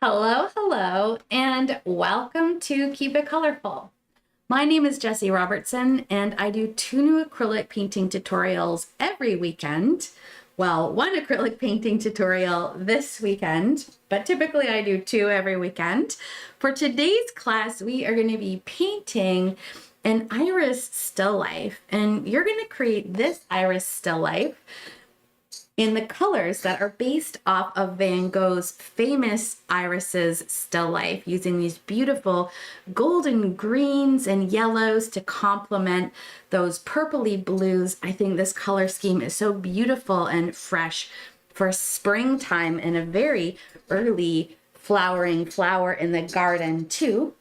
Hello, hello, and welcome to Keep It Colorful. My name is Jessie Robertson, and I do 2 new acrylic painting tutorials every weekend. Well, 1 acrylic painting tutorial this weekend, but typically I do 2 every weekend. For today's class, we are going to be painting an iris still life, and you're going to create this iris still life in the colors that are based off of Van Gogh's famous irises still life, using these beautiful golden greens and yellows to complement those purpley blues. I think this color scheme is so beautiful and fresh for springtime and a very early flowering flower in the garden too.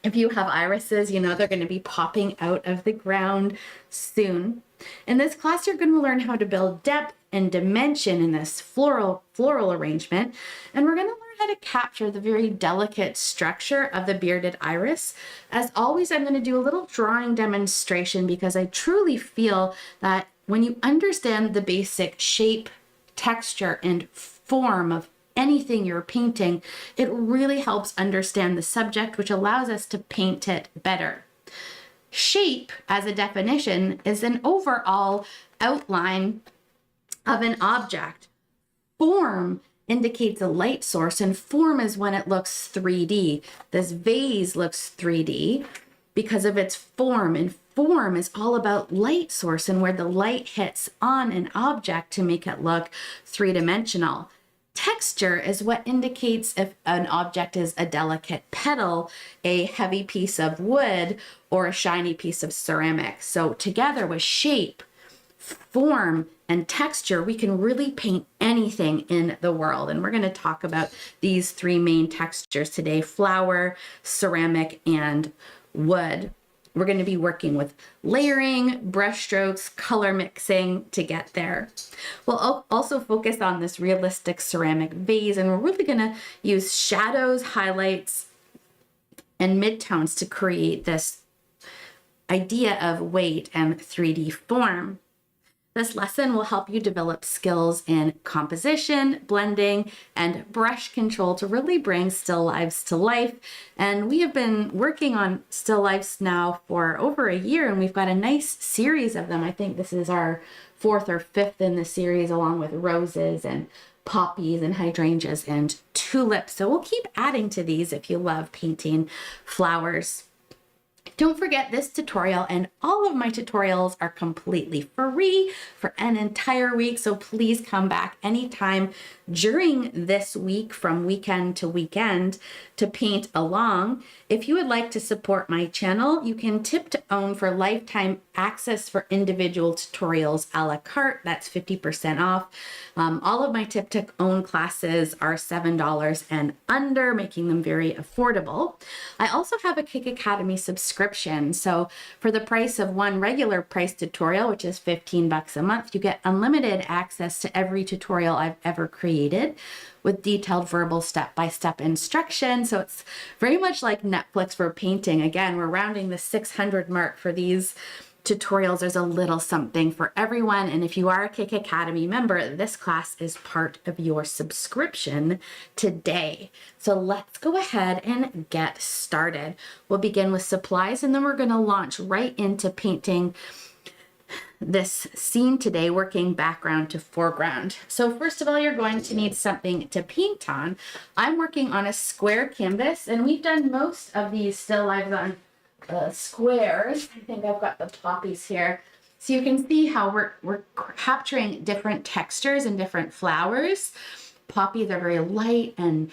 If you have irises, you know they're going to be popping out of the ground soon. In this class, you're going to learn how to build depth and dimension in this floral arrangement, and we're going to learn how to capture the very delicate structure of the bearded iris. As always, I'm going to do a little drawing demonstration because I truly feel that when you understand the basic shape, texture, and form of anything you're painting, it really helps understand the subject, which allows us to paint it better. Shape, as a definition, is an overall outline of an object. Form indicates a light source, and form is when it looks 3D. This vase looks 3D because of its form, and form is all about light source and where the light hits on an object to make it look 3-dimensional. Texture is what indicates if an object is a delicate petal, a heavy piece of wood, or a shiny piece of ceramic. So together with shape, form, and texture, we can really paint anything in the world. And we're going to talk about these 3 main textures today: flower, ceramic, and wood. We're going to be working with layering, brush strokes, color mixing to get there. We'll also focus on this realistic ceramic vase, and we're really going to use shadows, highlights, and midtones to create this idea of weight and 3D form. This lesson will help you develop skills in composition, blending, and brush control to really bring still lives to life. And we have been working on still lives now for over a year, and we've got a nice series of them. I think this is our 4th or 5th in the series, along with roses and poppies and hydrangeas and tulips. So we'll keep adding to these if you love painting flowers. Don't forget, this tutorial and all of my tutorials are completely free for an entire week, so please come back anytime during this week from weekend to weekend to paint along. If you would like to support my channel, you can tip to own for lifetime access for individual tutorials a la carte. That's 50% off. All of my tip to own classes are $7 and under, making them very affordable. I also have a Kick Academy subscription. So for the price of 1 regular price tutorial, which is $15 a month, you get unlimited access to every tutorial I've ever created with detailed verbal step-by-step instruction. So it's very much like Netflix for painting. Again, we're rounding the 600 mark for these tutorials. There's a little something for everyone. And if you are a Kick Academy member, this class is part of your subscription today. So let's go ahead and get started. We'll begin with supplies, and then we're going to launch right into painting this scene today, working background to foreground. So first of all, you're going to need something to paint on. I'm working on a square canvas, and we've done most of these still lives on squares. I think I've got the poppies here. So you can see how we're capturing different textures and different flowers. Poppies are very light and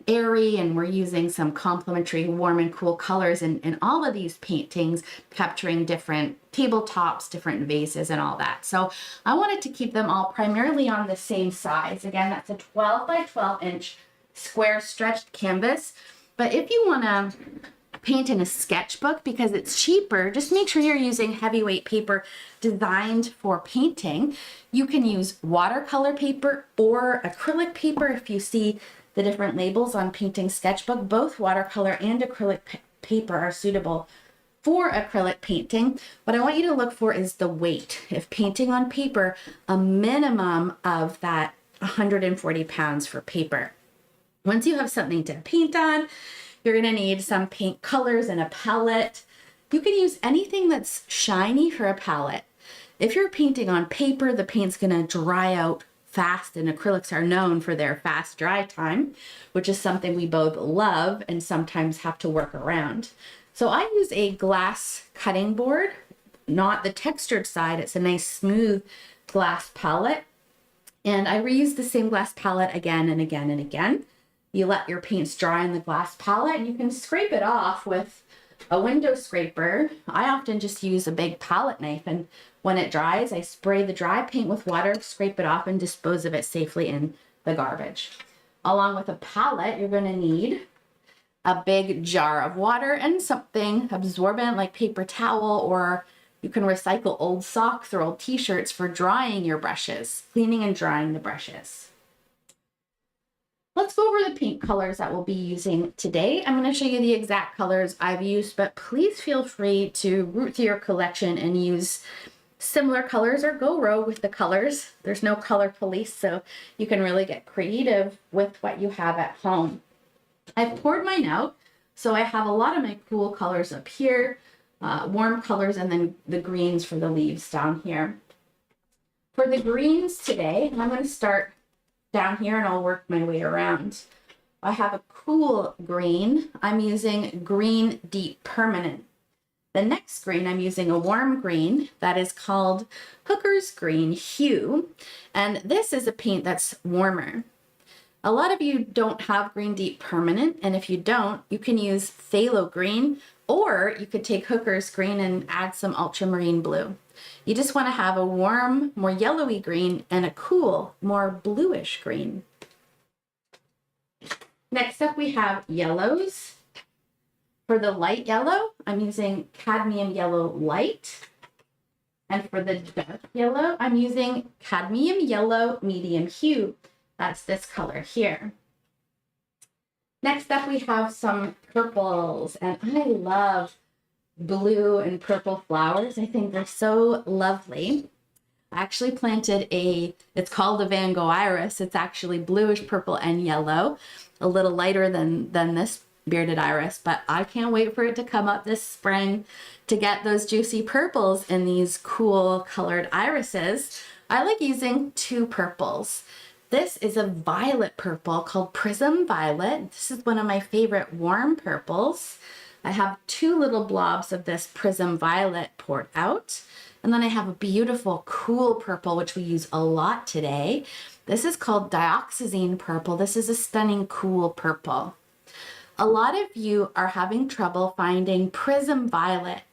airy, and we're using some complementary warm and cool colors in all of these paintings, capturing different tabletops, different vases, and all that. So I wanted to keep them all primarily on the same size. Again, that's a 12 by 12 inch square stretched canvas. But if you want to paint in a sketchbook because it's cheaper, just make sure you're using heavyweight paper designed for painting. You can use watercolor paper or acrylic paper. If you see the different labels on painting sketchbook, both watercolor and acrylic paper are suitable for acrylic painting. What I want you to look for is the weight. If painting on paper, a minimum of that 140 pounds for paper. Once you have something to paint on, you're gonna need some paint colors and a palette. You can use anything that's shiny for a palette. If you're painting on paper, the paint's gonna dry out fast, and acrylics are known for their fast dry time, which is something we both love and sometimes have to work around. So I use a glass cutting board, not the textured side. It's a nice smooth glass palette. And I reuse the same glass palette again and again and again. You let your paints dry in the glass palette and you can scrape it off with a window scraper. I often just use a big palette knife, and when it dries, I spray the dry paint with water, scrape it off, and dispose of it safely in the garbage. Along with a palette, you're gonna need a big jar of water and something absorbent like paper towel, or you can recycle old socks or old t-shirts for drying your brushes, cleaning and drying the brushes. Let's go over the paint colors that we'll be using today. I'm going to show you the exact colors I've used, but please feel free to root through your collection and use similar colors or go rogue with the colors. There's no color police, so you can really get creative with what you have at home. I've poured mine out, so I have a lot of my cool colors up here, warm colors, and then the greens for the leaves down here. For the greens today, I'm going to start down here and I'll work my way around. I have a cool green. I'm using Green Deep Permanent. The next green, I'm using a warm green that is called Hooker's Green Hue. And this is a paint that's warmer. A lot of you don't have Green Deep Permanent, and if you don't, you can use Phthalo Green, or you could take Hooker's Green and add some ultramarine blue. You just want to have a warm, more yellowy green and a cool, more bluish green. Next up, we have yellows. For the light yellow, I'm using Cadmium Yellow Light. And for the dark yellow, I'm using Cadmium Yellow Medium Hue. That's this color here. Next up, we have some purples, and I love blue and purple flowers. I think they're so lovely. I actually planted it's called a Van Gogh iris. It's actually bluish purple and yellow, a little lighter than this bearded iris, but I can't wait for it to come up this spring to get those juicy purples in these cool colored irises. I like using two purples. This is a violet purple called Prism Violet. This is one of my favorite warm purples. I have two little blobs of this Prism Violet poured out. And then I have a beautiful cool purple, which we use a lot today. This is called Dioxazine Purple. This is a stunning cool purple. A lot of you are having trouble finding Prism Violet.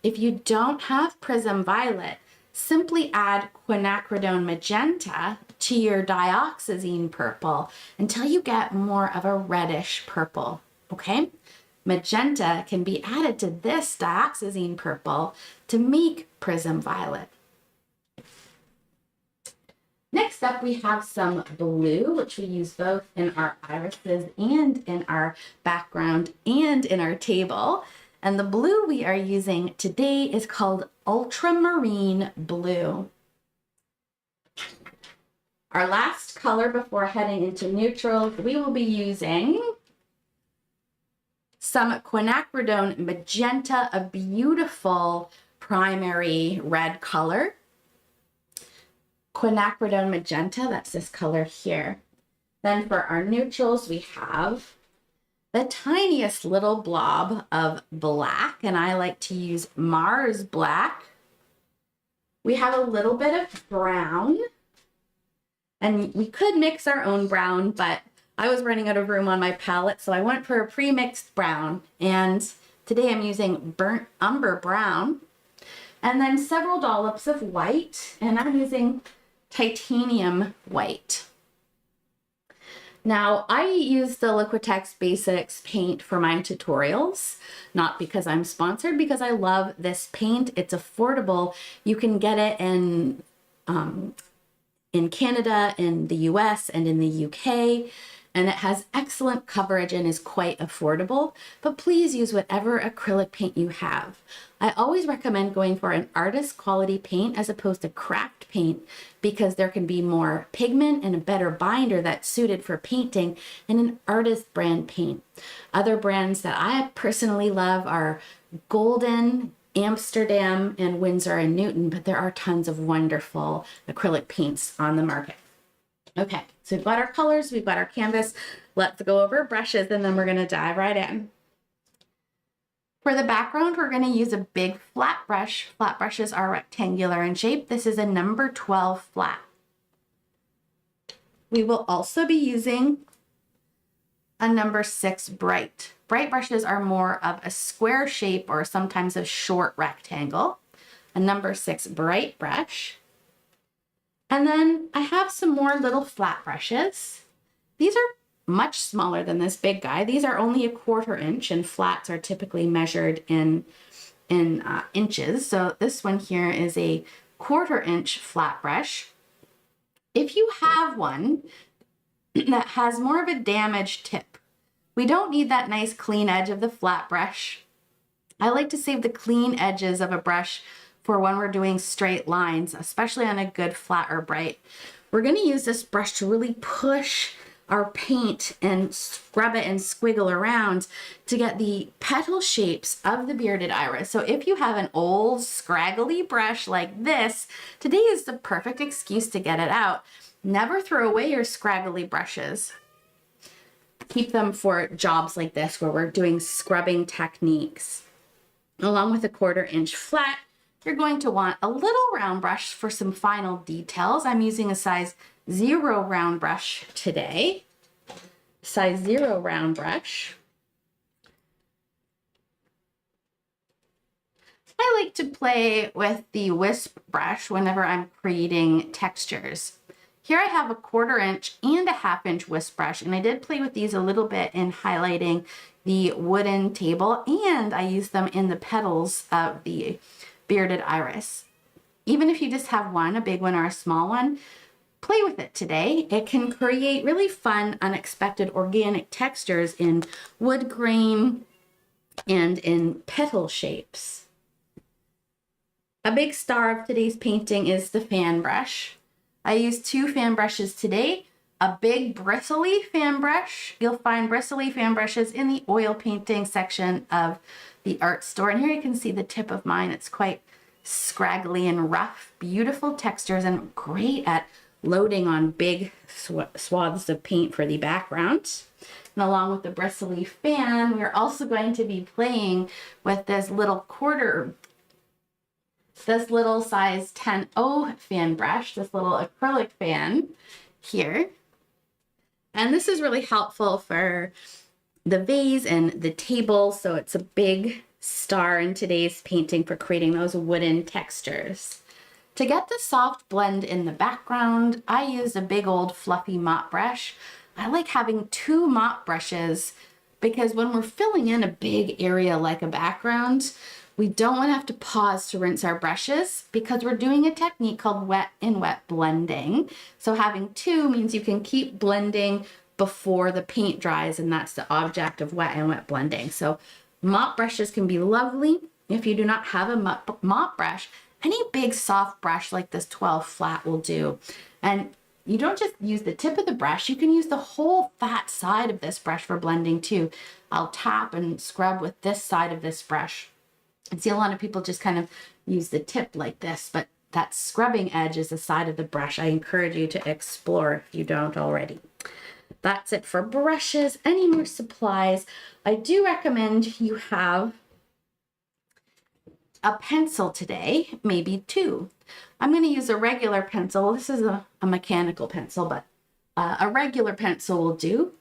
If you don't have Prism Violet, simply add quinacridone magenta to your dioxazine purple until you get more of a reddish purple, okay? Magenta can be added to this dioxazine purple to make Prism Violet. Next up, we have some blue, which we use both in our irises and in our background and in our table. And the blue we are using today is called Ultramarine Blue. Our last color before heading into neutrals, we will be using some quinacridone magenta, a beautiful primary red color. Quinacridone magenta, that's this color here. Then for our neutrals, we have the tiniest little blob of black, and I like to use Mars Black. We have a little bit of brown, and we could mix our own brown, but I was running out of room on my palette, so I went for a pre-mixed brown, and today I'm using Burnt Umber Brown, and then several dollops of white, and I'm using Titanium White. Now, I use the Liquitex Basics paint for my tutorials, not because I'm sponsored, because I love this paint. It's affordable. You can get it in Canada, in the US, and in the UK. and it has excellent coverage and is quite affordable, but please use whatever acrylic paint you have. I always recommend going for an artist quality paint as opposed to cracked paint because there can be more pigment and a better binder that's suited for painting in an artist brand paint. Other brands that I personally love are Golden, Amsterdam, and Winsor and Newton, but there are tons of wonderful acrylic paints on the market. Okay, so we've got our colors, we've got our canvas. Let's go over brushes and then we're going to dive right in. For the background, we're going to use a big flat brush. Flat brushes are rectangular in shape. This is a number 12 flat. We will also be using a number 6 bright. Bright brushes are more of a square shape or sometimes a short rectangle. A number 6 bright brush. And then I have some more little flat brushes. These are much smaller than this big guy. These are only 1/4 inch and flats are typically measured in inches. So this one here is a 1/4 inch flat brush. If you have one that has more of a damaged tip, we don't need that nice clean edge of the flat brush. I like to save the clean edges of a brush for when we're doing straight lines, especially on a good flat or bright. We're going to use this brush to really push our paint and scrub it and squiggle around to get the petal shapes of the bearded iris. So if you have an old scraggly brush like this, today is the perfect excuse to get it out. Never throw away your scraggly brushes. Keep them for jobs like this where we're doing scrubbing techniques. Along with a 1/4 inch flat, you're going to want a little round brush for some final details. I'm using a size 0 round brush today. Size 0 round brush. I like to play with the wisp brush whenever I'm creating textures. Here I have a 1/4 inch and a 1/2 inch wisp brush, and I did play with these a little bit in highlighting the wooden table, and I used them in the petals of the bearded iris. Even if you just have one, a big one or a small one, play with it today. It can create really fun, unexpected organic textures in wood grain and in petal shapes. A big star of today's painting is the fan brush. I used 2 fan brushes today, a big bristly fan brush. You'll find bristly fan brushes in the oil painting section of the art store. And here you can see the tip of mine. It's quite scraggly and rough, beautiful textures and great at loading on big swaths of paint for the background. And along with the bristly fan, we're also going to be playing with this little size 10-0 fan brush, this little acrylic fan here. And this is really helpful for the vase and the table. So it's a big star in today's painting for creating those wooden textures. To get the soft blend in the background, I used a big old fluffy mop brush. I like having 2 mop brushes because when we're filling in a big area like a background, we don't want to have to pause to rinse our brushes because we're doing a technique called wet and wet blending. So having 2 means you can keep blending before the paint dries, and that's the object of wet and wet blending. So mop brushes can be lovely. If you do not have a mop brush, any big soft brush like this 12 flat will do. And you don't just use the tip of the brush, you can use the whole fat side of this brush for blending too. I'll tap and scrub with this side of this brush. I see a lot of people just kind of use the tip like this, but that scrubbing edge is the side of the brush. I encourage you to explore if you don't already. That's it for brushes. Any more supplies? I do recommend you have a pencil today, maybe 2. I'm going to use a regular pencil. This is a mechanical pencil, but a regular pencil will do.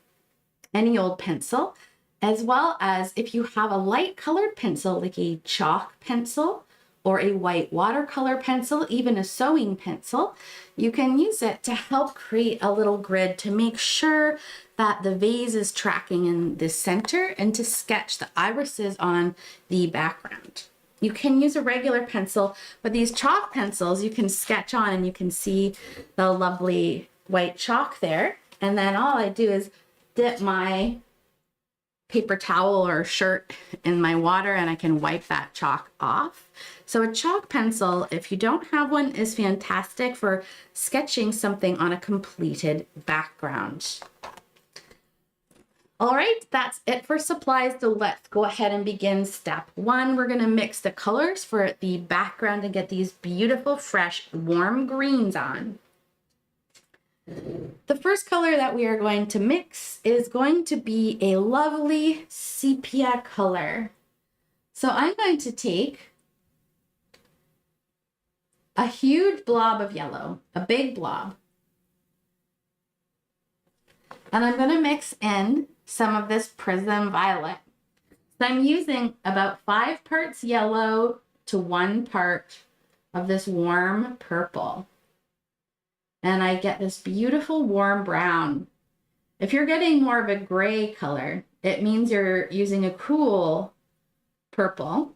Any old pencil. As well as if you have a light colored pencil, like a chalk pencil or a white watercolor pencil, even a sewing pencil, you can use it to help create a little grid to make sure that the vase is tracking in the center and to sketch the irises on the background. You can use a regular pencil, but these chalk pencils you can sketch on and you can see the lovely white chalk there. And then all I do is dip my paper towel or shirt in my water and I can wipe that chalk off. So a chalk pencil, if you don't have one, is fantastic for sketching something on a completed background. All right, that's it for supplies. So let's go ahead and begin step one. We're gonna mix the colors for the background and get these beautiful, fresh, warm greens on. The first color that we are going to mix is going to be a lovely sepia color. So I'm going to take a huge blob of yellow, a big blob, and I'm going to mix in some of this prism violet. So I'm using about 5 parts yellow to 1 part of this warm purple. And I get this beautiful warm brown. If you're getting more of a gray color, it means you're using a cool purple.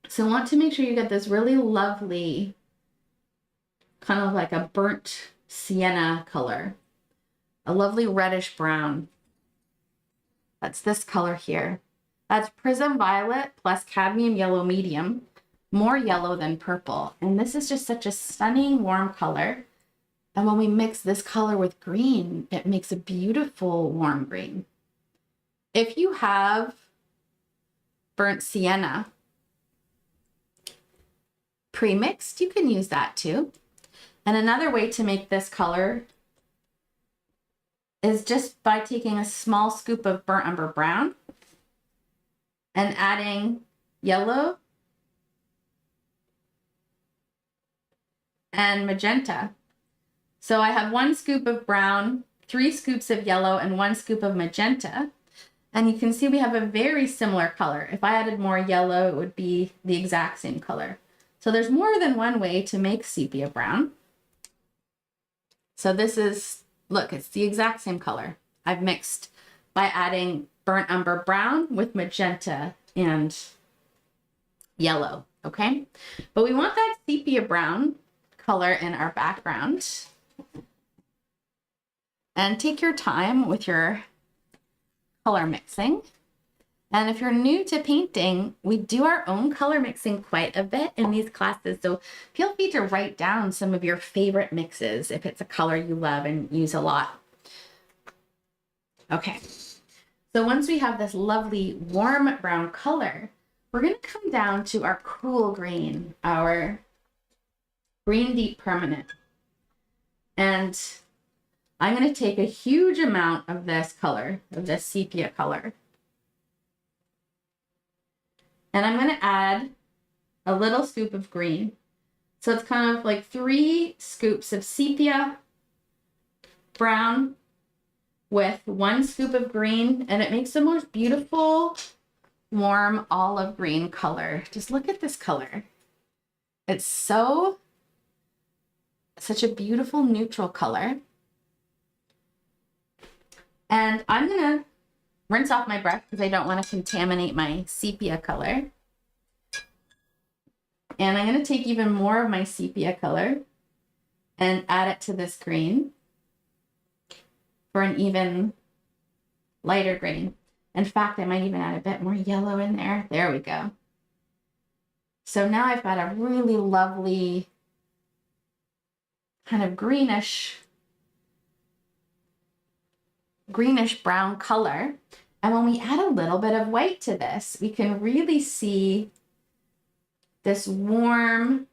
So want to make sure you get this really lovely, kind of like a burnt sienna color, a lovely reddish brown. That's this color here. That's prism violet plus cadmium yellow medium, more yellow than purple. And this is just such a stunning warm color. And when we mix this color with green, it makes a beautiful warm green. If you have burnt sienna pre-mixed, you can use that too. And another way to make this color is just by taking a small scoop of burnt umber brown and adding yellow and magenta. So I have 1 scoop of brown, 3 scoops of yellow, and 1 scoop of magenta. And you can see we have a very similar color. If I added more yellow, it would be the exact same color. So there's more than one way to make sepia brown. So this is, look, it's the exact same color. I've mixed by adding burnt umber brown with magenta and yellow, okay? But we want that sepia brown color in our background. And take your time with your color mixing. And if you're new to painting, we do our own color mixing quite a bit in these classes. So feel free to write down some of your favorite mixes if it's a color you love and use a lot. Okay, so once we have this lovely warm brown color, we're going to come down to our cool green, our green deep permanent. And I'm going to take a huge amount of this color, of this sepia color. And I'm going to add a little scoop of green. So it's kind of like 3 scoops of sepia brown with 1 scoop of green. And it makes the most beautiful, warm olive green color. Just look at this color. It's such a beautiful neutral color. And I'm going to rinse off my brush because I don't want to contaminate my sepia color. And I'm going to take even more of my sepia color and add it to this green for an even lighter green. In fact, I might even add a bit more yellow in there. There we go. So now I've got a really lovely kind of greenish brown color. And when we add a little bit of white to this, we can really see this warm,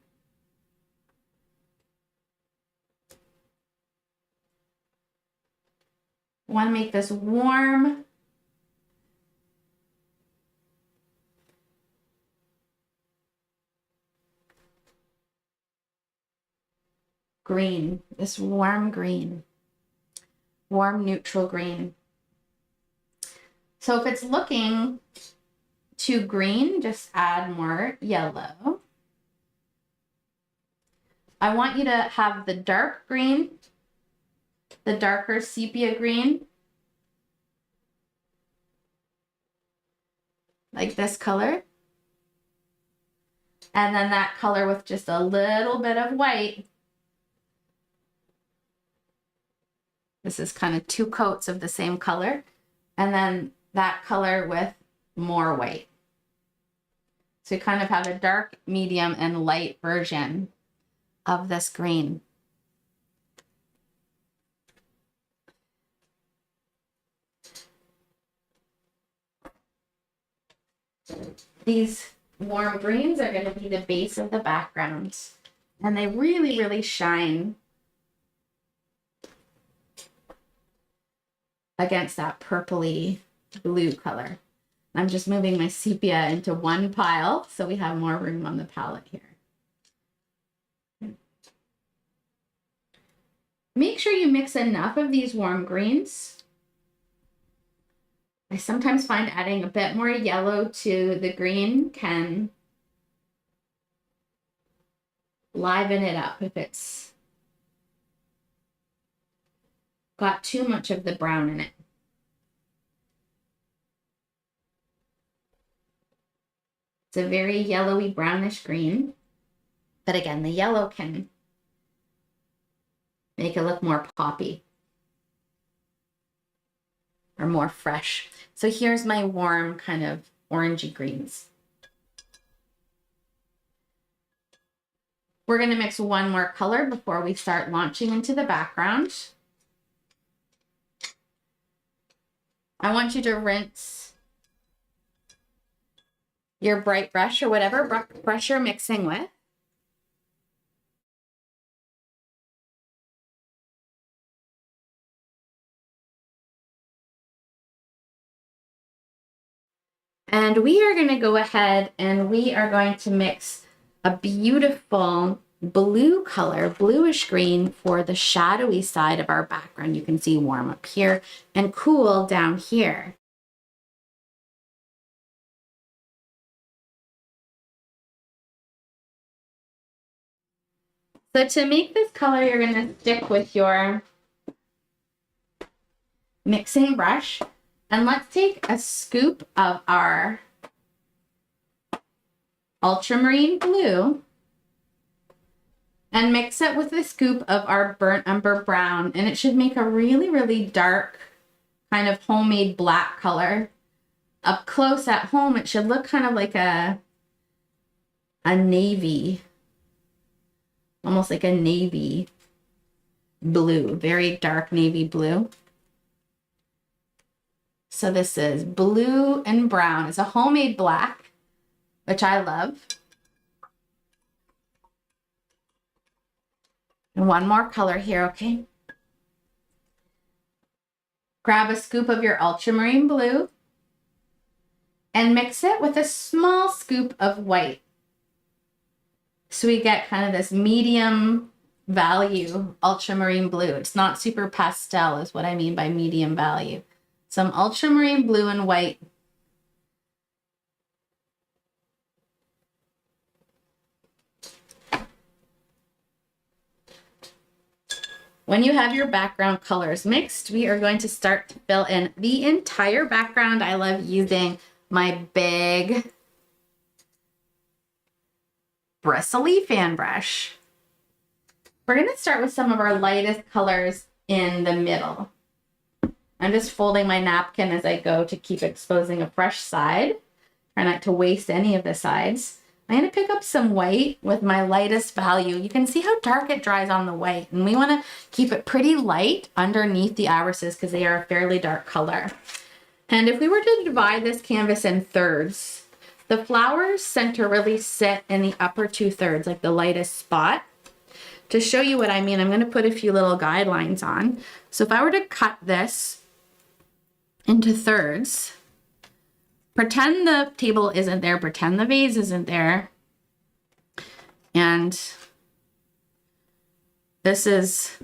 want to make this warm green, this warm green, warm neutral green. So if it's looking too green, just add more yellow. I want you to have the dark green, the darker sepia green, like this color. And then that color with just a little bit of white. This is kind of two coats of the same color. And then that color with more white. So you kind of have a dark, medium, and light version of this green. These warm greens are going to be the base of the background. And they really, really shine against that purpley blue color. I'm just moving my sepia into one pile so we have more room on the palette here. Make sure you mix enough of these warm greens. I sometimes find adding a bit more yellow to the green can liven it up if it's got too much of the brown in it. It's a very yellowy brownish green, but again, the yellow can make it look more poppy or more fresh. So here's my warm kind of orangey greens. We're going to mix one more color before we start launching into the background. I want you to rinse your bright brush or whatever brush you're mixing with. And we are going to go ahead and we are going to mix a beautiful blue color, bluish green, for the shadowy side of our background. You can see warm up here and cool down here. So to make this color, you're going to stick with your mixing brush, and let's take a scoop of our ultramarine blue and mix it with a scoop of our burnt umber brown, and it should make a really, really dark kind of homemade black color. Up close at home, it should look kind of like a navy, almost like a navy blue, very dark navy blue. So this is blue and brown. It's a homemade black, which I love. And one more color here, okay? Grab a scoop of your ultramarine blue and mix it with a small scoop of white. So we get kind of this medium value ultramarine blue. It's not super pastel is what I mean by medium value. Some ultramarine blue and white. When you have your background colors mixed, we are going to start to fill in the entire background. I love using my big bristly fan brush. We're going to start with some of our lightest colors in the middle. I'm just folding my napkin as I go to keep exposing a fresh side. Try not to waste any of the sides. I'm going to pick up some white with my lightest value. You can see how dark it dries on the white, and we want to keep it pretty light underneath the irises because they are a fairly dark color. And if we were to divide this canvas in thirds, the flowers center really sit in the upper 2/3, like the lightest spot. To show you what I mean, I'm going to put a few little guidelines on. So if I were to cut this into thirds, pretend the table isn't there, pretend the vase isn't there, and this is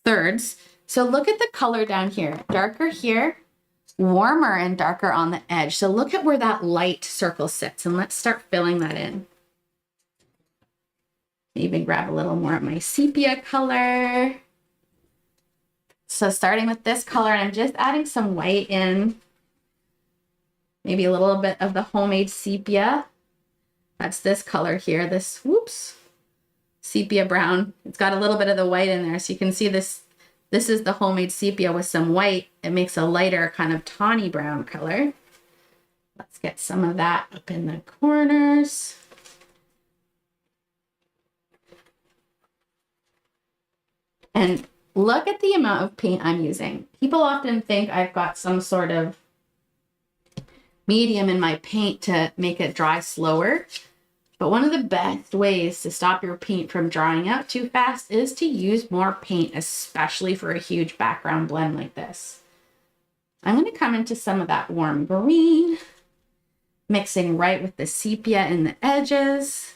thirds. So look at the color down here, darker here, warmer and darker on the edge. So look at where that light circle sits, and let's start filling that in. Even grab a little more of my sepia color. So starting with this color, I'm just adding some white in, maybe a little bit of the homemade sepia. That's this color here, this, whoops, sepia brown. It's got a little bit of the white in there. So you can see this. This is the homemade sepia with some white. It makes a lighter kind of tawny brown color. Let's get some of that up in the corners. And look at the amount of paint I'm using. People often think I've got some sort of medium in my paint to make it dry slower. But one of the best ways to stop your paint from drying out too fast is to use more paint, especially for a huge background blend like this. I'm going to come into some of that warm green, mixing right with the sepia in the edges.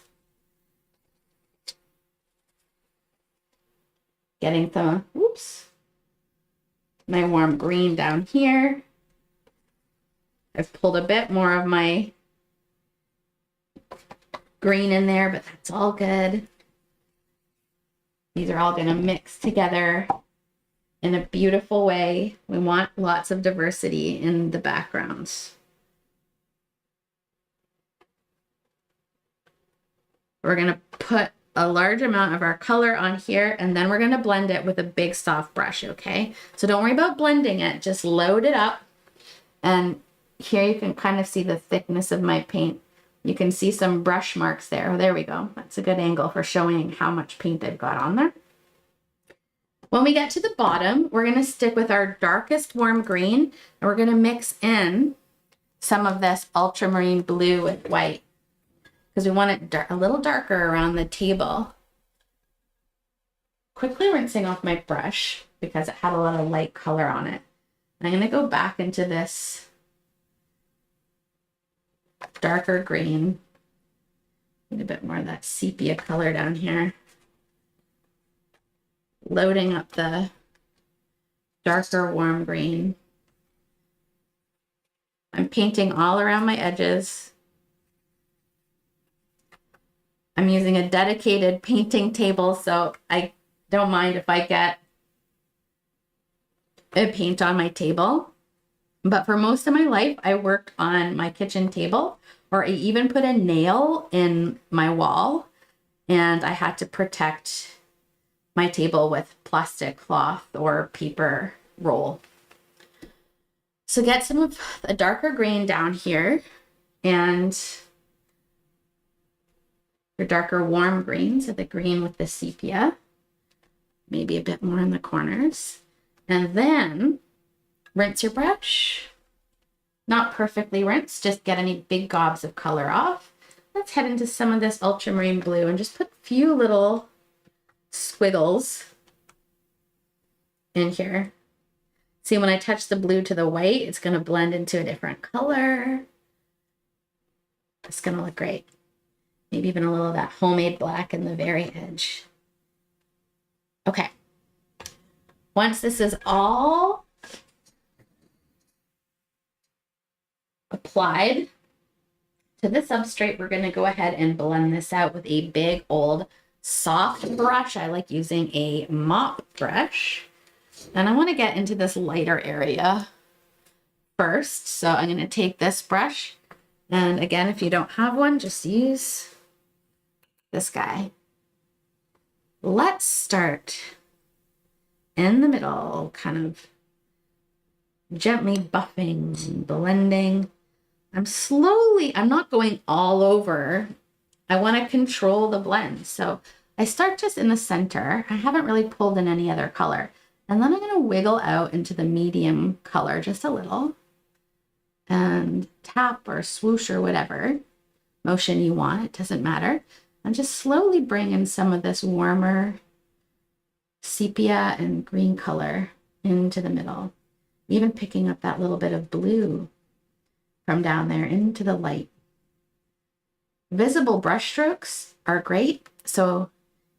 Getting some, my warm green down here. I've pulled a bit more of my green in there, but that's all good. These are all going to mix together in a beautiful way. We want lots of diversity in the backgrounds. We're going to put a large amount of our color on here, and then we're going to blend it with a big soft brush, okay? So don't worry about blending it, just load it up. And here you can kind of see the thickness of my paint. You can see some brush marks there. There we go. That's a good angle for showing how much paint I've got on there. When we get to the bottom, we're going to stick with our darkest warm green, and we're going to mix in some of this ultramarine blue with white because we want it a little darker around the table. Quickly rinsing off my brush because it had a lot of light color on it. And I'm going to go back into this darker green. Get a bit more of that sepia color down here. Loading up the darker warm green. I'm painting all around my edges. I'm using a dedicated painting table, so I don't mind if I get a paint on my table. But for most of my life, I worked on my kitchen table, or I even put a nail in my wall, and I had to protect my table with plastic cloth or paper roll. So get some of the darker green down here and your darker warm green, so the green with the sepia, maybe a bit more in the corners, and then rinse your brush. Not perfectly rinsed, just get any big gobs of color off. Let's head into some of this ultramarine blue and just put a few little squiggles in here. See, when I touch the blue to the white, it's going to blend into a different color. It's going to look great. Maybe even a little of that homemade black in the very edge. Okay. Once this is all applied to the substrate, we're going to go ahead and blend this out with a big old soft brush. I like using a mop brush. And I want to get into this lighter area first. So I'm going to take this brush. And again, if you don't have one, just use this guy. Let's start in the middle, kind of gently buffing, blending. I'm not going all over. I want to control the blend. So I start just in the center. I haven't really pulled in any other color. And then I'm going to wiggle out into the medium color just a little and tap or swoosh or whatever motion you want. It doesn't matter. And just slowly bring in some of this warmer sepia and green color into the middle. Even picking up that little bit of blue from down there into the light. Visible brush strokes are great. So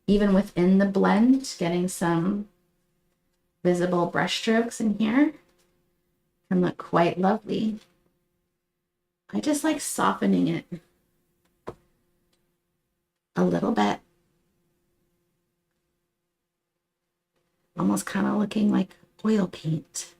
even within the blend, getting some visible brush strokes in here can look quite lovely. I just like softening it a little bit. Almost kind of looking like oil paint.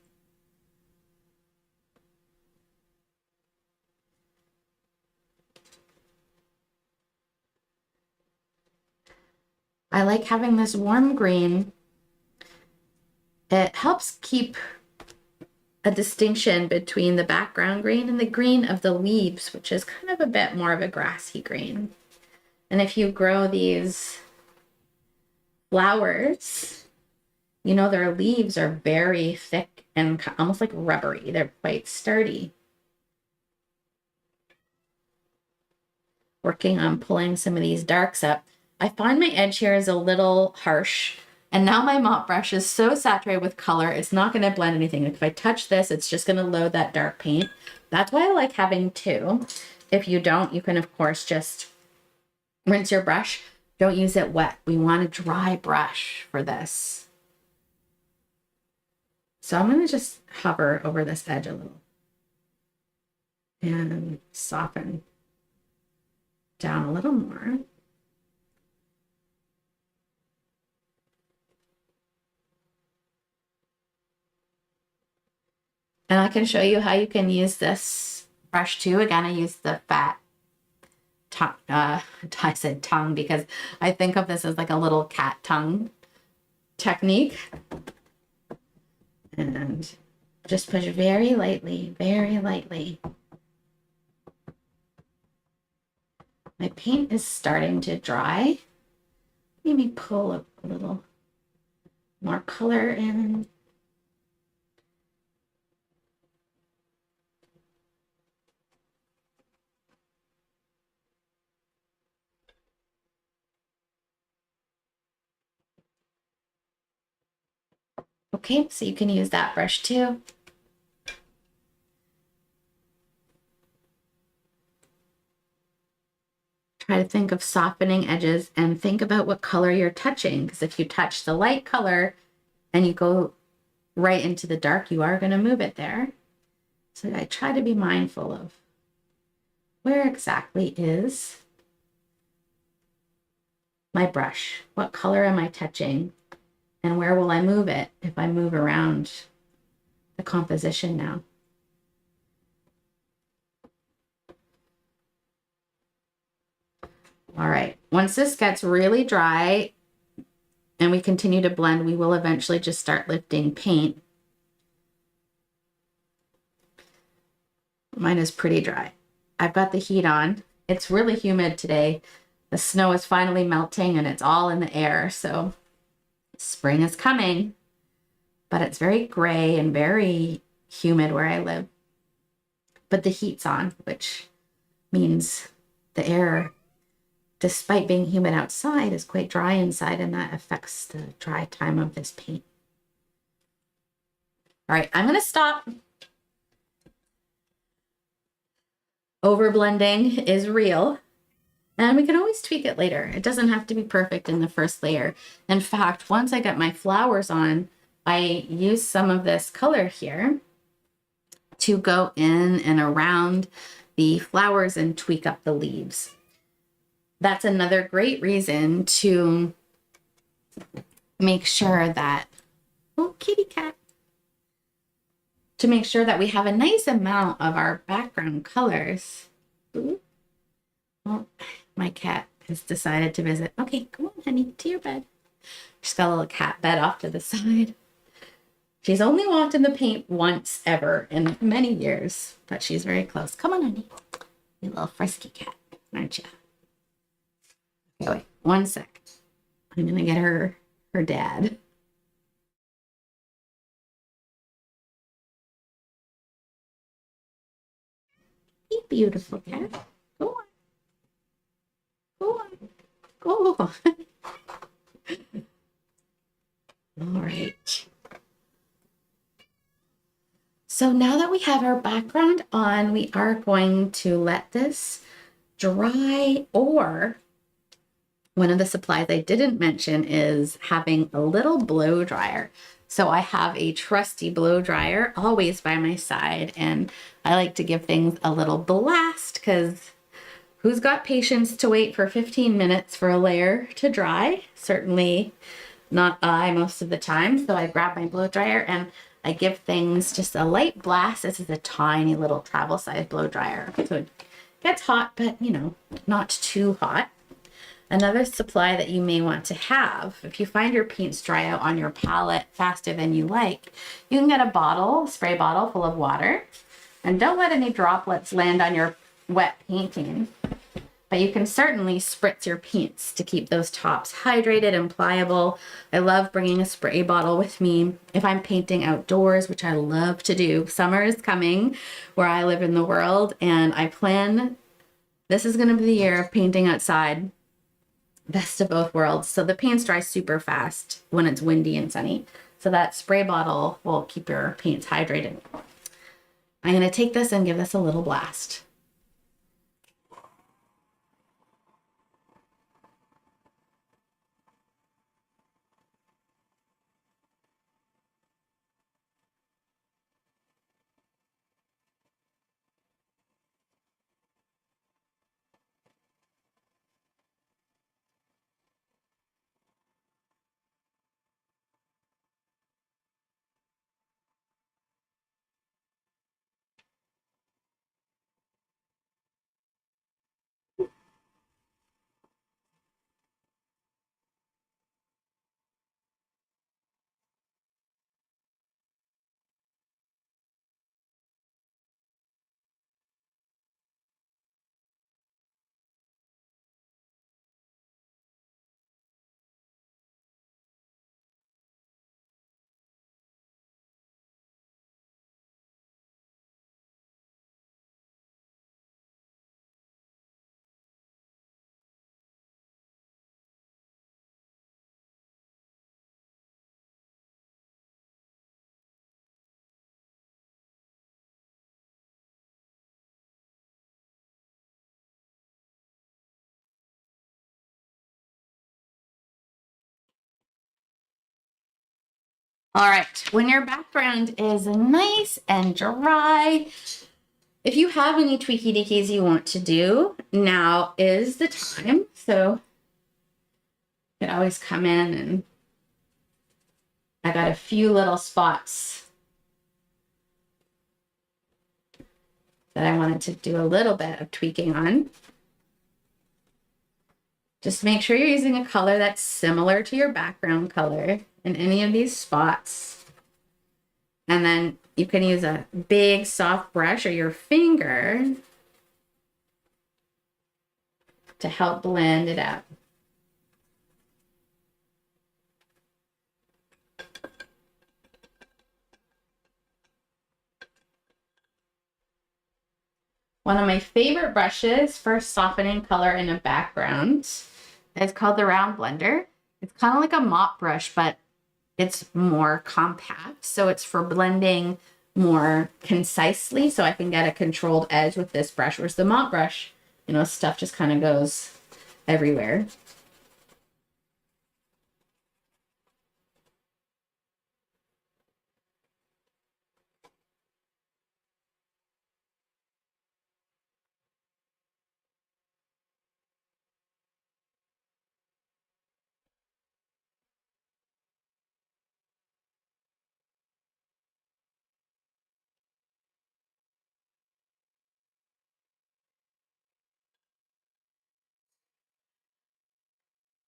I like having this warm green. It helps keep a distinction between the background green and the green of the leaves, which is kind of a bit more of a grassy green. And if you grow these flowers, you know, their leaves are very thick and almost like rubbery. They're quite sturdy. Working on pulling some of these darks up. I find my edge here is a little harsh, and now my mop brush is so saturated with color, it's not going to blend anything. If I touch this, it's just going to load that dark paint. That's why I like having two. If you don't, you can of course just rinse your brush. Don't use it wet. We want a dry brush for this. So I'm going to just hover over this edge a little and soften down a little more. And I can show you how you can use this brush too. Again, I use the fat tongue, I said tongue because I think of this as like a little cat tongue technique. And just push very lightly, very lightly. My paint is starting to dry. Maybe pull a little more color in. Okay, so you can use that brush too. Try to think of softening edges and think about what color you're touching, because if you touch the light color and you go right into the dark, you are going to move it there. So I try to be mindful of where exactly is my brush? What color am I touching? And where will I move it if I move around the composition now? All right, once this gets really dry and we continue to blend, we will eventually just start lifting paint. Mine is pretty dry. I've got the heat on. It's really humid today. The snow is finally melting and it's all in the air, so spring is coming, but it's very gray and very humid where I live. But the heat's on, which means the air, despite being humid outside, is quite dry inside, and that affects the dry time of this paint. All right, I'm going to stop. Overblending is real, and we can always tweak it later. It doesn't have to be perfect in the first layer. In fact, once I get my flowers on, I use some of this color here to go in and around the flowers and tweak up the leaves. That's another great reason to make sure that, oh, kitty cat, to make sure that we have a nice amount of our background colors. Ooh. Well, my cat has decided to visit. Okay, come on, honey, to your bed. She's got a little cat bed off to the side. She's only walked in the paint once ever in many years, but she's very close. Come on, honey. You little frisky cat, aren't you? Okay, wait, 1 sec. I'm gonna get her dad. Be beautiful cat. Go on. Go on. Go on. All right. So now that we have our background on, we are going to let this dry, or one of the supplies I didn't mention is having a little blow dryer. So I have a trusty blow dryer always by my side, and I like to give things a little blast because who's got patience to wait for 15 minutes for a layer to dry? Certainly not I most of the time. So I grab my blow dryer and I give things just a light blast. This is a tiny little travel size blow dryer. So it gets hot, but you know, not too hot. Another supply that you may want to have, if you find your paints dry out on your palette faster than you like, you can get a bottle, spray bottle full of water, and don't let any droplets land on your wet painting. But you can certainly spritz your paints to keep those tops hydrated and pliable. I love bringing a spray bottle with me if I'm painting outdoors, which I love to do. Summer is coming where I live in the world, and I plan this is going to be the year of painting outside. Best of both worlds. So the paints dry super fast when it's windy and sunny. So that spray bottle will keep your paints hydrated. I'm going to take this and give this a little blast. All right, when your background is nice and dry, if you have any tweaky deakies you want to do, now is the time. So you can always come in, and I got a few little spots that I wanted to do a little bit of tweaking on. Just make sure you're using a color that's similar to your background color in any of these spots. And then you can use a big soft brush or your finger to help blend it out. One of my favorite brushes for softening color in a background is called the Round Blender. It's kind of like a mop brush, but it's more compact. So it's for blending more concisely. So I can get a controlled edge with this brush, whereas the mop brush, you know, stuff just kind of goes everywhere.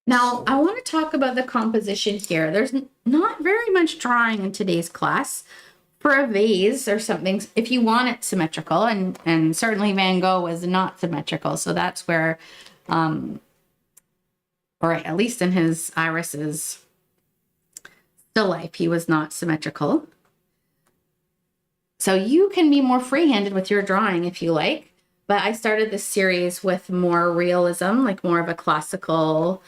Now, I want to talk about the composition here. There's not very much drawing in today's class. For a vase or something, if you want it symmetrical, and certainly Van Gogh was not symmetrical, so that's where, or at least in his irises still life, he was not symmetrical. So you can be more free-handed with your drawing if you like, but I started this series with more realism, like more of a classical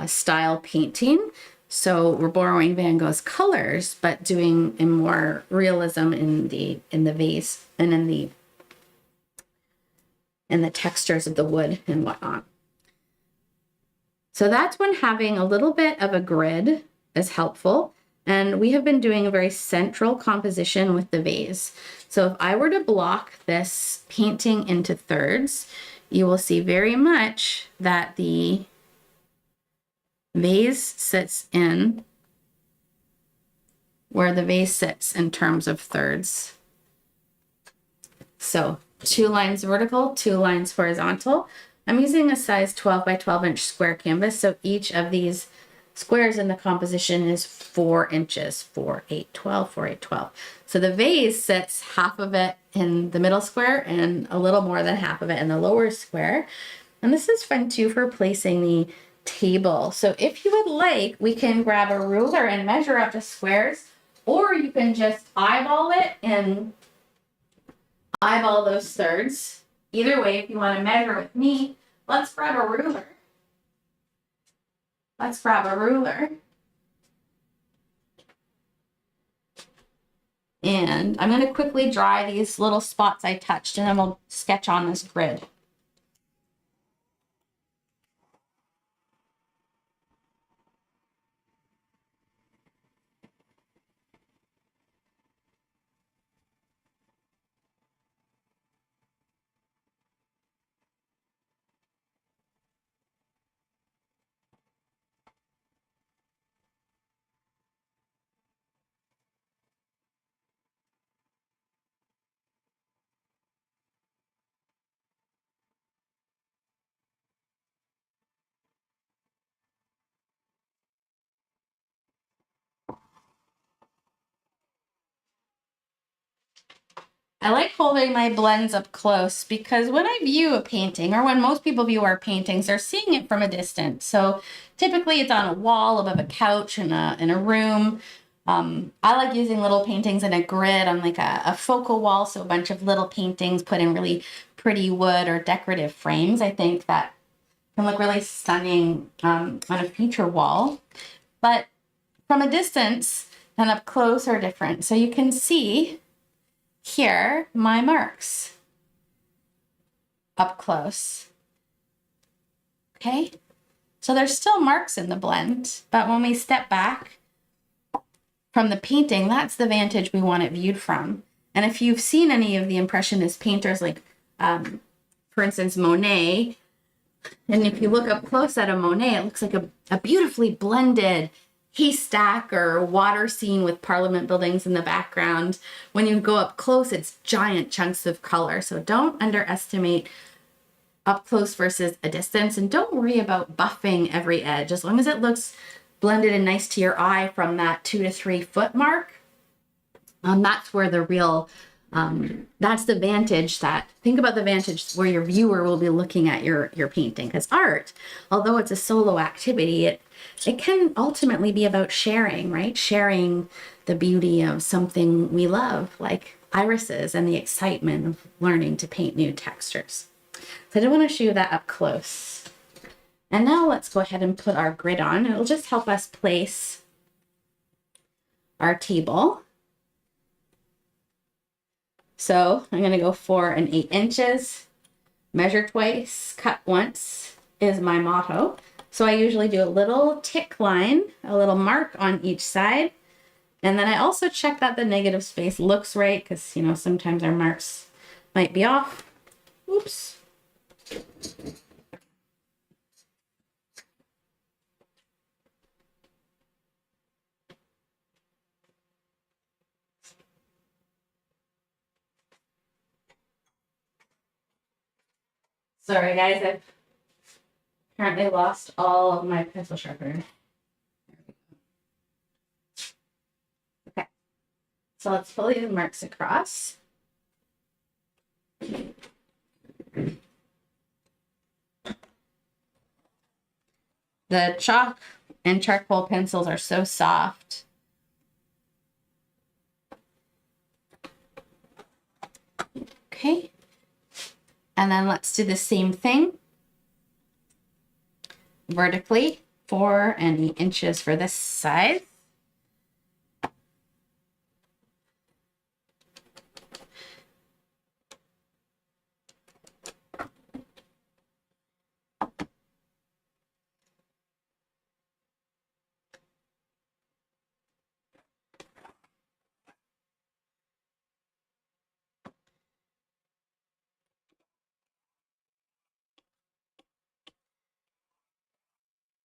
style painting. So we're borrowing Van Gogh's colors, but doing a more realism in the vase and in the textures of the wood and whatnot. So that's when having a little bit of a grid is helpful. And we have been doing a very central composition with the vase. So if I were to block this painting into thirds, you will see very much that the vase sits in where the vase sits in terms of thirds. So 2 lines vertical, 2 lines horizontal. I'm using a size 12 by 12 inch square canvas, so each of these squares in the composition is 4 inches, 4, 8, 12, 4, 8, 12. So the vase sits half of it in the middle square and a little more than half of it in the lower square. And this is fun too for placing the table. So if you would like, we can grab a ruler and measure up the squares, or you can just eyeball it and eyeball those thirds. Either way, if you want to measure with me, let's grab a ruler. Let's grab a ruler. And I'm going to quickly dry these little spots I touched, and then we'll sketch on this grid. I like holding my blends up close because when I view a painting, or when most people view our paintings, they're seeing it from a distance. So typically it's on a wall above a couch in a room. I like using little paintings in a grid on like a focal wall, so a bunch of little paintings put in really pretty wood or decorative frames. I think that can look really stunning on a feature wall. But from a distance and up close are different. So you can see here my marks up close. Okay, so there's still marks in the blend, but when we step back from the painting, that's the vantage we want it viewed from. And if you've seen any of the Impressionist painters, like for instance Monet, and if you look up close at a Monet, it looks like a beautifully blended haystack or water scene with Parliament buildings in the background. When you go up close, it's giant chunks of color. So don't underestimate up close versus a distance, and don't worry about buffing every edge. As long as it looks blended and nice to your eye from that 2 to 3 foot mark, that's where the real that's the vantage think about the vantage where your viewer will be looking at your painting. Because art, although it's a solo activity, it can ultimately be about sharing, right? Sharing the beauty of something we love, like irises, and the excitement of learning to paint new textures. So I don't want to show you that up close. And now let's go ahead and put our grid on. It'll just help us place our table. So I'm going to go 4 and 8 inches, measure twice, cut once is my motto. So I usually do a little tick line, a little mark on each side. And then I also check that the negative space looks right, because, you know, sometimes our marks might be off. Oops. Sorry guys, I've apparently lost all of my pencil sharpener. Okay, so let's pull these marks across. The chalk and charcoal pencils are so soft. Okay, and then let's do the same thing vertically, 4 and 8 inches for this side.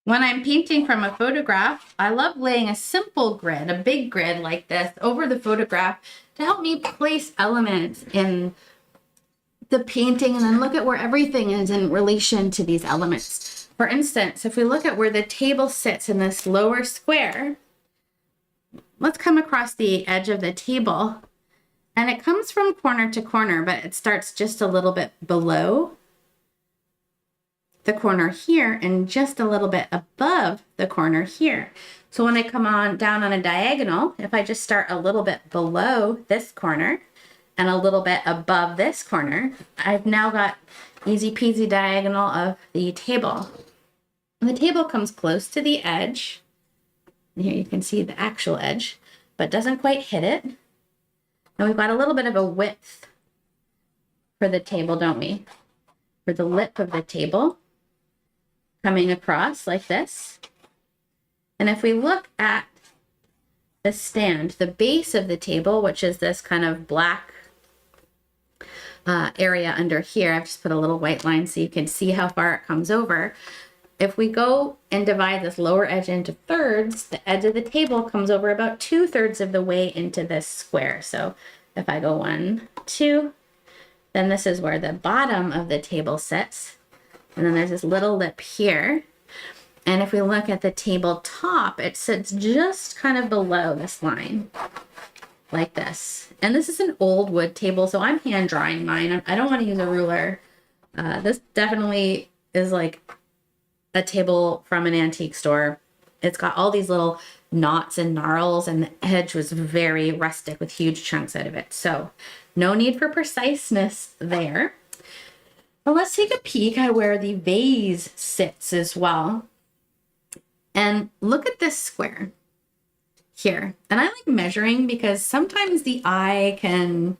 When I'm painting from a photograph, I love laying a simple grid, a big grid like this, over the photograph to help me place elements in the painting and then look at where everything is in relation to these elements. For instance, if we look at where the table sits in this lower square, let's come across the edge of the table, and it comes from corner to corner, but it starts just a little bit below the corner here and just a little bit above the corner here. So when I come on down on a diagonal, if I just start a little bit below this corner and a little bit above this corner, I've now got easy peasy diagonal of the table. And the table comes close to the edge. And here you can see the actual edge, but doesn't quite hit it. And we've got a little bit of a width for the table, don't we? For the lip of the table coming across like this. And if we look at the stand, the base of the table, which is this kind of black area under here, I've just put a little white line so you can see how far it comes over. If we go and divide this lower edge into thirds, the edge of the table comes over about 2/3 of the way into this square. So if I go 1, 2, then this is where the bottom of the table sits. And then there's this little lip here. And if we look at the table top, it sits just kind of below this line, like this. And this is an old wood table, so I'm hand drawing mine. I don't want to use a ruler. This definitely is like a table from an antique store. It's got all these little knots and gnarls, and the edge was very rustic with huge chunks out of it. So no need for preciseness there. Well, let's take a peek at where the vase sits as well. And look at this square here. And I like measuring because sometimes the eye can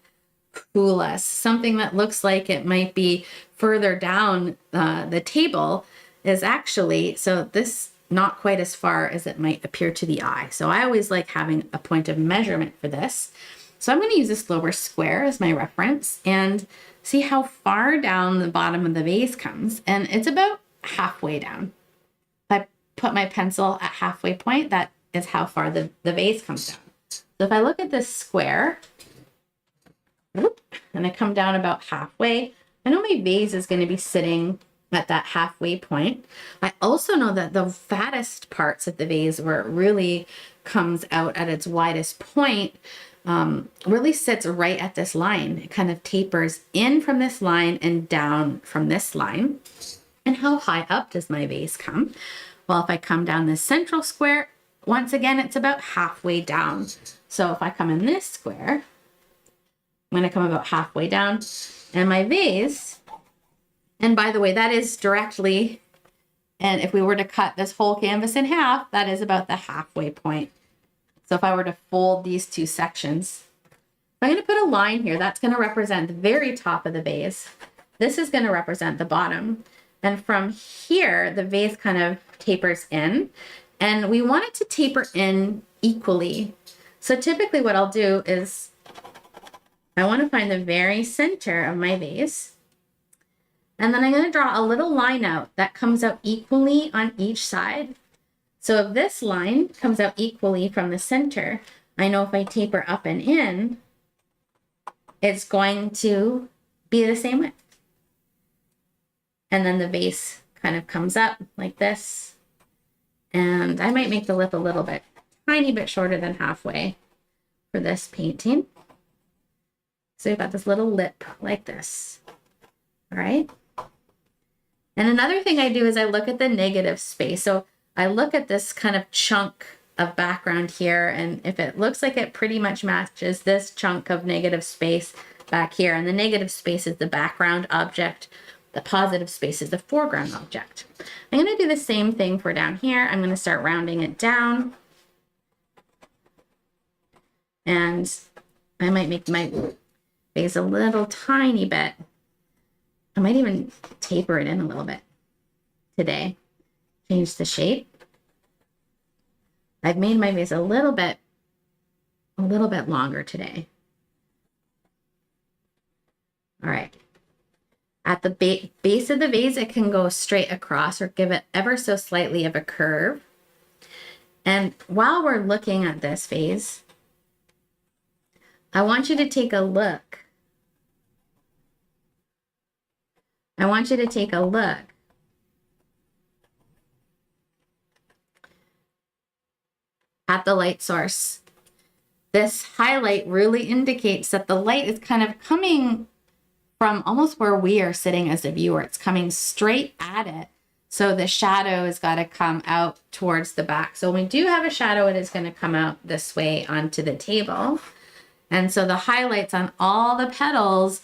fool us. Something that looks like it might be further down the table is actually, so this not quite as far as it might appear to the eye. So I always like having a point of measurement for this. So I'm going to use this lower square as my reference and see how far down the bottom of the vase comes. And it's about halfway down. If I put my pencil at halfway point, that is how far the vase comes down. So if I look at this square, and I come down about halfway, I know my vase is going to be sitting at that halfway point. I also know that the fattest parts of the vase, where it really comes out at its widest point, really sits right at this line. It kind of tapers in from this line and down from this line. And how high up does my vase come? Well, if I come down this central square, once again, it's about halfway down. So if I come in this square, I'm going to come about halfway down, and my vase, and by the way, that is directly, and if we were to cut this whole canvas in half, that is about the halfway point. So if I were to fold these two sections, I'm going to put a line here. That's going to represent the very top of the vase. This is going to represent the bottom. And from here, the vase kind of tapers in, and we want it to taper in equally. So typically what I'll do is I want to find the very center of my vase, and then I'm going to draw a little line out that comes out equally on each side. So if this line comes out equally from the center, I know if I taper up and in, it's going to be the same width. And then the vase kind of comes up like this. And I might make the lip a little bit, tiny bit shorter than halfway for this painting. So we've got this little lip like this. All right. And another thing I do is I look at the negative space. So I look at this kind of chunk of background here, and if it looks like it pretty much matches this chunk of negative space back here, and the negative space is the background object, the positive space is the foreground object. I'm going to do the same thing for down here. I'm going to start rounding it down, and I might make my vase a little tiny bit. I might even taper it in a little bit today. Change the shape. I've made my vase a little bit longer today. All right. At the base of the vase, it can go straight across or give it ever so slightly of a curve. And while we're looking at this vase, I want you to take a look I want you to take a look at the light source. This highlight really indicates that the light is kind of coming from almost where we are sitting as a viewer. It's coming straight at it. So the shadow has got to come out towards the back. So when we do have a shadow, it is going to come out this way onto the table. And so the highlights on all the petals,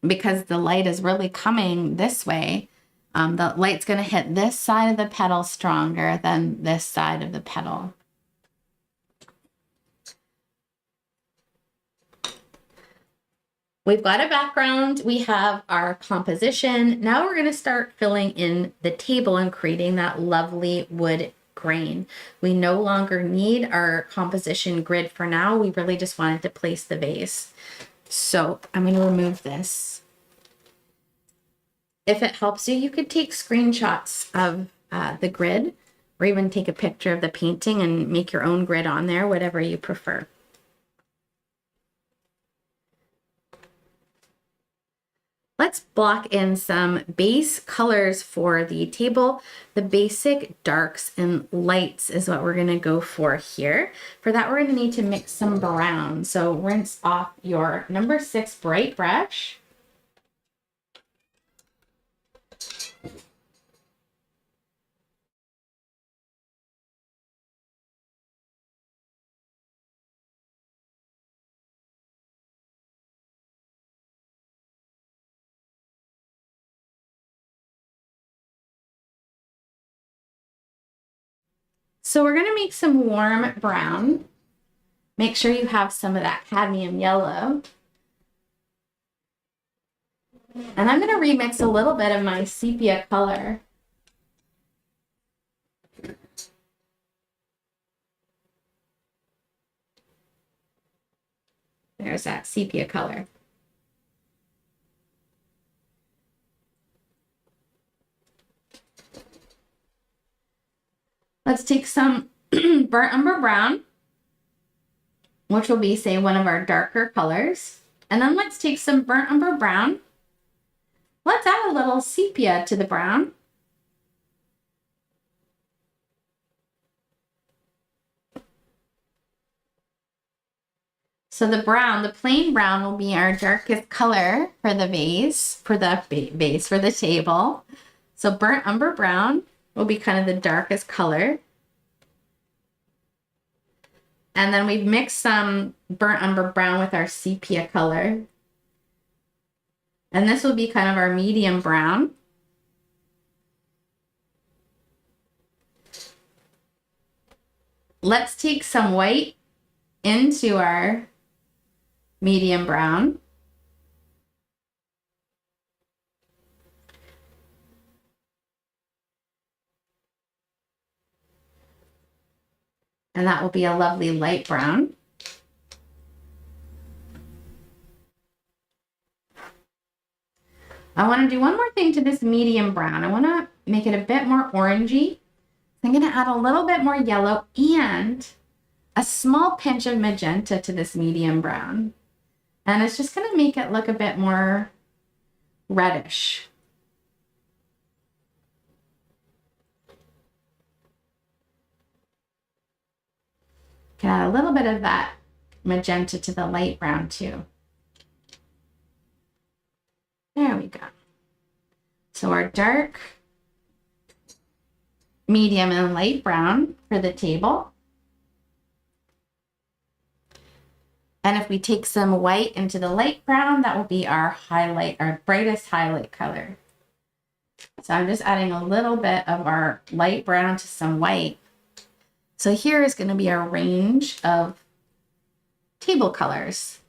because the light is really coming this way, the light's going to hit this side of the petal stronger than this side of the petal. We've got a background, we have our composition. Now we're going to start filling in the table and creating that lovely wood grain. We no longer need our composition grid for now. We really just wanted to place the vase. So I'm going to remove this. If it helps you, you could take screenshots of the grid, or even take a picture of the painting and make your own grid on there, whatever you prefer. Let's block in some base colors for the table. The basic darks and lights is what we're gonna go for here. For that, we're gonna need to mix some brown. So rinse off your number 6 bright brush. So we're gonna make some warm brown. Make sure you have some of that cadmium yellow. And I'm gonna remix a little bit of my sepia color. There's that sepia color. Let's take some burnt umber brown, which will be, say, one of our darker colors. And then let's take some burnt umber brown. Let's add a little sepia to the brown. So the brown, the plain brown, will be our darkest color for the vase, for the table. So burnt umber brown will be kind of the darkest color. And then we've mixed some burnt umber brown with our sepia color. And this will be kind of our medium brown. Let's take some white into our medium brown. And that will be a lovely light brown. I want to do one more thing to this medium brown. I want to make it a bit more orangey. I'm going to add a little bit more yellow and a small pinch of magenta to this medium brown. And it's just going to make it look a bit more reddish. Can add a little bit of that magenta to the light brown too. There we go. So our dark, medium, and light brown for the table. And if we take some white into the light brown, that will be our highlight, our brightest highlight color. So I'm just adding a little bit of our light brown to some white. So here is going to be our range of table colors.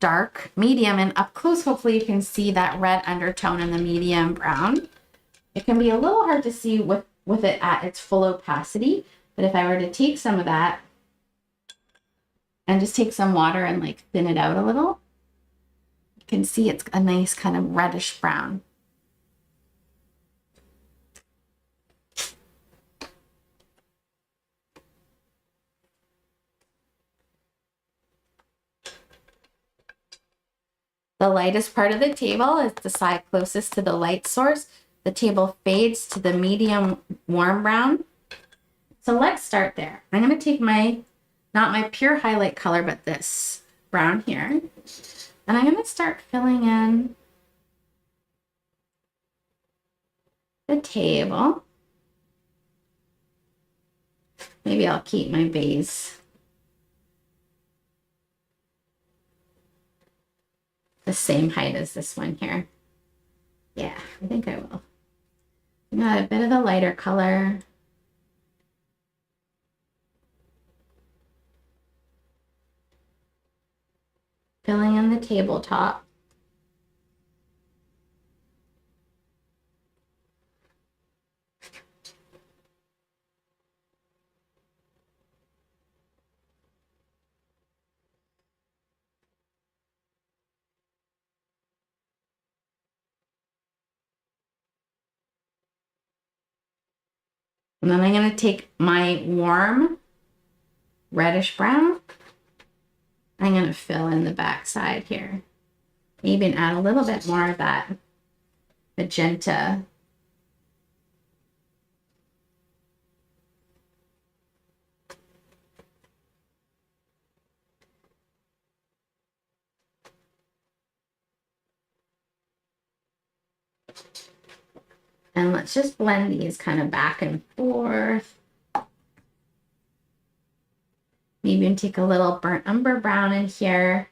Dark, medium, and up close, hopefully you can see that red undertone in the medium brown. It can be a little hard to see with it at its full opacity, but if I were to take some of that and just take some water and like thin it out a little, you can see it's a nice kind of reddish brown. The lightest part of the table is the side closest to the light source. The table fades to the medium warm brown. So let's start there. I'm going to take not my pure highlight color, but this brown here. And I'm going to start filling in the table. Maybe I'll keep my vase the same height as this one here. Yeah, I think I will. I got a bit of the lighter color. Filling in the tabletop. And then I'm going to take my warm reddish brown. I'm going to fill in the back side here. Even add a little bit more of that magenta. And let's just blend these kind of back and forth. Maybe even take a little burnt umber brown in here,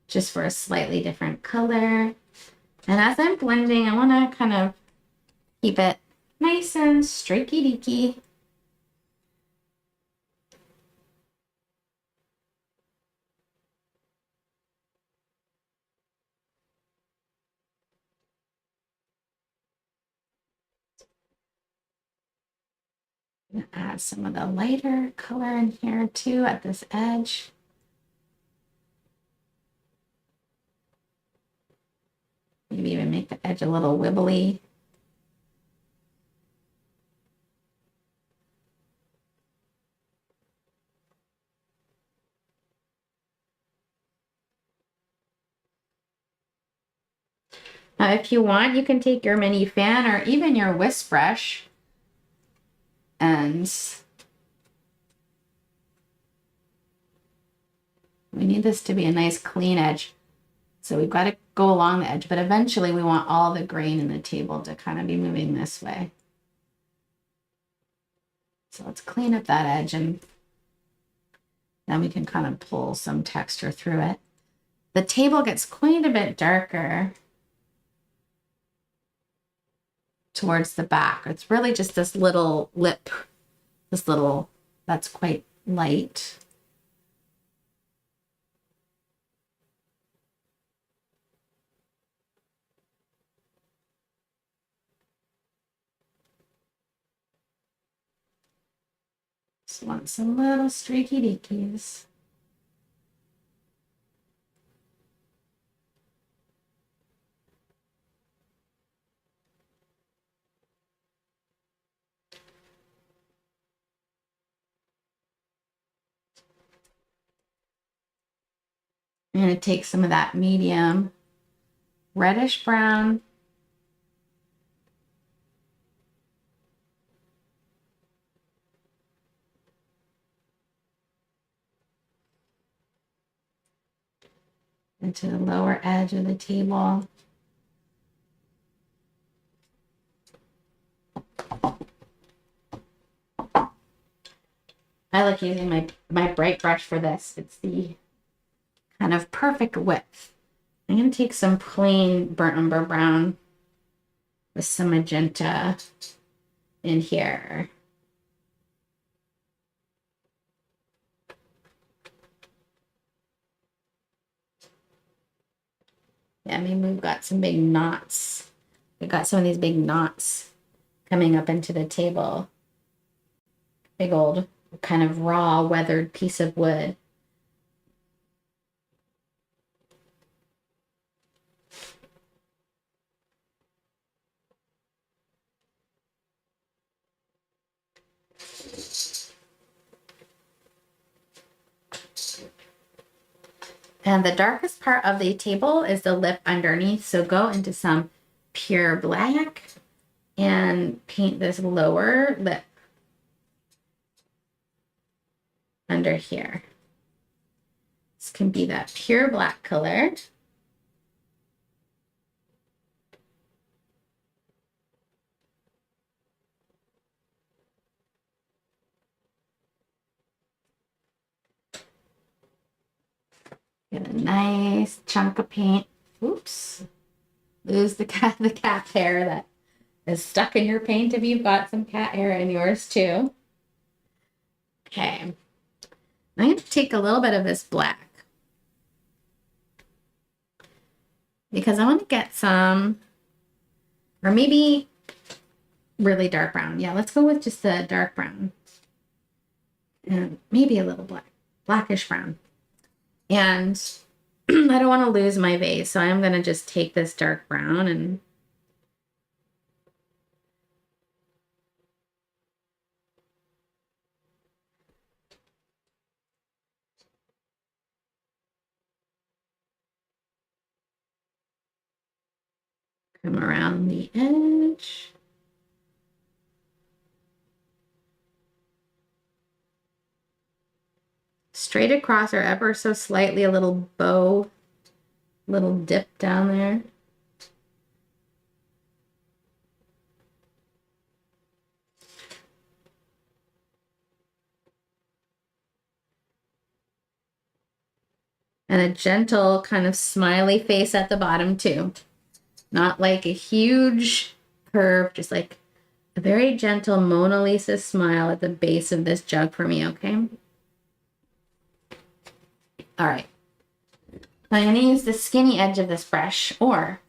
just for a slightly different color. And as I'm blending, I want to kind of keep it nice and streaky-deaky. Add some of the lighter color in here too at this edge. Maybe even make the edge a little wibbly. Now, if you want, you can take your mini fan or even your whisk brush and we need this to be a nice clean edge. So we've got to go along the edge, but eventually we want all the grain in the table to kind of be moving this way. So let's clean up that edge and then we can kind of pull some texture through it. The table gets quite a bit darker towards the back. It's really just this little lip, that's quite light. Just want some little streaky deakies. I'm going to take some of that medium reddish brown into the lower edge of the table. I like using my bright brush for this. It's the kind of perfect width. I'm going to take some plain burnt umber brown with some magenta in here. Yeah, maybe we've got some big knots. We've got some of these big knots coming up into the table. Big old kind of raw weathered piece of wood. And the darkest part of the table is the lip underneath. So go into some pure black and paint this lower lip under here. This can be that pure black color. Get a nice chunk of paint. Oops. Lose the cat hair that is stuck in your paint if you've got some cat hair in yours too. Okay. I'm going to take a little bit of this black because I want to get some, or maybe really dark brown. Yeah, let's go with just the dark brown and maybe a little blackish brown. And I don't want to lose my vase, so I'm going to just take this dark brown and come around the edge. Straight across or ever so slightly a little bow, little dip down there. And a gentle kind of smiley face at the bottom too. Not like a huge curve, just like a very gentle Mona Lisa smile at the base of this jug for me, okay? All right. I'm going to use the skinny edge of this brush, or,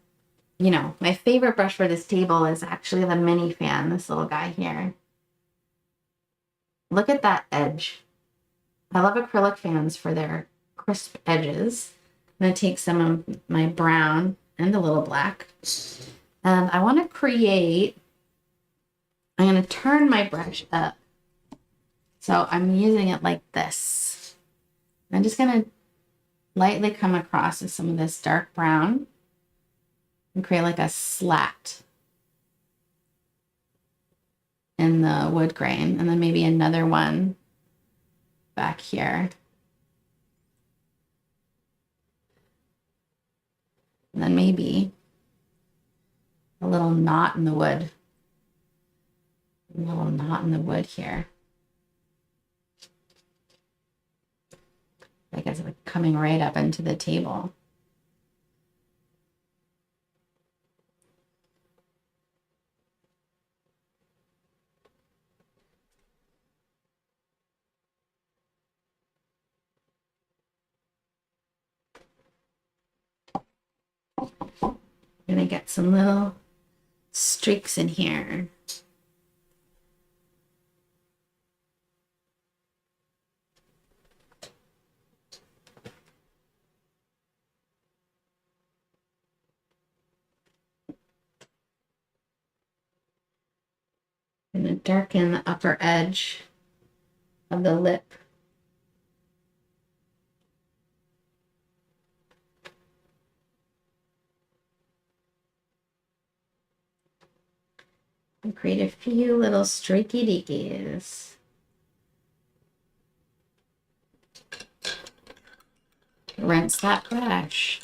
you know, my favorite brush for this table is actually the mini fan, this little guy here. Look at that edge. I love acrylic fans for their crisp edges. I'm going to take some of my brown and a little black. And I want to create, I'm going to turn my brush up. So I'm using it like this. I'm just going to lightly come across with some of this dark brown and create like a slat in the wood grain. And then maybe another one back here. And then maybe a little knot in the wood. A little knot in the wood here. Like it's like coming right up into the table. I'm gonna get some little streaks in here. I'm gonna darken the upper edge of the lip. And create a few little streaky deakies. Rinse that brush.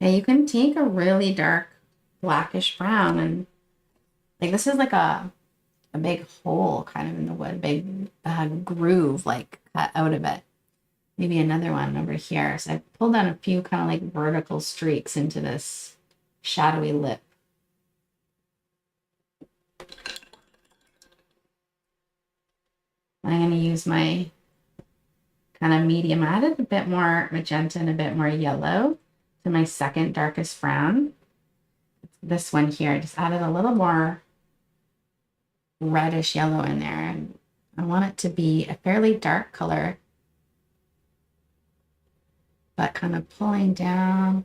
Now you can take a really dark blackish brown and like this is like a big hole kind of in the wood, big groove like cut out of it. Maybe another one over here. So I pulled down a few kind of like vertical streaks into this shadowy lip. I'm going to use my kind of medium. I added a bit more magenta and a bit more yellow to my second darkest brown. This one here, I just added a little more reddish yellow in there. And I want it to be a fairly dark color, but kind of pulling down.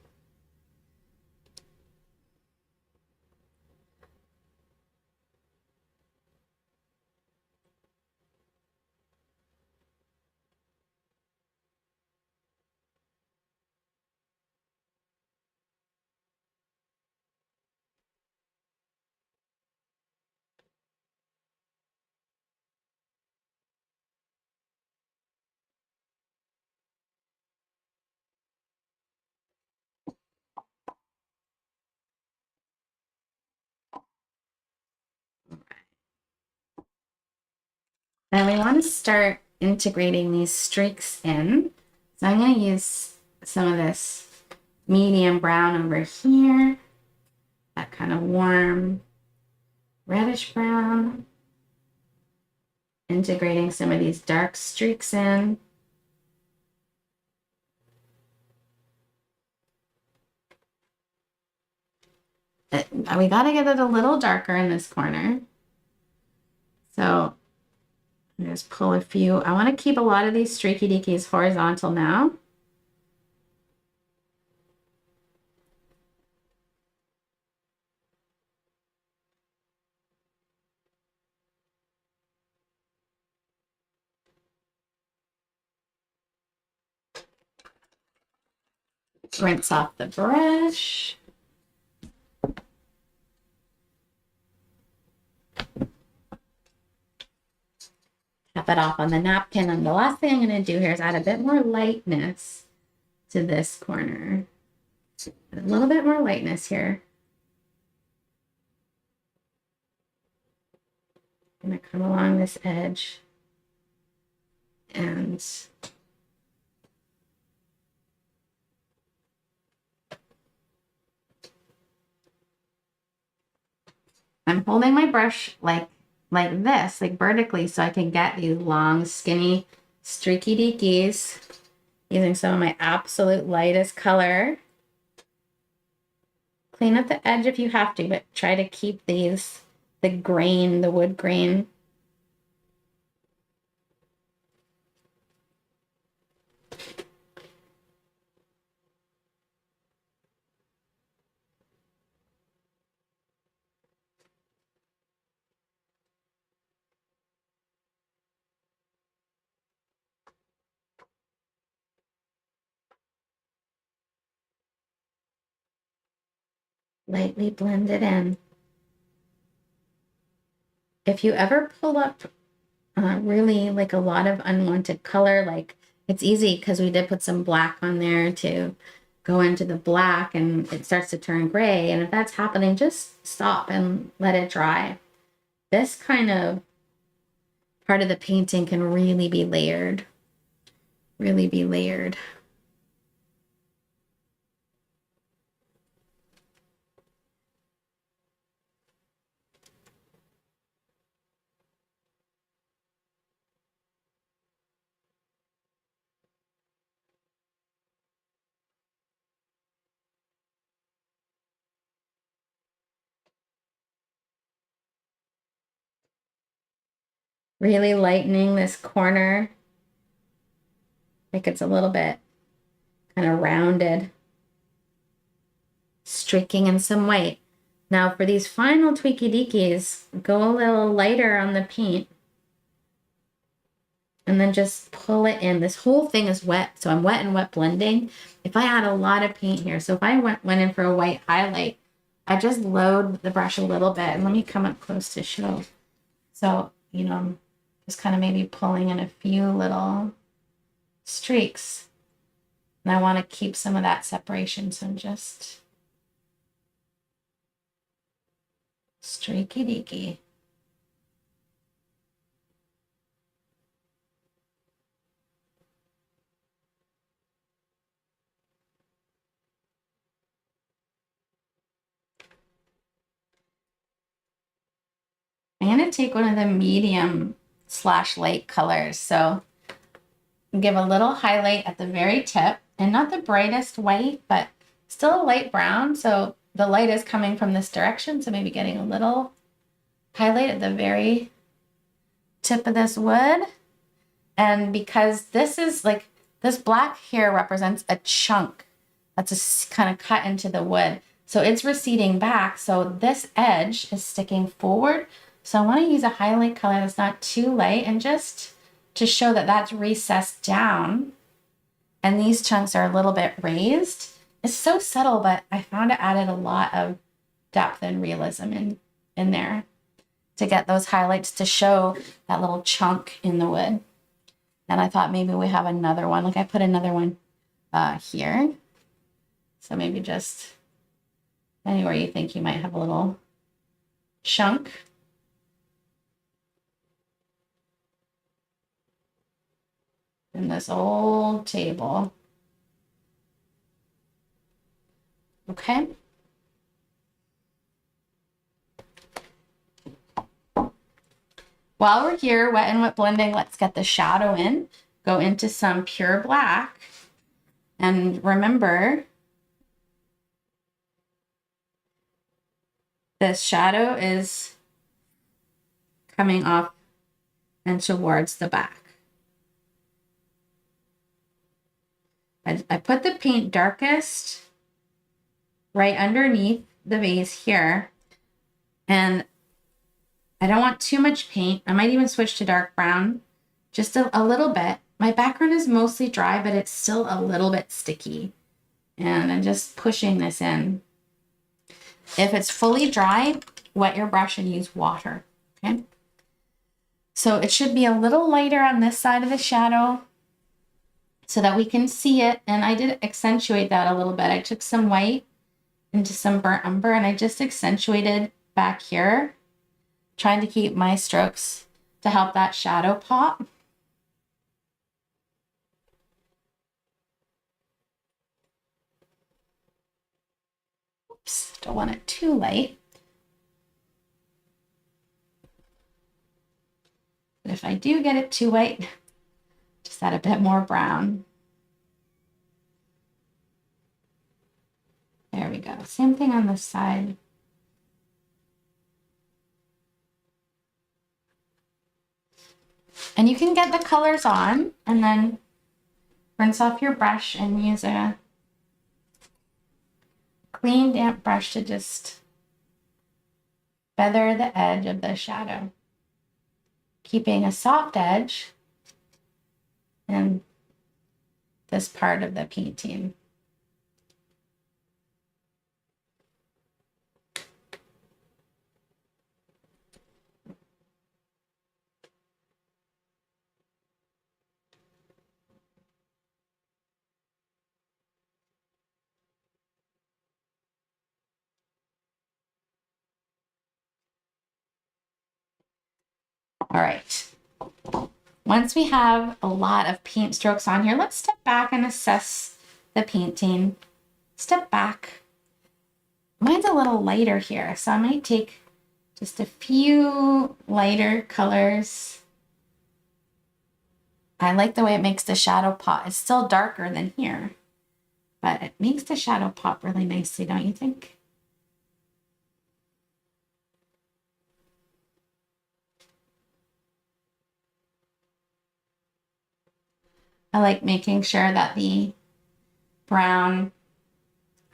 Then we want to start integrating these streaks in. So I'm going to use some of this medium brown over here, that kind of warm reddish brown, integrating some of these dark streaks in. We got to get it a little darker in this corner. So just pull a few. I want to keep a lot of these streaky deakies horizontal now. Rinse off the brush. Tap it off on the napkin. And the last thing I'm going to do here is add a bit more lightness to this corner. A little bit more lightness here. I'm going to come along this edge and I'm holding my brush like this, like vertically, so I can get these long, skinny, streaky deakies using some of my absolute lightest color. Clean up the edge if you have to, but try to keep these, the grain, the wood grain. Lightly blend it in. If you ever pull up really like a lot of unwanted color, like it's easy because we did put some black on there to go into the black and it starts to turn gray. And if that's happening, just stop and let it dry. This kind of part of the painting can really be layered, really be layered. Really lightening this corner, like it's a little bit kind of rounded, streaking in some white. Now for these final tweaky deakies, go a little lighter on the paint and then just pull it in. This whole thing is wet, so I'm wet and wet blending. If I add a lot of paint here, so if I went in for a white highlight, I just load the brush a little bit, and let me come up close to show. So, you know, just kind of maybe pulling in a few little streaks. And I want to keep some of that separation, so I'm just streaky deaky. I'm going to take one of the medium / light colors. So give a little highlight at the very tip, and not the brightest white, but still a light brown. So the light is coming from this direction. So maybe getting a little highlight at the very tip of this wood. And because this is like, this black here represents a chunk that's kind of cut into the wood. So it's receding back. So this edge is sticking forward. So I want to use a highlight color that's not too light, and just to show that that's recessed down and these chunks are a little bit raised. It's so subtle, but I found it added a lot of depth and realism in there to get those highlights to show that little chunk in the wood. And I thought maybe we have another one. Like I put another one here. So maybe just anywhere you think you might have a little chunk. in this old table. Okay. While we're here, wet and wet blending, let's get the shadow in. Go into some pure black. And remember, this shadow is coming off and towards the back. I put the paint darkest right underneath the vase here. And I don't want too much paint. I might even switch to dark brown, just a little bit. My background is mostly dry, but it's still a little bit sticky. And I'm just pushing this in. If it's fully dry, wet your brush and use water, okay? So it should be a little lighter on this side of the shadow so that we can see it. And I did accentuate that a little bit. I took some white into some burnt umber and I just accentuated back here, trying to keep my strokes to help that shadow pop. Oops, don't want it too light. But if I do get it too white, just add a bit more brown. There we go. Same thing on this side. And you can get the colors on and then rinse off your brush and use a clean, damp brush to just feather the edge of the shadow, keeping a soft edge in this part of the painting. All right. Once we have a lot of paint strokes on here, let's step back and assess the painting. Step back. Mine's a little lighter here, so I might take just a few lighter colors. I like the way it makes the shadow pop. It's still darker than here, but it makes the shadow pop really nicely, don't you think? I like making sure that the brown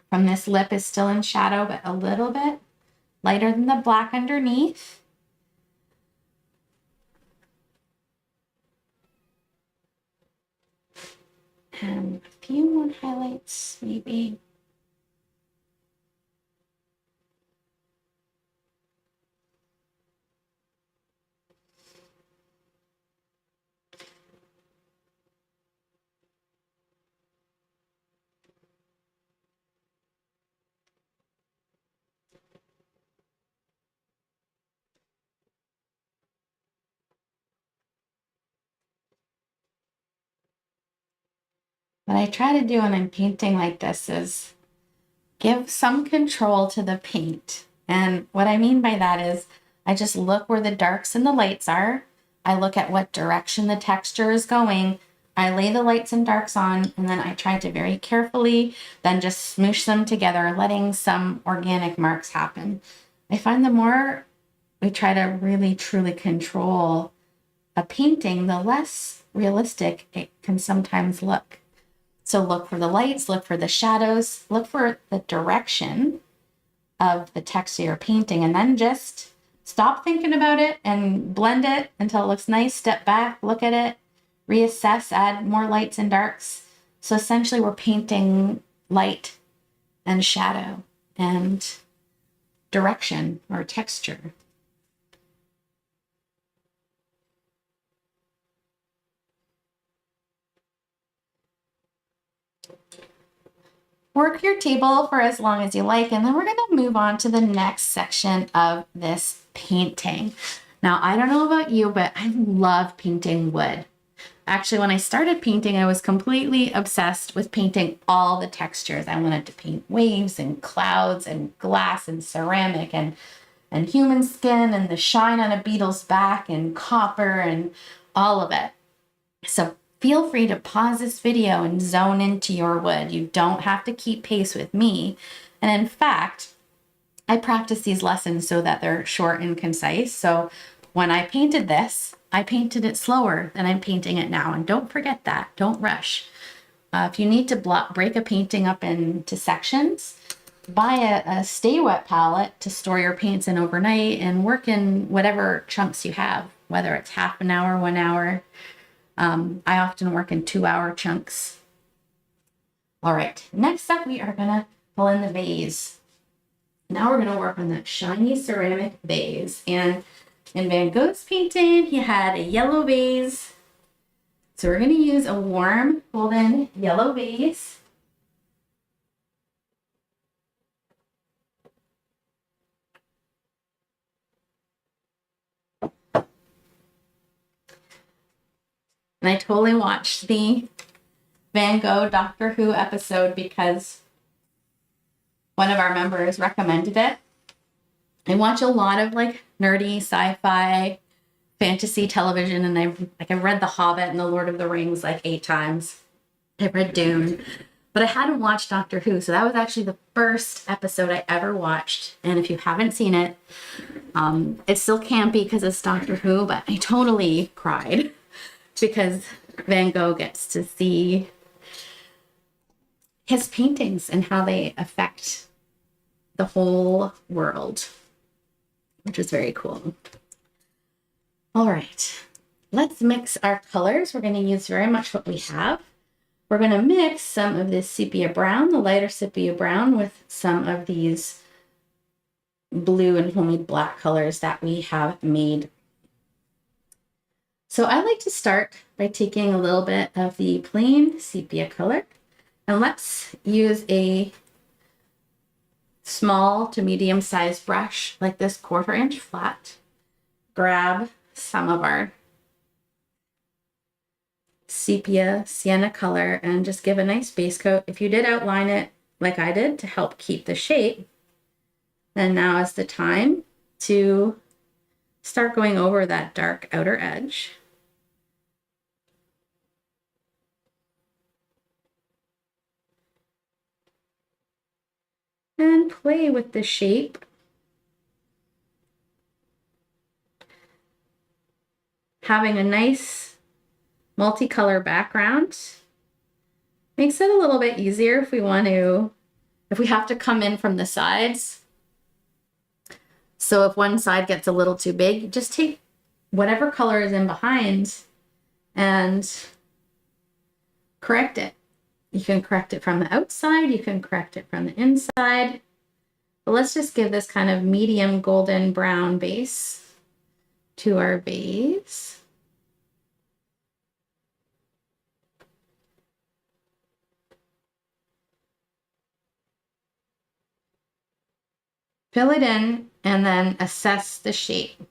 from this lip is still in shadow, but a little bit lighter than the black underneath. And a few more highlights, maybe. What I try to do when I'm painting like this is give some control to the paint. And what I mean by that is I just look where the darks and the lights are. I look at what direction the texture is going. I lay the lights and darks on, and then I try to very carefully then just smoosh them together, letting some organic marks happen. I find the more we try to really truly control a painting, the less realistic it can sometimes look. So look for the lights, look for the shadows, look for the direction of the texture you're painting, and then just stop thinking about it and blend it until it looks nice. Step back, look at it, reassess, add more lights and darks. So essentially we're painting light and shadow and direction or texture. Work your table for as long as you like, and then we're going to move on to the next section of this painting. Now, I don't know about you, but I love painting wood. Actually, when I started painting, I was completely obsessed with painting all the textures. I wanted to paint waves and clouds and glass and ceramic and human skin and the shine on a beetle's back and copper and all of it. So feel free to pause this video and zone into your wood. You don't have to keep pace with me. And in fact, I practice these lessons so that they're short and concise. So when I painted this, I painted it slower than I'm painting it now. And don't forget that. Don't rush. If you need to break a painting up into sections, buy a stay wet palette to store your paints in overnight and work in whatever chunks you have, whether it's half an hour, 1 hour. I often work in 2-hour chunks. All right, next up, we are gonna fill in the vase. Now we're gonna work on that shiny ceramic vase. And in Van Gogh's painting, he had a yellow vase. So we're gonna use a warm golden yellow vase. And I totally watched the Van Gogh Doctor Who episode because one of our members recommended it. I watch a lot of like nerdy sci-fi fantasy television, and I've read The Hobbit and The Lord of the Rings like 8 times. I've read Dune, but I hadn't watched Doctor Who, so that was actually the first episode I ever watched. And if you haven't seen it, it's still campy because it's Doctor Who, but I totally cried because Van Gogh gets to see his paintings and how they affect the whole world, which is very cool. All right, let's mix our colors. We're going to use very much what we have. We're going to mix some of this sepia brown, the lighter sepia brown, with some of these blue and homemade black colors that we have made. So I like to start by taking a little bit of the plain sepia color, and let's use a small to medium sized brush like this 1/4 inch flat. Grab some of our sepia sienna color and just give a nice base coat. If you did outline it like I did to help keep the shape, then now is the time to start going over that dark outer edge. And play with the shape. Having a nice multicolor background makes it a little bit easier if we have to come in from the sides. So if one side gets a little too big, just take whatever color is in behind and correct it. You can correct it from the outside, you can correct it from the inside. But let's just give this kind of medium golden brown base to our vase. Fill it in and then assess the shape.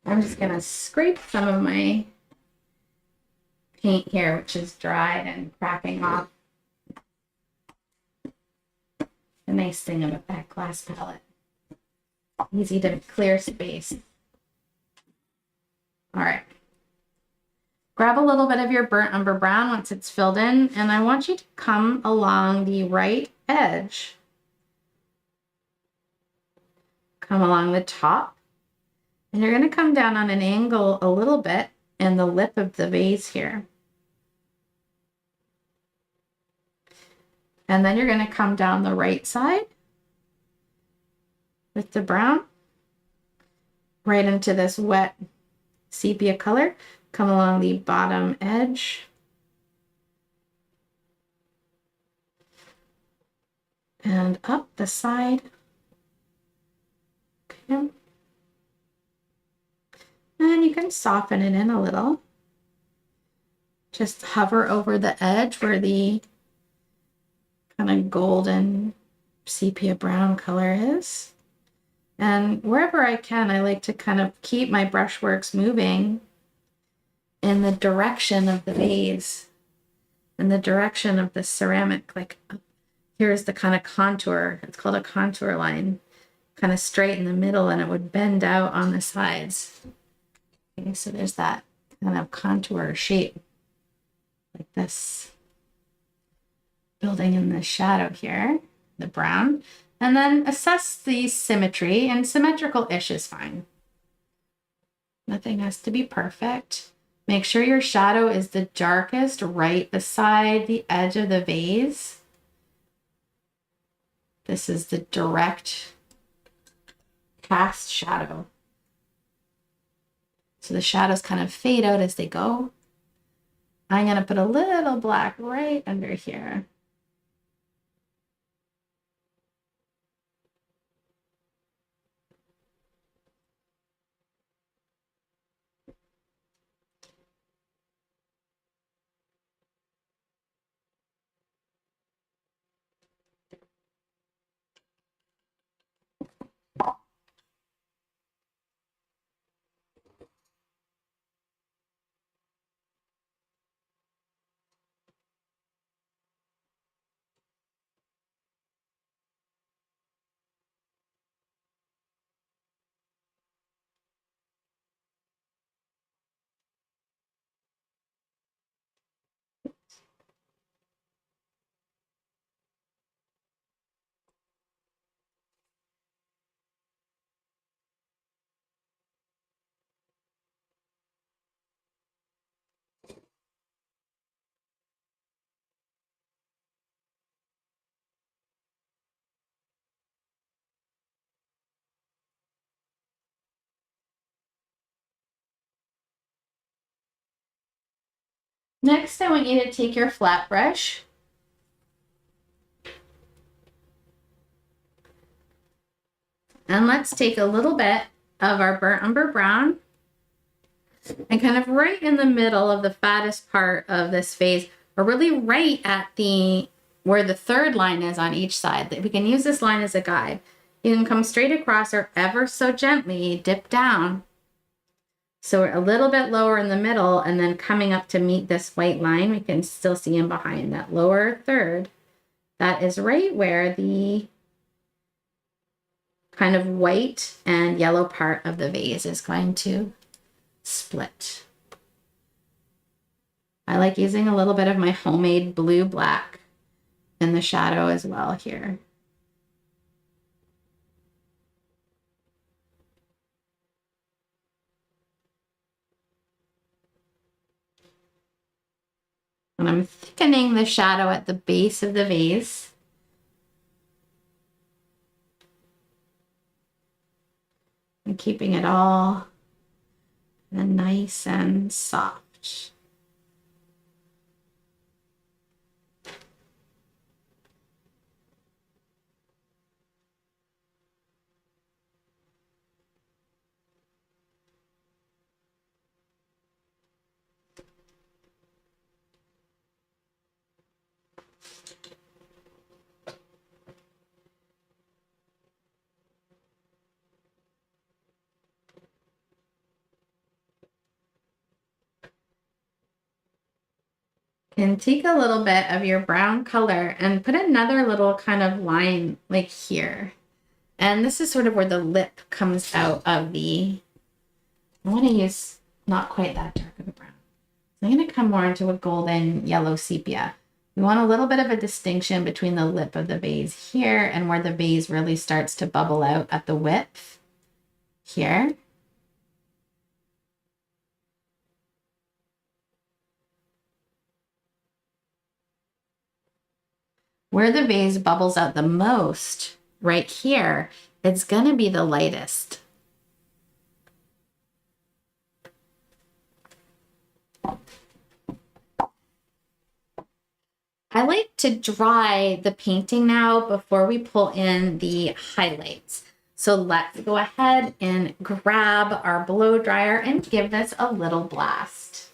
I'm just going to scrape some of my paint here, which is dried and cracking off. The nice thing about that glass palette. Easy to clear space. All right. Grab a little bit of your burnt umber brown once it's filled in, and I want you to come along the right edge. Come along the top. And you're going to come down on an angle a little bit in the lip of the vase here. And then you're going to come down the right side with the brown right into this wet sepia color. Come along the bottom edge. And up the side. Yep. And you can soften it in a little. Just hover over the edge where the kind of golden sepia brown color is. And wherever I can, I like to kind of keep my brushworks moving in the direction of the vase, in the direction of the ceramic. Like here's the kind of contour. It's called a contour line, kind of straight in the middle, and it would bend out on the sides. Okay, so there's that kind of contour shape like this, building in the shadow here, the brown. And then assess the symmetry, and symmetrical-ish is fine. Nothing has to be perfect. Make sure your shadow is the darkest right beside the edge of the vase. This is the direct cast shadow. So the shadows kind of fade out as they go. I'm going to put a little black right under here. Next, I want you to take your flat brush and let's take a little bit of our burnt umber brown and kind of right in the middle of the fattest part of this vase, or really right at the where the third line is on each side. We can use this line as a guide. You can come straight across or ever so gently dip down. So we're a little bit lower in the middle, and then coming up to meet this white line, we can still see in behind that lower third. That is right where the kind of white and yellow part of the vase is going to split. I like using a little bit of my homemade blue black in the shadow as well here. And I'm thickening the shadow at the base of the vase. And keeping it all nice and soft. And take a little bit of your brown color and put another little kind of line like here. And this is sort of where the lip comes out of the, I want to use not quite that dark of a brown. So I'm going to come more into a golden yellow sepia. We want a little bit of a distinction between the lip of the vase here and where the vase really starts to bubble out at the width here. Where the vase bubbles out the most, right here, it's going to be the lightest. I like to dry the painting now before we pull in the highlights. So let's go ahead and grab our blow dryer and give this a little blast.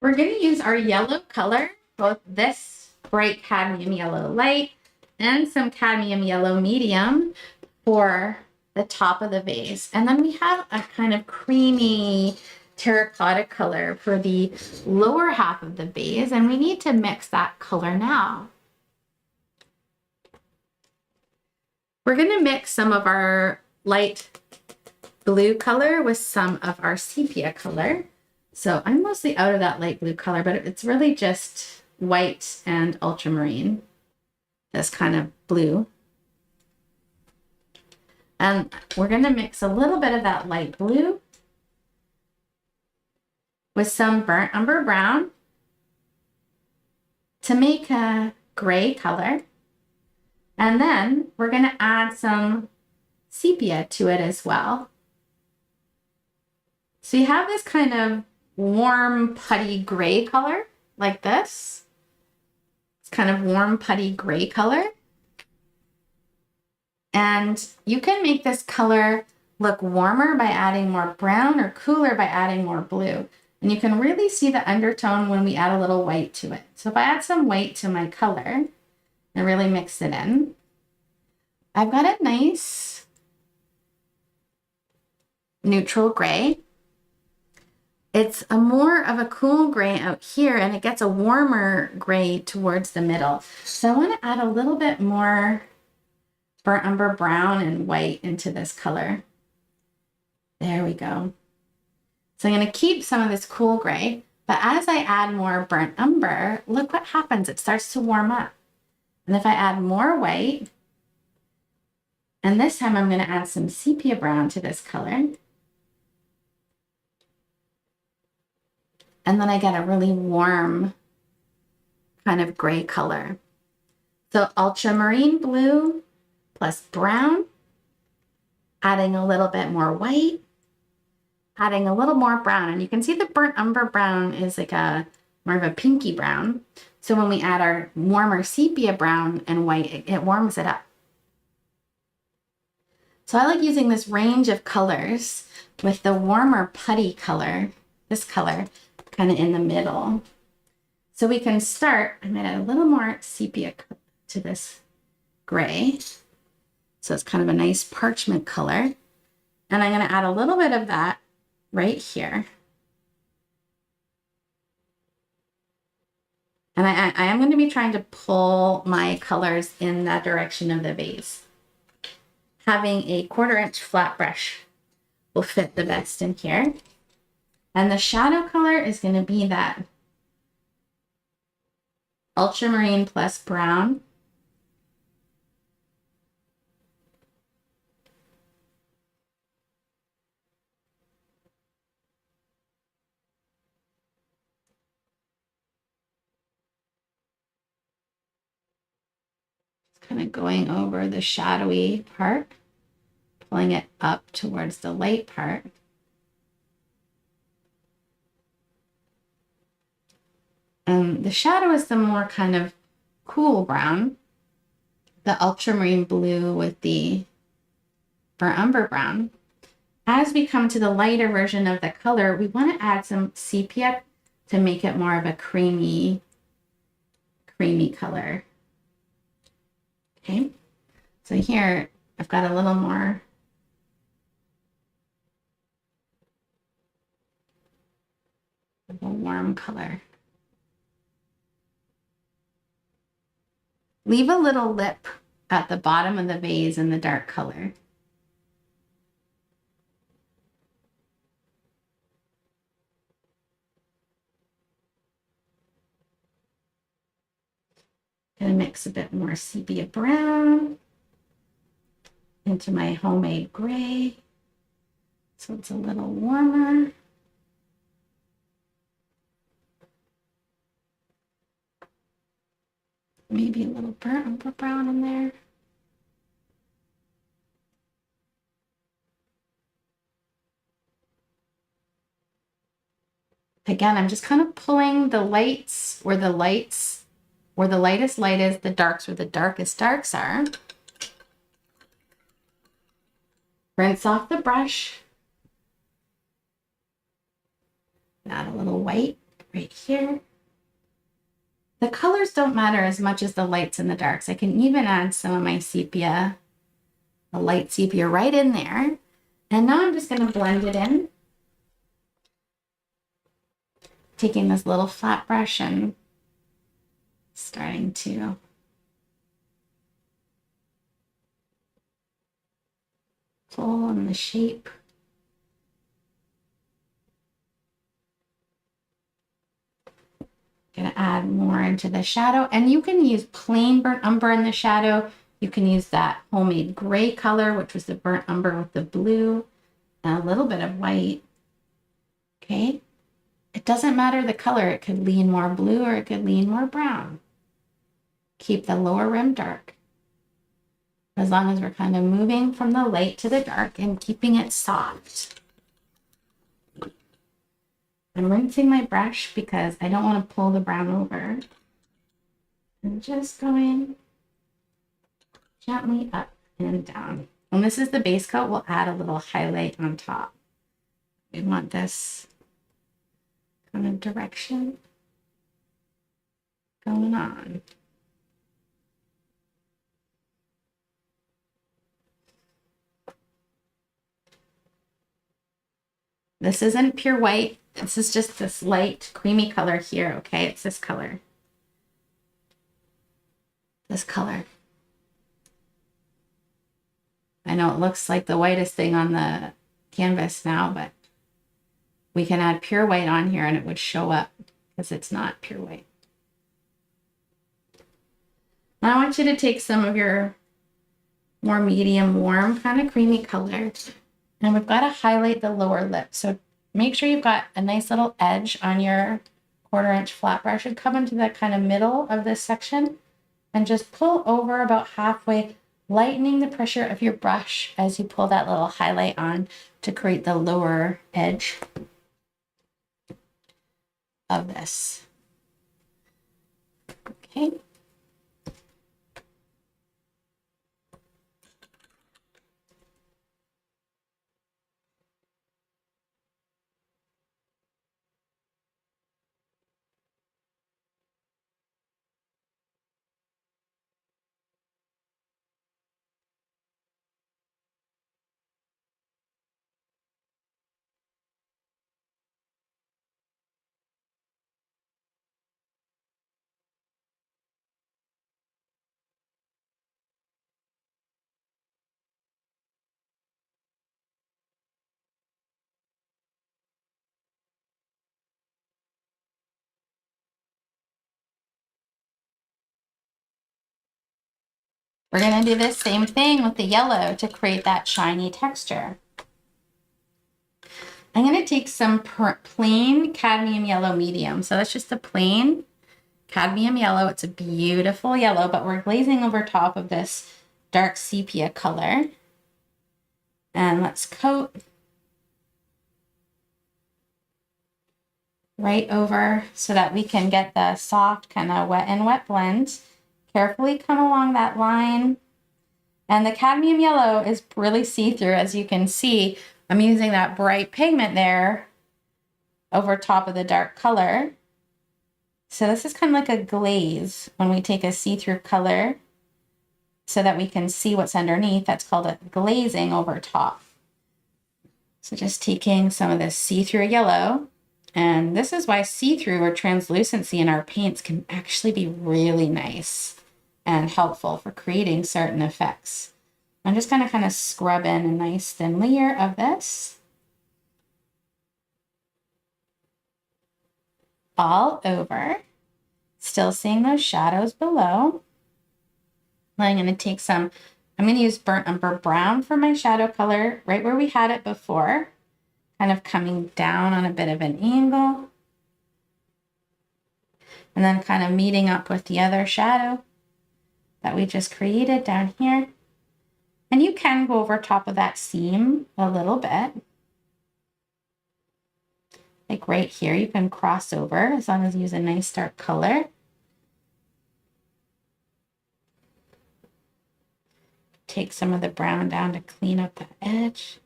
We're going to use our yellow color, both this bright cadmium yellow light and some cadmium yellow medium for the top of the vase. And then we have a kind of creamy terracotta color for the lower half of the vase, and we need to mix that color now. We're going to mix some of our light blue color with some of our sepia color. So I'm mostly out of that light blue color, but it's really just white and ultramarine, this kind of blue. And we're going to mix a little bit of that light blue with some burnt umber brown to make a gray color. And then we're going to add some sepia to it as well. So you have this kind of warm putty gray color like this. It's kind of warm putty gray color. And you can make this color look warmer by adding more brown or cooler by adding more blue. And you can really see the undertone when we add a little white to it. So if I add some white to my color and really mix it in, I've got a nice neutral gray. It's a more of a cool gray out here, and it gets a warmer gray towards the middle. So I want to add a little bit more burnt umber brown and white into this color. There we go. So I'm going to keep some of this cool gray, but as I add more burnt umber, look what happens. It starts to warm up. And if I add more white, and this time I'm going to add some sepia brown to this color, and then I get a really warm kind of gray color. So ultramarine blue plus brown, adding a little bit more white, adding a little more brown. And you can see the burnt umber brown is like a more of a pinky brown. So when we add our warmer sepia brown and white, it warms it up. So I like using this range of colors with the warmer putty color, this color, kind of in the middle. So we can start, I'm going to add a little more sepia to this gray. So it's kind of a nice parchment color. And I'm going to add a little bit of that right here. And I am going to be trying to pull my colors in that direction of the vase. Having a 1/4-inch flat brush will fit the best in here. And the shadow color is going to be that ultramarine plus brown. It's kind of going over the shadowy part, pulling it up towards the light part. The shadow is the more kind of cool brown, the ultramarine blue with the burnt umber brown. As we come to the lighter version of the color, we want to add some sepia to make it more of a creamy color. Okay, so here I've got a little more of a warm color. Leave a little lip at the bottom of the vase in the dark color. Gonna mix a bit more sepia brown into my homemade gray so it's a little warmer. Maybe a little burnt umber brown in there. Again, I'm just kind of pulling the lights where the lightest light is, the darks where the darkest darks are. Rinse off the brush. Add a little white right here. The colors don't matter as much as the lights and the darks. I can even add some of my sepia, the light sepia right in there. And now I'm just going to blend it in. Taking this little flat brush and starting to pull in the shape. Gonna add more into the shadow, and you can use plain burnt umber in the shadow. You can use that homemade gray color, which was the burnt umber with the blue and a little bit of white. Okay, it doesn't matter the color. It could lean more blue or it could lean more brown. Keep the lower rim dark, as long as we're kind of moving from the light to the dark and keeping it soft. I'm rinsing my brush because I don't want to pull the brown over. And just going gently up and down. When this is the base coat, we'll add a little highlight on top. We want this kind of direction going on. This isn't pure white. This is just this light creamy color here, okay? It's this color. This color. I know it looks like the whitest thing on the canvas now, but we can add pure white on here and it would show up because it's not pure white. Now I want you to take some of your more medium warm kind of creamy color, and we've got to highlight the lower lip. So make sure you've got a nice little edge on your 1/4 inch flat brush and come into the kind of middle of this section and just pull over about halfway, lightening the pressure of your brush as you pull that little highlight on to create the lower edge of this. Okay. We're going to do the same thing with the yellow to create that shiny texture. I'm going to take some plain cadmium yellow medium. So that's just a plain cadmium yellow. It's a beautiful yellow, but we're glazing over top of this dark sepia color. And let's coat right over so that we can get the soft kind of wet and wet blend. Carefully come along that line. And the cadmium yellow is really see-through, as you can see. I'm using that bright pigment there over top of the dark color. So this is kind of like a glaze when we take a see-through color so that we can see what's underneath. That's called a glazing over top. So just taking some of this see-through yellow, and this is why see-through or translucency in our paints can actually be really nice and helpful for creating certain effects. I'm just going to kind of scrub in a nice thin layer of this all over, still seeing those shadows below. I'm going to take some, I'm going to use burnt umber brown for my shadow color, right where we had it before, kind of coming down on a bit of an angle. And then kind of meeting up with the other shadow that we just created down here. And you can go over top of that seam a little bit. Like right here, you can cross over as long as you use a nice dark color. Take some of the brown down to clean up the edge.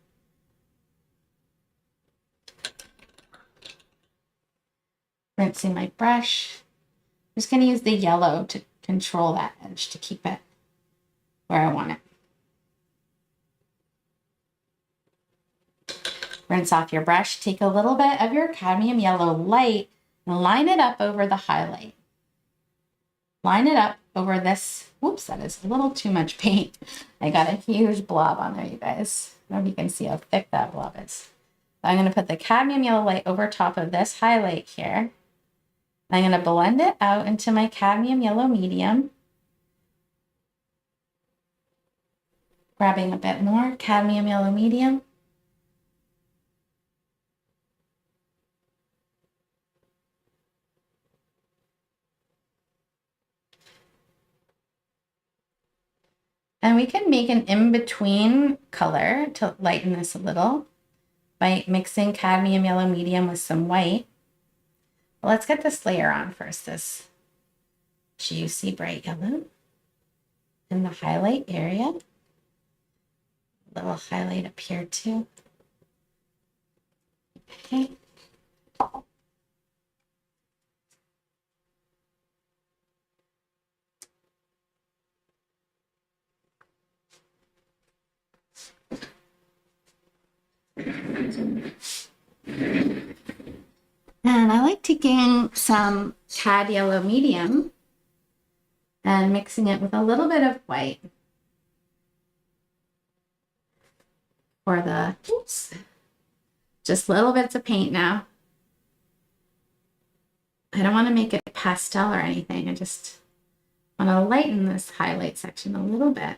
Rinsing my brush. I'm just going to use the yellow to control that edge to keep it where I want it. Rinse off your brush. Take a little bit of your cadmium yellow light and line it up over the highlight. Line it up over this. Whoops, that is a little too much paint. I got a huge blob on there, you guys. I don't know if you can see how thick that blob is. So I'm going to put the cadmium yellow light over top of this highlight here. I'm going to blend it out into my cadmium yellow medium. Grabbing a bit more cadmium yellow medium. And we can make an in-between color to lighten this a little by mixing cadmium yellow medium with some white. But let's get this layer on first, this juicy bright yellow in the highlight area. A little highlight up here too. Okay. And I like taking some cad yellow medium and mixing it with a little bit of white for the, oops, just little bits of paint now. I don't want to make it pastel or anything. I just want to lighten this highlight section a little bit.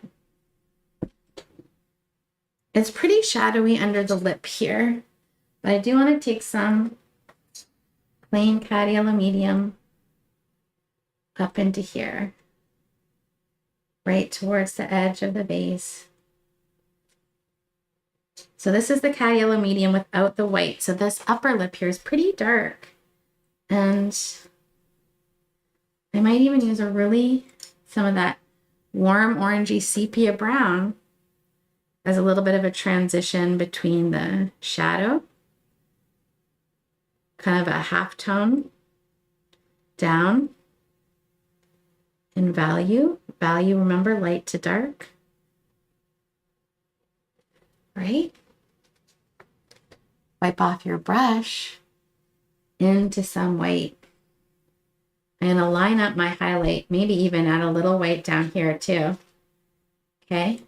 It's pretty shadowy under the lip here, but I do want to take some plain cad yellow medium up into here, right towards the edge of the vase. So this is the cad yellow medium without the white. So this upper lip here is pretty dark. And I might even use some of that warm orangey sepia brown as a little bit of a transition between the shadow, kind of a half tone down in value. Value, remember, light to dark, right? Wipe off your brush into some white. I'm gonna line up my highlight, maybe even add a little white down here too, okay?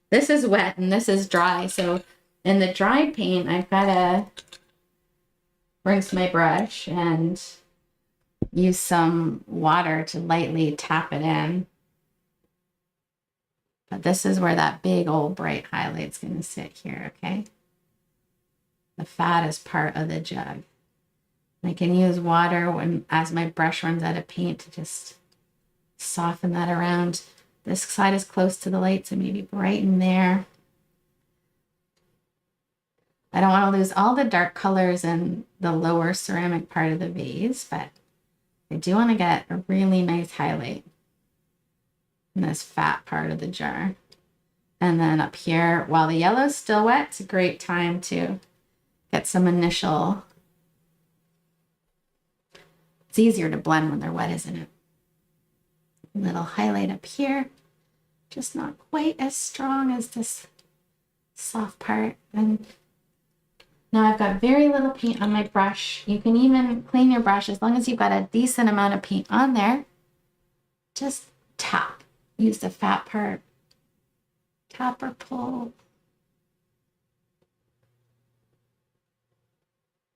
This is wet and this is dry, so in the dry paint, I've got to rinse my brush and use some water to lightly tap it in. But this is where that big old bright highlight's going to sit here, okay? The fattest part of the jug. I can use water as my brush runs out of paint to just soften that around. This side is close to the light, so maybe brighten there. I don't want to lose all the dark colors in the lower ceramic part of the vase, but I do want to get a really nice highlight in this fat part of the jar. And then up here, while the yellow's still wet, it's a great time to get some initial. It's easier to blend when they're wet, isn't it? A little highlight up here, just not quite as strong as this soft part. And now I've got very little paint on my brush. You can even clean your brush as long as you've got a decent amount of paint on there. Just tap. Use the fat part. Tap or pull.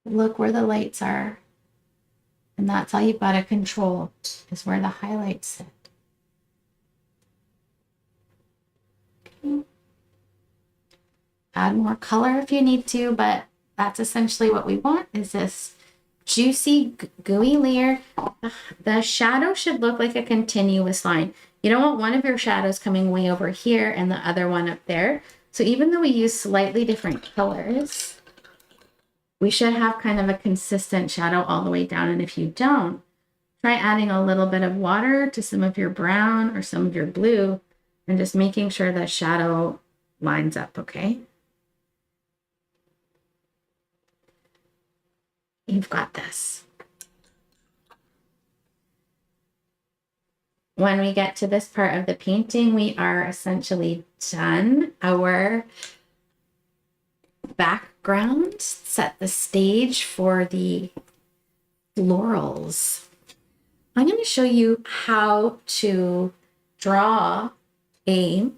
Look where the lights are. And that's all you've got to control, is where the highlights sit. Add more color if you need to, but that's essentially what we want, is this juicy, gooey layer. The shadow should look like a continuous line. You don't want one of your shadows coming way over here and the other one up there. So even though we use slightly different colors, we should have kind of a consistent shadow all the way down. And if you don't, try adding a little bit of water to some of your brown or some of your blue and just making sure the shadow lines up, okay? You've got this. When we get to this part of the painting, we are essentially done. Our background set the stage for the florals. I'm going to show you how to draw a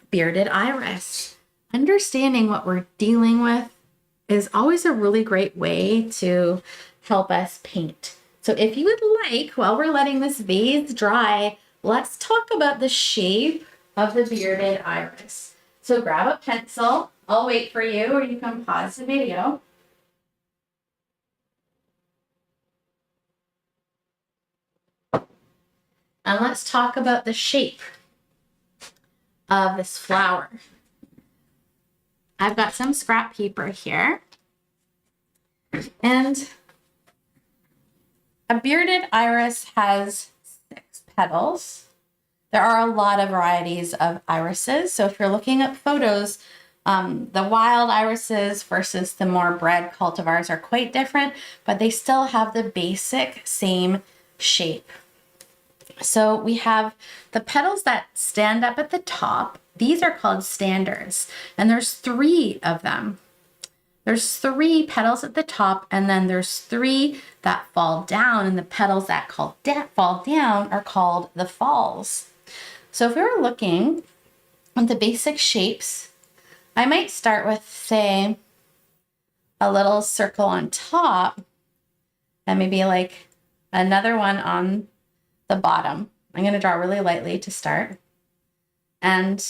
bearded iris. Understanding what we're dealing with is always a really great way to help us paint. So if you would like, while we're letting this vase dry, let's talk about the shape of the bearded iris. So grab a pencil. I'll wait for you, or you can pause the video. And let's talk about the shape of this flower. I've got some scrap paper here. And a bearded iris has 6 petals. There are a lot of varieties of irises. So if you're looking at photos, the wild irises versus the more bred cultivars are quite different, but they still have the basic same shape. So we have the petals that stand up at the top. These are called standards, and there's 3 of them. There's 3 petals at the top, and then there's 3 that fall down, and the petals that fall down are called the falls. So if we were looking at the basic shapes, I might start with, say, a little circle on top, and maybe like another one on the bottom. I'm going to draw really lightly to start. And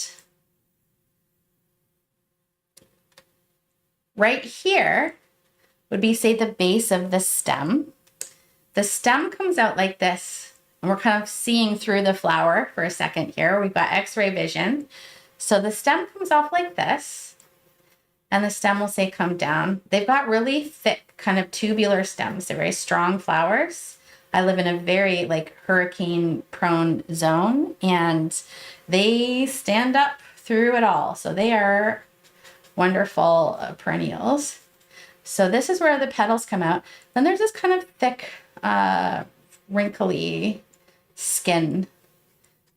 right here would be, say, the base of the stem. The stem comes out like this, and we're kind of seeing through the flower for a second here. We've got X-ray vision. So the stem comes off like this, and the stem will say come down. They've got really thick kind of tubular stems. They're very strong flowers. I live in a very hurricane prone zone, and they stand up through it all. So they are wonderful perennials. So this is where the petals come out. Then there's this kind of thick, wrinkly skin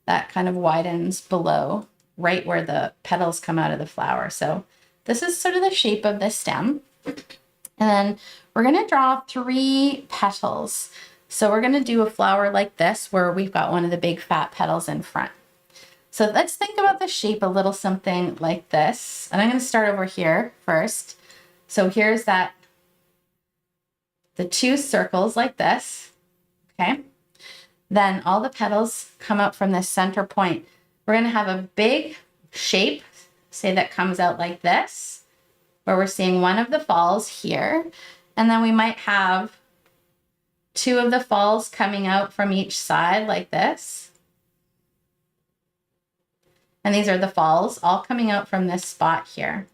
that kind of widens below, right where the petals come out of the flower. So this is sort of the shape of the stem. And then we're going to draw 3 petals. So we're going to do a flower like this, where we've got one of the big fat petals in front. So let's think about the shape a little something like this. And I'm going to start over here first. So here's the 2 circles like this. Okay. Then all the petals come out from this center point. We're going to have a big shape, say, that comes out like this, where we're seeing one of the falls here. And then we might have 2 of the falls coming out from each side like this. And these are the falls all coming out from this spot here.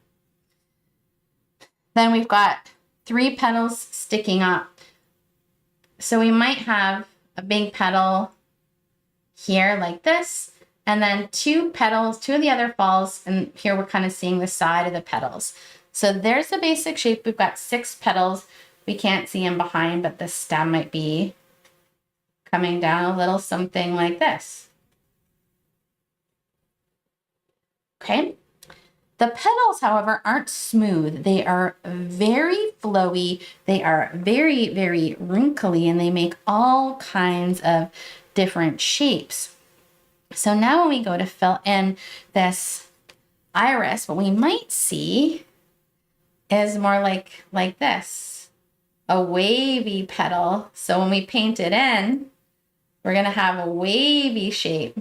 Then we've got 3 petals sticking up. So we might have a big petal here like this, and then 2 petals, 2 of the other falls, and here we're kind of seeing the side of the petals. So there's the basic shape. We've got 6 petals. We can't see them behind, but the stem might be coming down a little something like this. Okay. The petals, however, aren't smooth. They are very flowy. They are very, very wrinkly, and they make all kinds of different shapes. So now when we go to fill in this iris, what we might see is more like this, a wavy petal. So when we paint it in, we're going to have a wavy shape.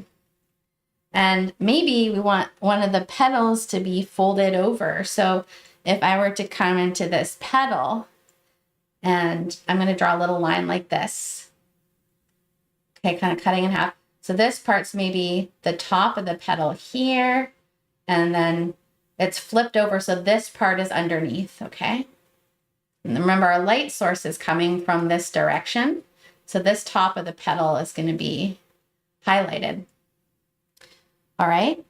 And maybe we want one of the petals to be folded over. So if I were to come into this petal, and I'm going to draw a little line like this. Okay, kind of cutting in half. So this part's maybe the top of the petal here, and then it's flipped over, so this part is underneath, okay? And remember, our light source is coming from this direction, so this top of the petal is going to be highlighted. All right?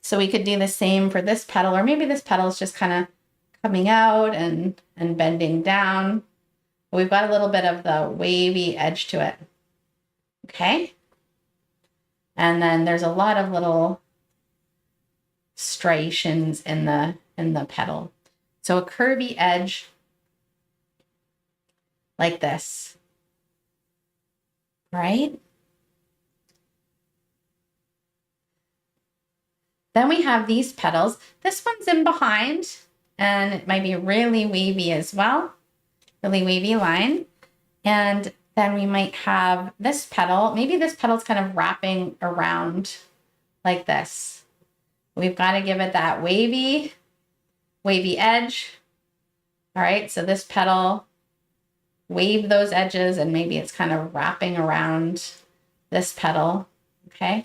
So we could do the same for this petal, or maybe this petal is just kind of coming out and bending down. We've got a little bit of the wavy edge to it. Okay? And then there's a lot of little striations in the petal. So a curvy edge like this. Right? Then we have these petals. This one's in behind, and it might be really wavy as well. Really wavy line. And then we might have this petal. Maybe this petal's kind of wrapping around like this. We've got to give it that wavy edge. All right, so this petal, wave those edges, and maybe it's kind of wrapping around this petal, okay?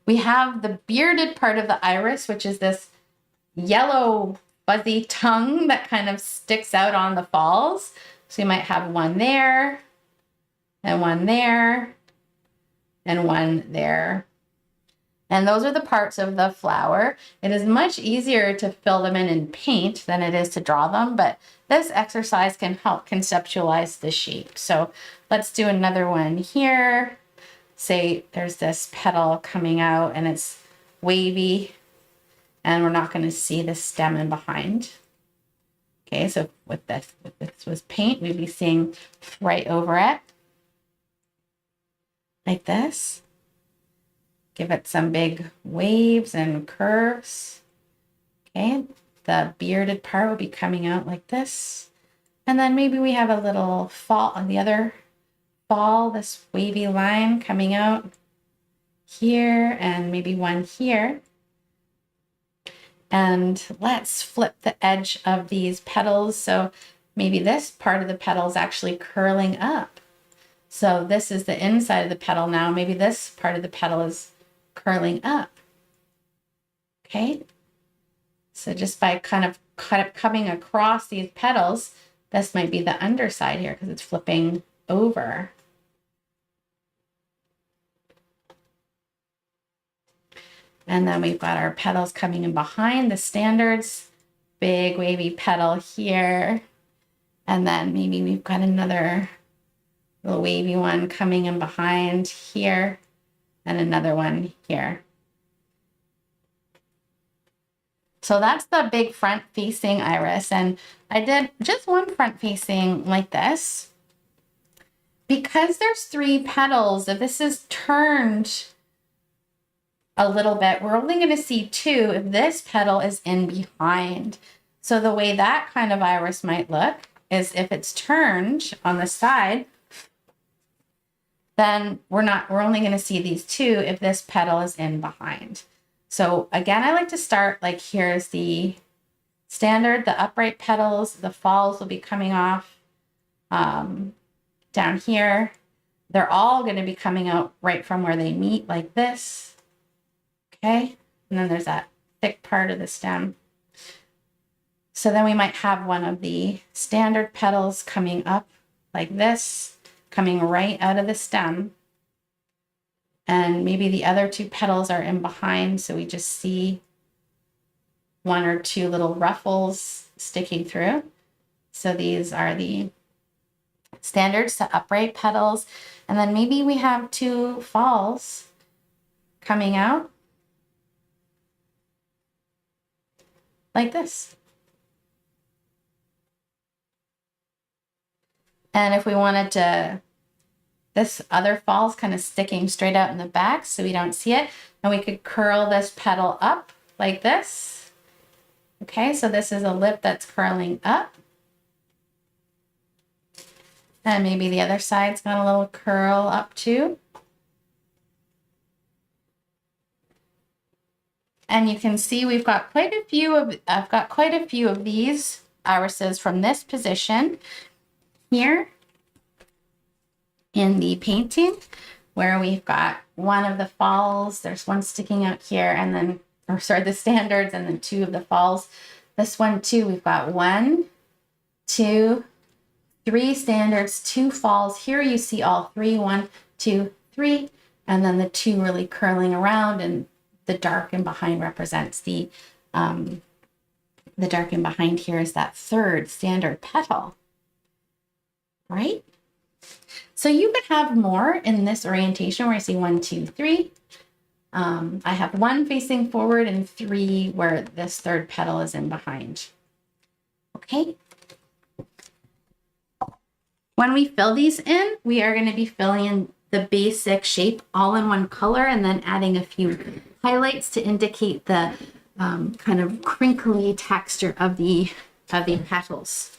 We have the bearded part of the iris, which is this yellow fuzzy tongue that kind of sticks out on the falls. So you might have one there, and one there, and one there. And those are the parts of the flower. It is much easier to fill them in paint than it is to draw them, but this exercise can help conceptualize the shape. So let's do another one here. Say there's this petal coming out and it's wavy, and we're not going to see the stem in behind. Okay, so with this was paint, we'd be seeing right over it, like this. Give it some big waves and curves. Okay, the bearded part will be coming out like this. And then maybe we have a little fall on the other fall, this wavy line coming out here, and maybe one here. And let's flip the edge of these petals. So maybe this part of the petal is actually curling up. So this is the inside of the petal now. Maybe this part of the petal is curling up. Okay. So just by kind of coming across these petals, this might be the underside here because it's flipping over. And then we've got our petals coming in behind the standards, big wavy petal here. And then maybe we've got another little wavy one coming in behind here, and another one here. So that's the big front facing iris. And I did just one front facing like this. Because there's 3 petals, if this is turned a little bit, we're only going to see 2 if this petal is in behind. So the way that kind of iris might look is if it's turned on the side, then we're only going to see these 2 if this petal is in behind. So again, I like to start like here's the standard, the upright petals, the falls will be coming off down here. They're all going to be coming out right from where they meet like this. Okay, and then there's that thick part of the stem. So then we might have one of the standard petals coming up like this, coming right out of the stem. And maybe the other 2 petals are in behind, so we just see 1 or 2 little ruffles sticking through. So these are the standards, the upright petals. And then maybe we have 2 falls coming out like this. And if we wanted to, this other fall's kind of sticking straight out in the back so we don't see it, and we could curl this petal up like this. Okay, so this is a lip that's curling up. And maybe the other side's got a little curl up too. And you can see we've got I've got quite a few of these irises from this position here in the painting, where we've got one of the falls, there's one sticking out here, and then, or sorry, the standards, and then two of the falls. This one too, we've got 1, 2, 3 standards, 2 falls. Here you see all 3, 1, 2, 3, and then the 2 really curling around, and the dark in behind represents the dark in behind here is that 3rd standard petal, right? So you could have more in this orientation where I see 1, 2, 3. I have 1 facing forward and 3 where this 3rd petal is in behind. Okay. When we fill these in, we are going to be filling in the basic shape all in one color and then adding a few highlights to indicate the kind of crinkly texture of the petals.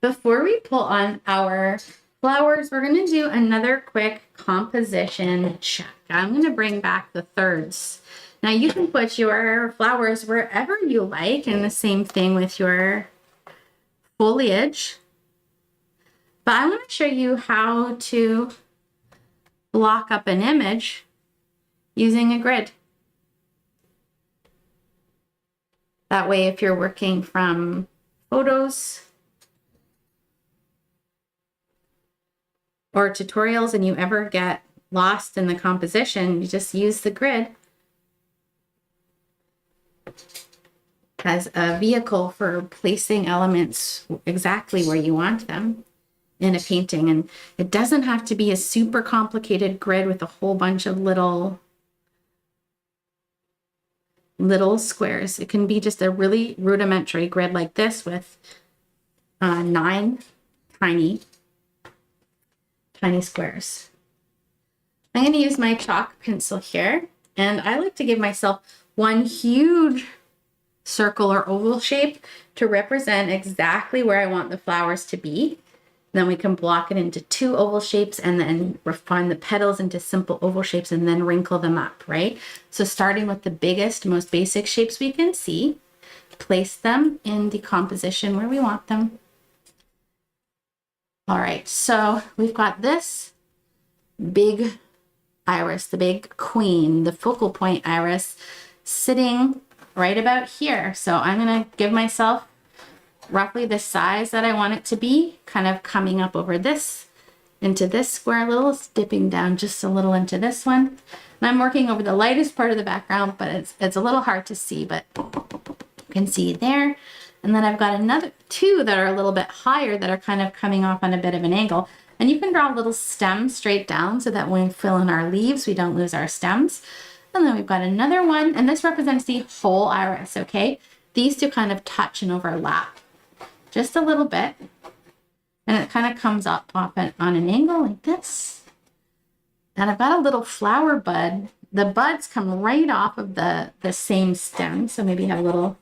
Before we pull on our flowers, we're going to do another quick composition check. I'm going to bring back the 3rds. Now you can put your flowers wherever you like, and the same thing with your foliage. But I want to show you how to block up an image using a grid. That way, if you're working from photos or tutorials and you ever get lost in the composition, you just use the grid as a vehicle for placing elements exactly where you want them in a painting. And it doesn't have to be a super complicated grid with a whole bunch of little squares. It can be just a really rudimentary grid like this with 9 tiny squares. I'm going to use my chalk pencil here, and I like to give myself one huge circle or oval shape to represent exactly where I want the flowers to be. Then we can block it into 2 oval shapes and then refine the petals into simple oval shapes and then wrinkle them up, right? So starting with the biggest, most basic shapes we can see, place them in the composition where we want them. All right, so we've got this big iris, the big queen, the focal point iris, sitting right about here. So I'm going to give myself roughly the size that I want it to be, kind of coming up over this into this square, little dipping down just a little into this one. And I'm working over the lightest part of the background, but it's a little hard to see, but you can see there. And then I've got another 2 that are a little bit higher that are kind of coming off on a bit of an angle. And you can draw a little stem straight down so that when we fill in our leaves, we don't lose our stems. And then we've got another one, and this represents the whole iris, okay? These 2 kind of touch and overlap just a little bit. And it kind of comes up off on an angle like this. And I've got a little flower bud. The buds come right off of the same stem. So maybe have a little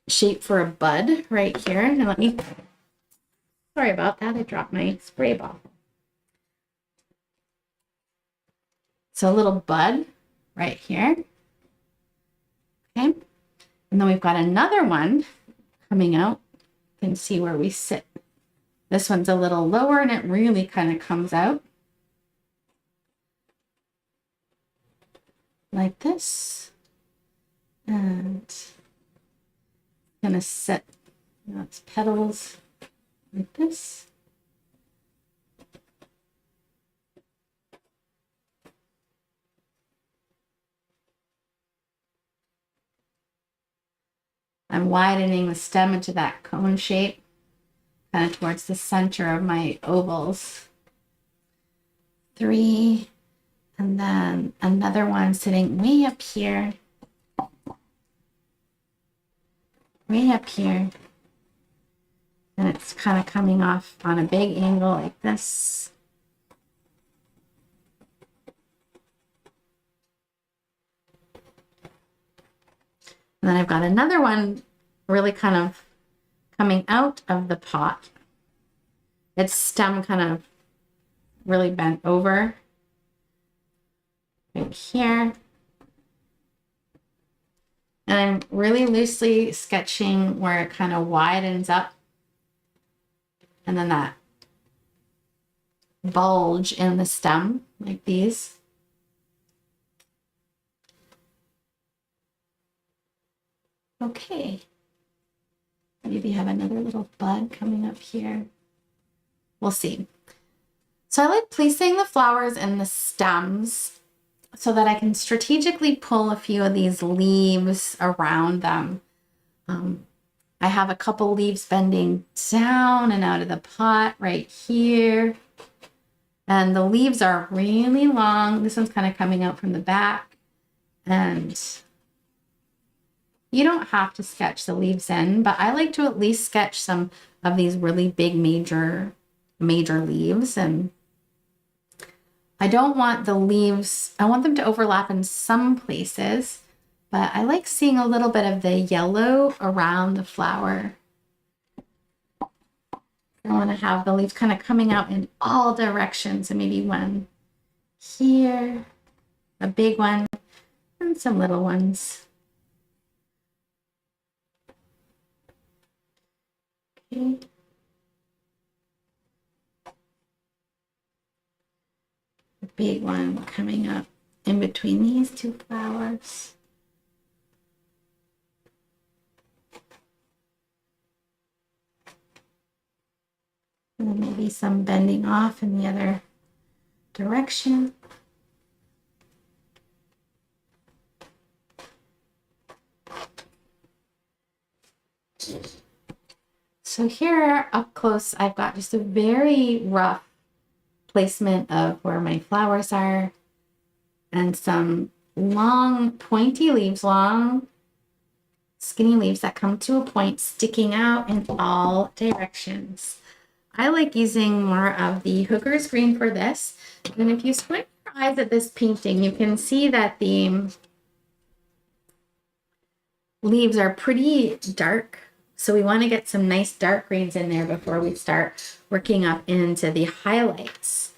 shape for a bud right here. And let me, sorry about that, I dropped my spray bottle. So a little bud right here. Okay. And then we've got another one coming out. You can see where we sit. This one's a little lower and it really kind of comes out like this. And I'm gonna set its petals like this. I'm widening the stem into that cone shape, kind of towards the center of my ovals. 3, and then another one sitting way up here. Way up here. And it's kind of coming off on a big angle like this. And then I've got another one really kind of coming out of the pot. Its stem kind of really bent over right here. And I'm really loosely sketching where it kind of widens up. And then that bulge in the stem, like these. Okay. Maybe have another little bud coming up here. We'll see. So I like placing the flowers in the stems so that I can strategically pull a few of these leaves around them. I have a couple leaves bending down and out of the pot right here. And the leaves are really long. This one's kind of coming out from the back. And you don't have to sketch the leaves in, but I like to at least sketch some of these really big major leaves. And I don't want the leaves, I want them to overlap in some places, but I like seeing a little bit of the yellow around the flower. I want to have the leaves kind of coming out in all directions. And maybe one here, a big one, and some little ones. Okay. A big one coming up in between these two flowers. And then maybe some bending off in the other direction. So here up close, I've got just a very rough placement of where my flowers are and some long pointy leaves, long skinny leaves that come to a point sticking out in all directions. I like using more of the Hooker's Green for this. And if you squint your eyes at this painting, you can see that the leaves are pretty dark. So we want to get some nice dark greens in there before we start working up into the highlights.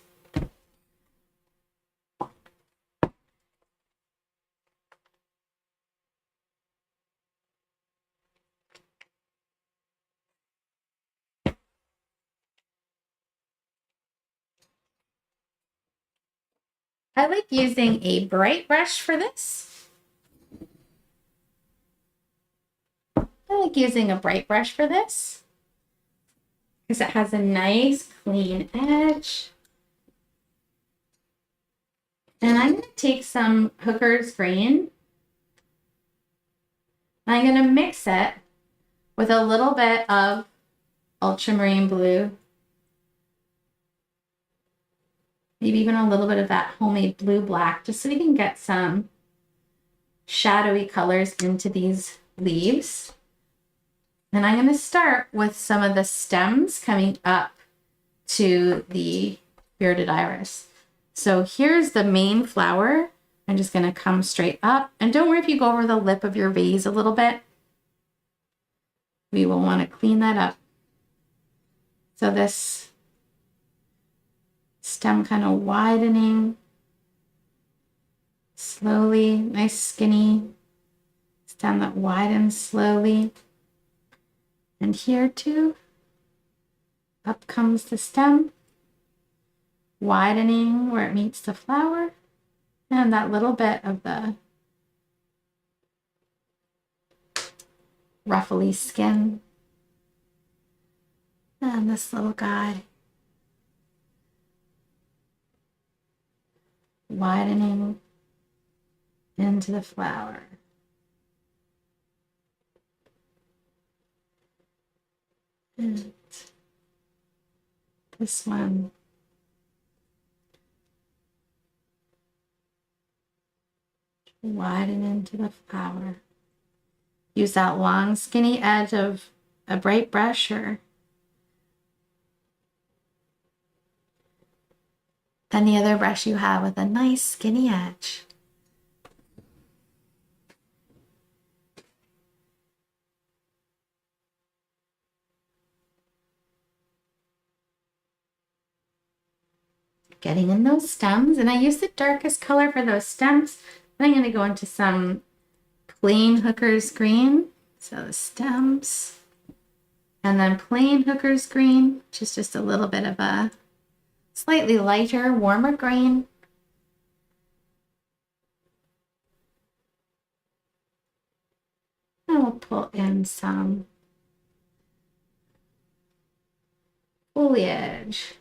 I like using a bright brush for this. I like using a bright brush for this because it has a nice clean edge. And I'm going to take some Hooker's Green. I'm going to mix it with a little bit of ultramarine blue. Maybe even a little bit of that homemade blue black, just so we can get some shadowy colors into these leaves. And I'm going to start with some of the stems coming up to the bearded iris. So here's the main flower. I'm just going to come straight up. And don't worry if you go over the lip of your vase a little bit. We will want to clean that up. So this stem kind of widening slowly, nice skinny stem that widens slowly. And here too, up comes the stem, widening where it meets the flower, and that little bit of the ruffly skin. And this little guy, widening into the flower. And this one widen into the flower. Use that long skinny edge of a bright brush or any other brush you have with a nice skinny edge. getting in those stems. And I use the darkest color for those stems. Then I'm going to go into some plain hooker's green. So the stems. And then plain hooker's green, which is just a little bit of a slightly lighter, warmer green. And we'll pull in some foliage.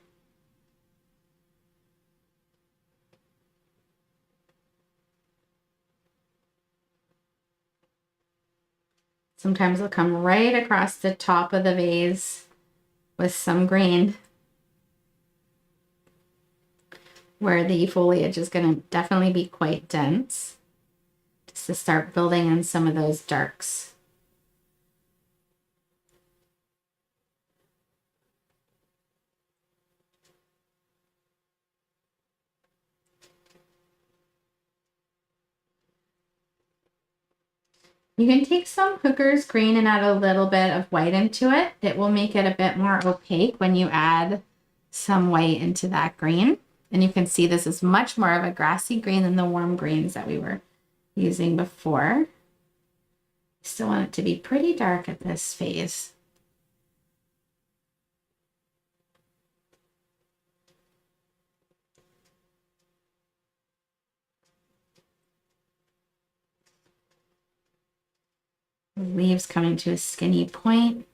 Sometimes it'll come right across the top of the vase with some green, where the foliage is going to definitely be quite dense, just to start building in some of those darks. You can take some hooker's green and add a little bit of white into it. It will make it a bit more opaque when you add some white into that green. And you can see this is much more of a grassy green than the warm greens that we were using before. Still want it to be pretty dark at this phase. The leaves coming to a skinny point.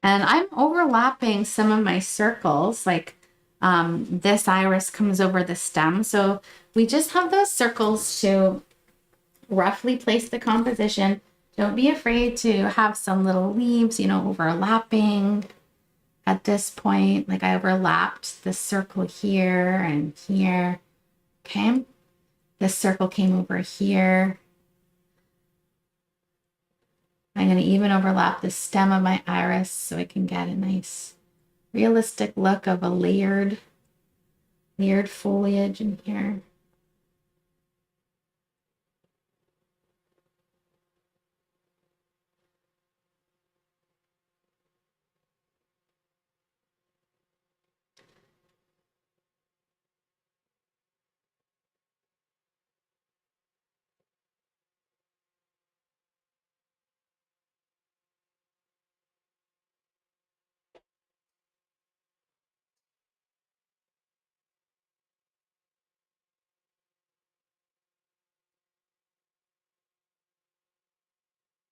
And I'm overlapping some of my circles, like this iris comes over the stem. So we just have those circles to roughly place the composition. Don't be afraid to have some little leaves, you know, overlapping at this point. Like I overlapped the circle here and here. Okay. This circle came over here. I'm going to even overlap the stem of my iris so I can get a nice realistic look of a layered foliage in here.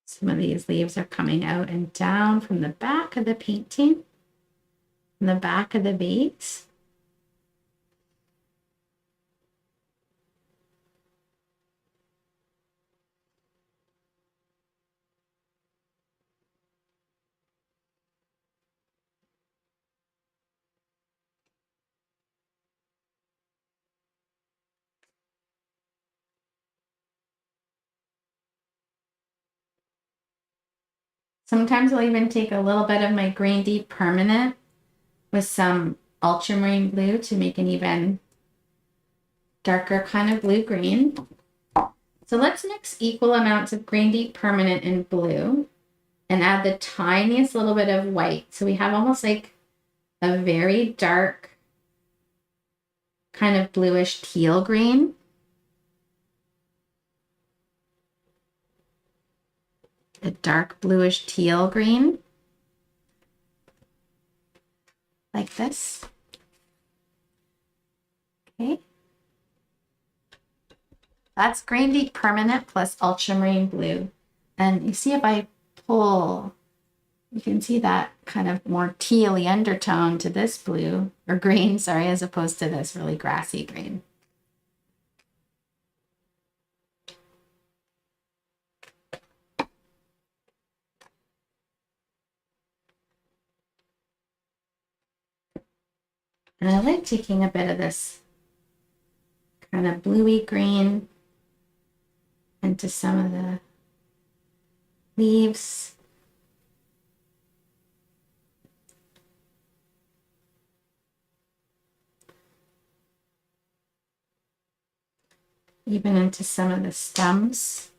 Some of these leaves are coming out and down from the back of the painting, from the back of the vase. Sometimes I'll even take a little bit of my Green Deep Permanent with some ultramarine blue to make an even darker kind of blue-green. So let's mix equal amounts of Green Deep Permanent and blue and add the tiniest little bit of white. So we have almost like a very dark kind of bluish teal green. A dark bluish teal green, like this. Okay. That's Green Deep Permanent plus ultramarine blue. And you see if I pull, you can see that kind of more tealy undertone to this blue, or green, sorry, as opposed to this really grassy green. And I like taking a bit of this kind of bluey green into some of the leaves. Even into some of the stems.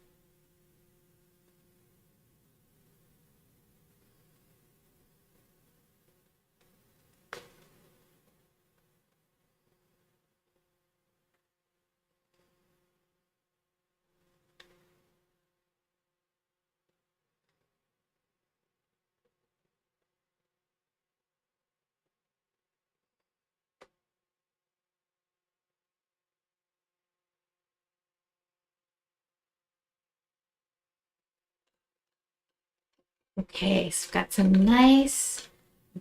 Okay, so we've got some nice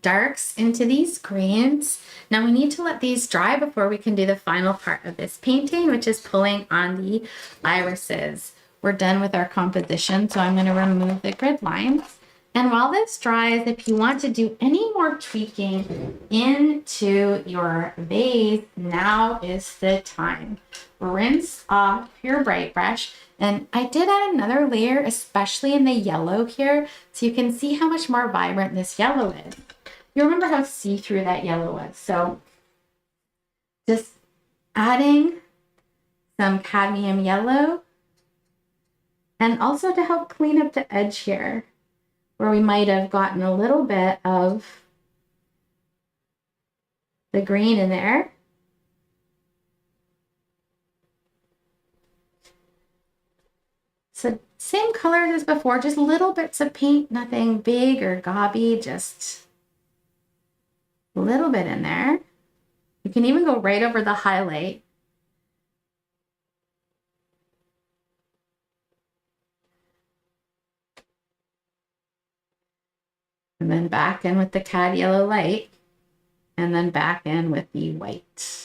darks into these greens. Now we need to let these dry before we can do the final part of this painting, which is pulling on the irises. We're done with our composition, so I'm going to remove the grid lines. And while this dries, if you want to do any more tweaking into your vase, now is the time. Rinse off your bright brush. And I did add another layer, especially in the yellow here, so you can see how much more vibrant this yellow is. You remember how see-through that yellow was. So just adding some cadmium yellow, and also to help clean up the edge here, where we might have gotten a little bit of the green in there. So same colors as before, just little bits of paint, nothing big or gobby, just a little bit in there. You can even go right over the highlight. And then back in with the cad yellow light, and then back in with the white.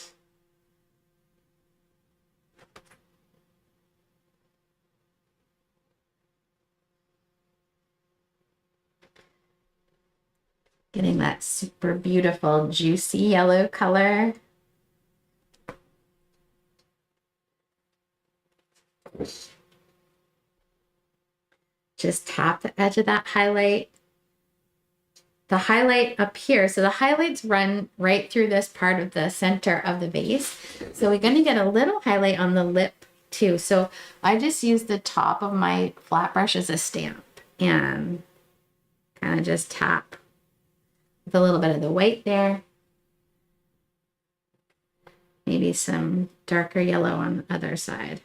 Getting that super beautiful, juicy yellow color. Just tap the edge of that highlight. The highlight up here, so the highlights run right through this part of the center of the vase. So we're going to get a little highlight on the lip too. So I just use the top of my flat brush as a stamp and kind of just tap with a little bit of the white there. Maybe some darker yellow on the other side.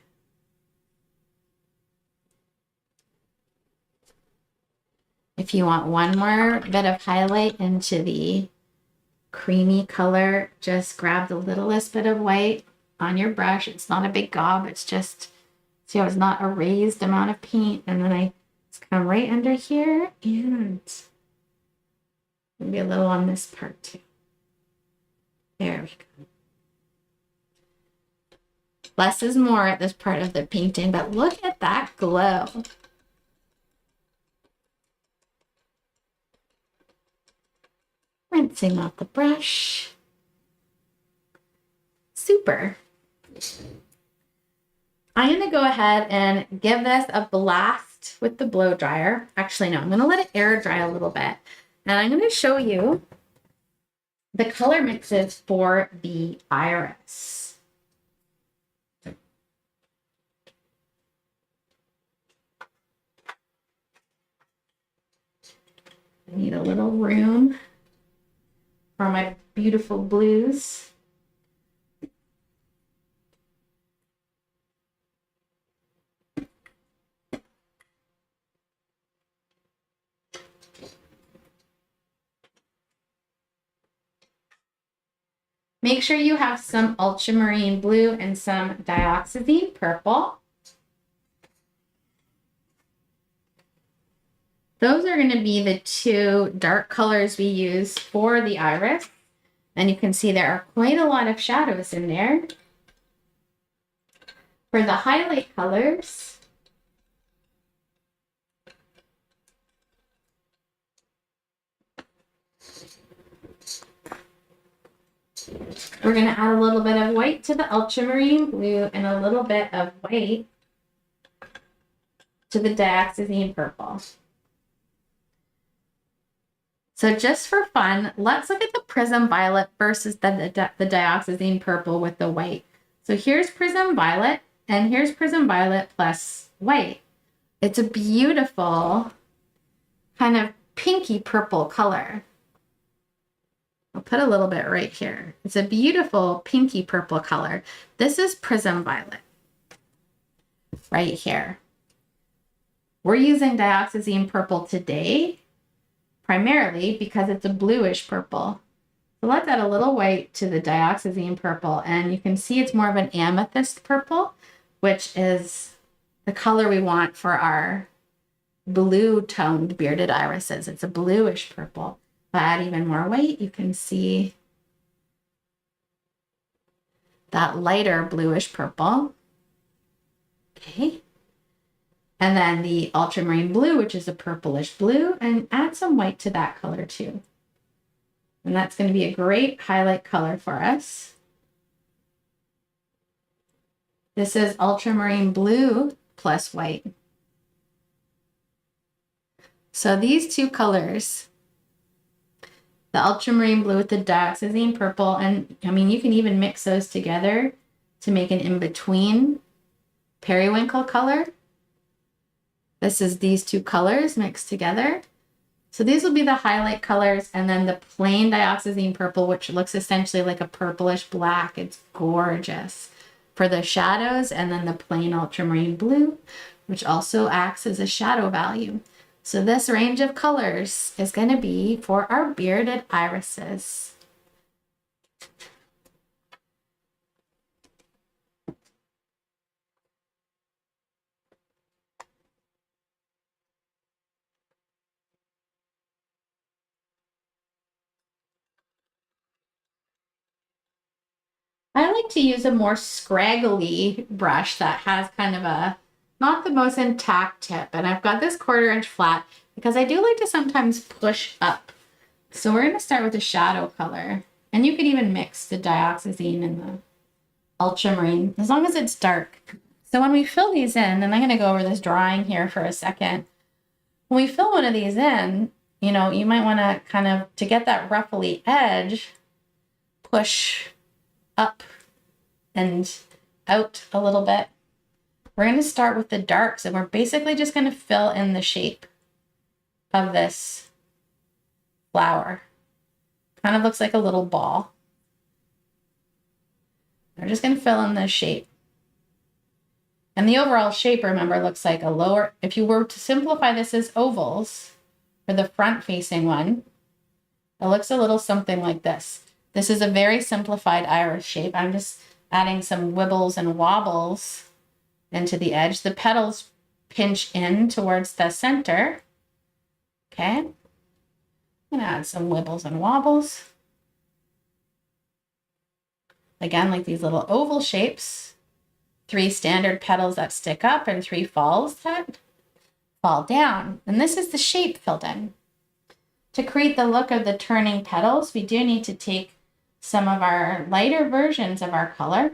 If you want one more bit of highlight into the creamy color, just grab the littlest bit of white on your brush. It's not a big gob, it's just, see how it's not a raised amount of paint. And then I just come right under here and maybe a little on this part too. There we go. Less is more at this part of the painting, but look at that glow. Rinsing off the brush. Super. I'm going to go ahead and give this a blast with the blow dryer. Actually, no, I'm going to let it air dry a little bit. And I'm going to show you the color mixes for the iris. I need a little room for my beautiful blues. Make sure you have some ultramarine blue and some dioxazine purple. Those are going to be the two dark colors we use for the iris. And you can see there are quite a lot of shadows in there. For the highlight colors, we're going to add a little bit of white to the ultramarine blue and a little bit of white to the dioxazine purple. So just for fun, let's look at the Prism Violet versus the dioxazine purple with the white. So here's Prism Violet, and here's Prism Violet plus white. It's a beautiful kind of pinky purple color. I'll put a little bit right here. It's a beautiful pinky purple color. This is Prism Violet right here. We're using dioxazine purple today, primarily because it's a bluish purple. So let's add a little white to the dioxazine purple, and you can see it's more of an amethyst purple, which is the color we want for our blue toned bearded irises. It's a bluish purple. If I add even more white, you can see that lighter bluish purple. Okay. And then the ultramarine blue, which is a purplish blue, and add some white to that color too. And that's going to be a great highlight color for us. This is ultramarine blue plus white. So these two colors, the ultramarine blue with the dioxazine purple, and I mean, you can even mix those together to make an in-between periwinkle color. This is these two colors mixed together. So these will be the highlight colors, and then the plain dioxazine purple, which looks essentially like a purplish black. It's gorgeous for the shadows, and then the plain ultramarine blue, which also acts as a shadow value. So this range of colors is going to be for our bearded irises. I like to use a more scraggly brush that has kind of a, not the most intact tip. And I've got this 1/4 inch flat because I do like to sometimes push up. So we're going to start with a shadow color. And you could even mix the dioxazine and the ultramarine, as long as it's dark. So when we fill these in, and I'm going to go over this drawing here for a second. When we fill one of these in, you know, you might want to kind of, to get that ruffly edge, push up and out a little bit. We're going to start with the darks, and we're basically just going to fill in the shape of this flower. Kind of looks like a little ball. We're just going to fill in the shape. And the overall shape, remember, looks like a lower, if you were to simplify this as ovals for the front facing one, it looks a little something like this. This is a very simplified iris shape. I'm just adding some wibbles and wobbles into the edge. The petals pinch in towards the center. Okay. I'm going to add some wibbles and wobbles. Again, like these little oval shapes. 3 standard petals that stick up and 3 falls that fall down. And this is the shape filled in. To create the look of the turning petals, we do need to take some of our lighter versions of our color.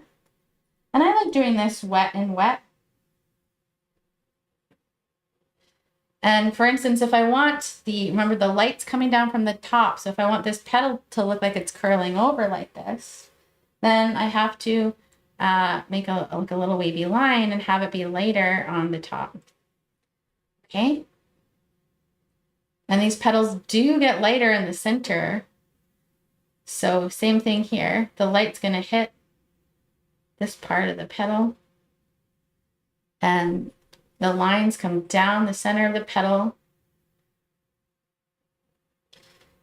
And I like doing this wet and wet. And for instance, if I want remember the light's coming down from the top. So if I want this petal to look like it's curling over like this, then I have to make a little wavy line and have it be lighter on the top. Okay. And these petals do get lighter in the center. So same thing here. The light's going to hit this part of the petal. And the lines come down the center of the petal.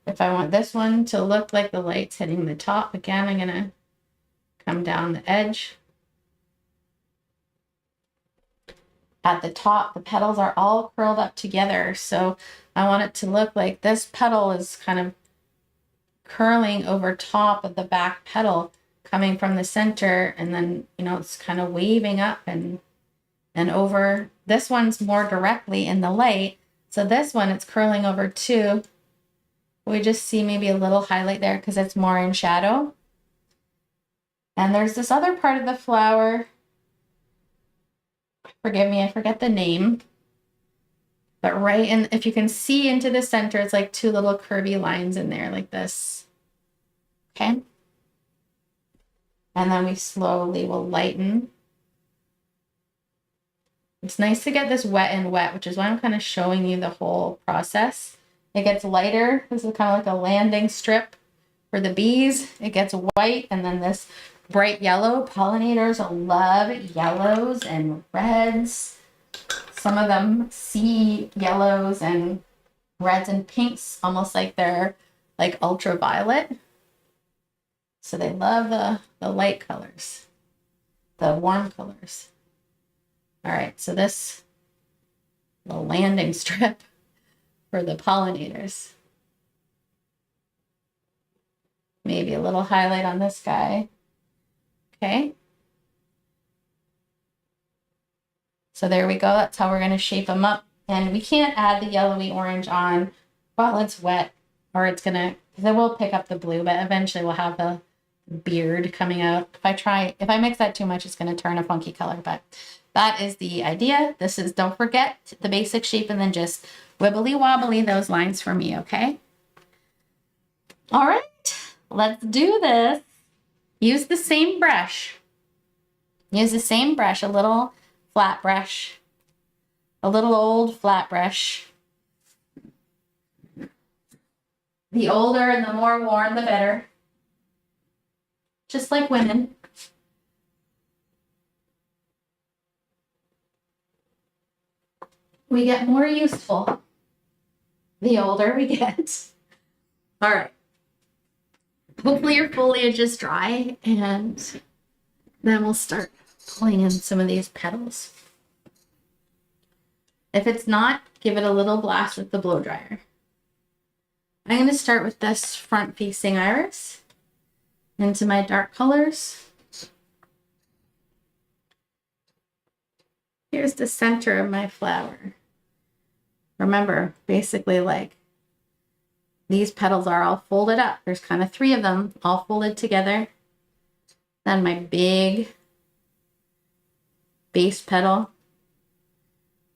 If I want this one to look like the light's hitting the top, again, I'm going to come down the edge. At the top, the petals are all curled up together. So I want it to look like this petal is kind of curling over top of the back petal, coming from the center, and then, you know, it's kind of waving up and over. This one's more directly in the light. So this one, it's curling over too. We just see maybe a little highlight there because it's more in shadow. And there's this other part of the flower. Forgive me, I forget the name. But right in, if you can see into the center, it's like two little curvy lines in there like this. Okay. And then we slowly will lighten. It's nice to get this wet and wet, which is why I'm kind of showing you the whole process. It gets lighter. This is kind of like a landing strip for the bees. It gets white, and then this bright yellow. Pollinators love yellows and reds. Some of them see yellows and reds and pinks, almost like they're like ultraviolet. So they love the light colors, the warm colors. All right, so this little landing strip for the pollinators. Maybe a little highlight on this guy. Okay. So there we go. That's how we're going to shape them up. And we can't add the yellowy orange on while it's wet, or it's going to, because it will pick up the blue, but eventually we'll have the beard coming out. If I mix that too much, it's going to turn a funky color, but that is the idea. This is, don't forget the basic shape, and then just wibbly wobbly those lines for me, okay? All right, let's do this. Use the same brush. Use the same brush, a little flat brush, a little old flat brush. The older and the more worn, the better. Just like women. We get more useful the older we get. All right. Hopefully your foliage is dry, and then we'll start pulling in some of these petals. If it's not, give it a little blast with the blow dryer. I'm going to start with this front facing iris into my dark colors. Here's the center of my flower. Remember, basically, like, these petals are all folded up. There's kind of 3 of them all folded together. Then my big base petal.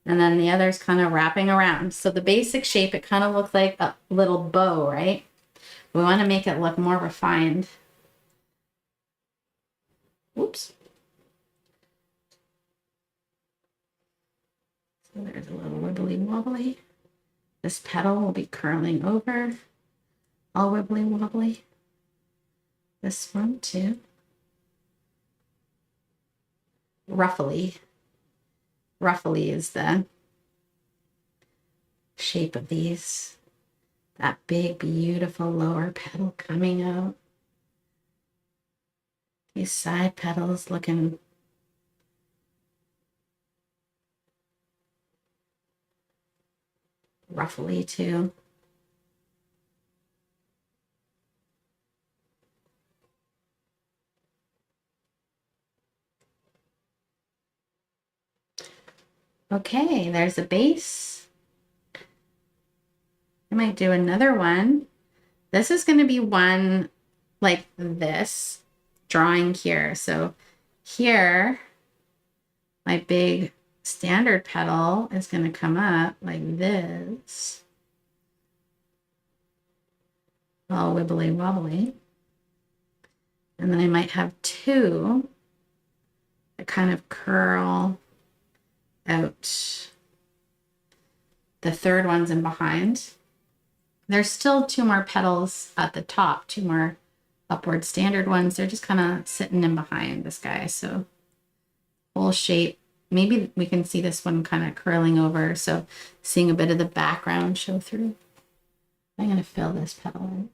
And then the other's kind of wrapping around. So the basic shape, it kind of looks like a little bow, right? We want to make it look more refined. Whoops. So there's a little wibbly wobbly. This petal will be curling over, all wibbly wobbly. This one too. Ruffly. Ruffly is the shape of these. That big, beautiful lower petal coming out. These side petals looking ruffly too. Okay, there's a base. I might do another one. This is going to be one like this, drawing here. So here, my big standard petal is going to come up like this. All wibbly wobbly. And then I might have 2 that kind of curl out. The 3rd one's in behind. There's still 2 more petals at the top, 2 more upward standard ones. They're just kind of sitting in behind this guy. So whole shape. Maybe we can see this one kind of curling over. So seeing a bit of the background show through. I'm going to fill this petal in.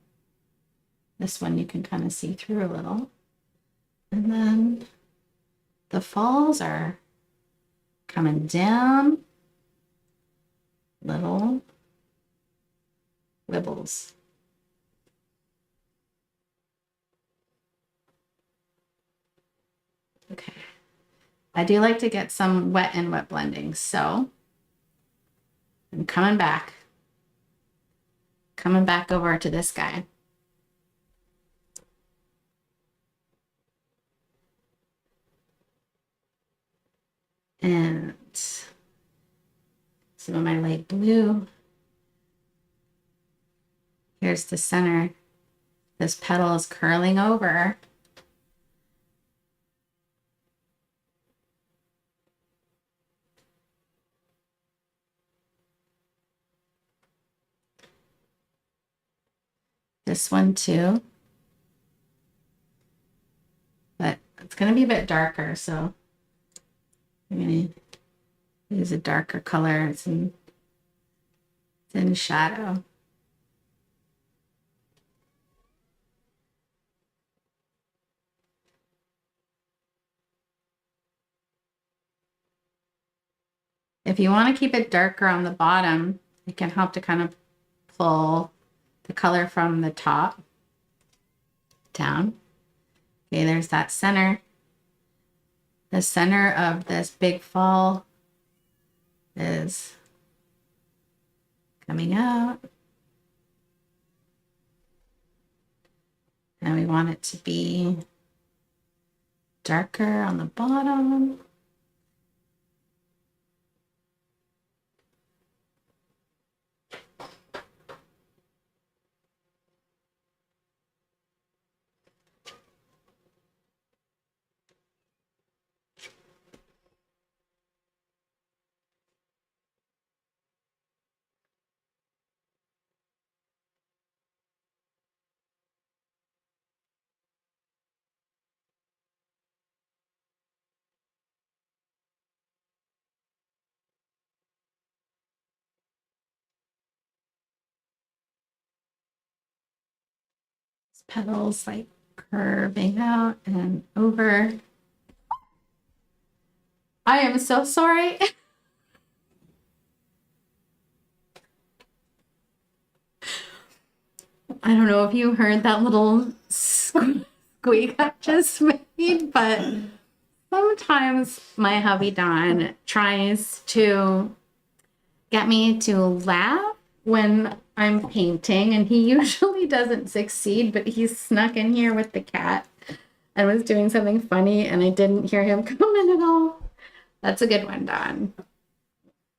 This one you can kind of see through a little. And then the falls are coming down. Little wibbles. Okay. I do like to get some wet and wet blending, so I'm coming back over to this guy. And some of my light blue. Here's the center. This petal is curling over. This one too. But it's going to be a bit darker, so I'm going to use a darker color. It's in shadow. If you want to keep it darker on the bottom, it can help to kind of pull the color from the top down. Okay, there's that center. The center of this big fall is coming out. And we want it to be darker on the bottom. Petals like curving out and over. I am so sorry. I don't know if you heard that little squeak I just made, but sometimes my hubby Don tries to get me to laugh when I'm painting, and he usually doesn't succeed, but he snuck in here with the cat and was doing something funny, and I didn't hear him come in at all. That's a good one, Don.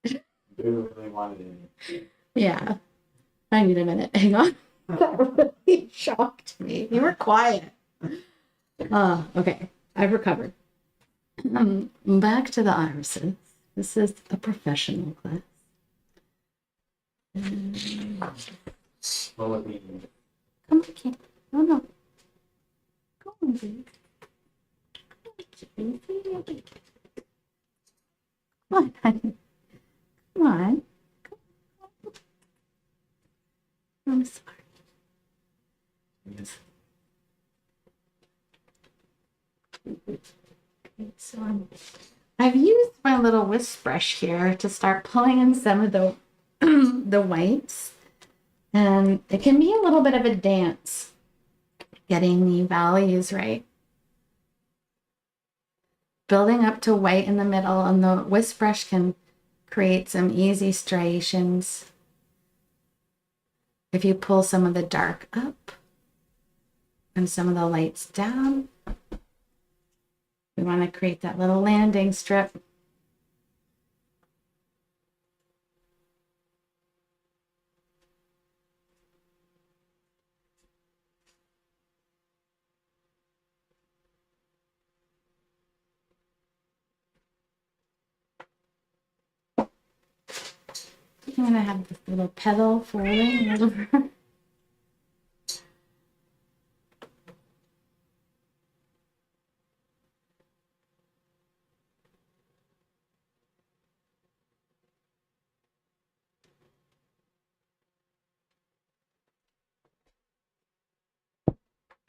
You really wanted it. Yeah. I need a minute. Hang on. That really shocked me. You were quiet. Okay. I've recovered. Back to the irises. This is a professional class. Slow it down. Come on, kid. No, no. Come on, baby. Come on, honey. Come on. I'm sorry. Yes. Okay, so I've used my little whisk brush here to start pulling in some of the the whites, and it can be a little bit of a dance getting the values right. Building up to white in the middle, and the whisk brush can create some easy striations if you pull some of the dark up and some of the lights down. We want to create that little landing strip. I'm going to have this little petal folding over. You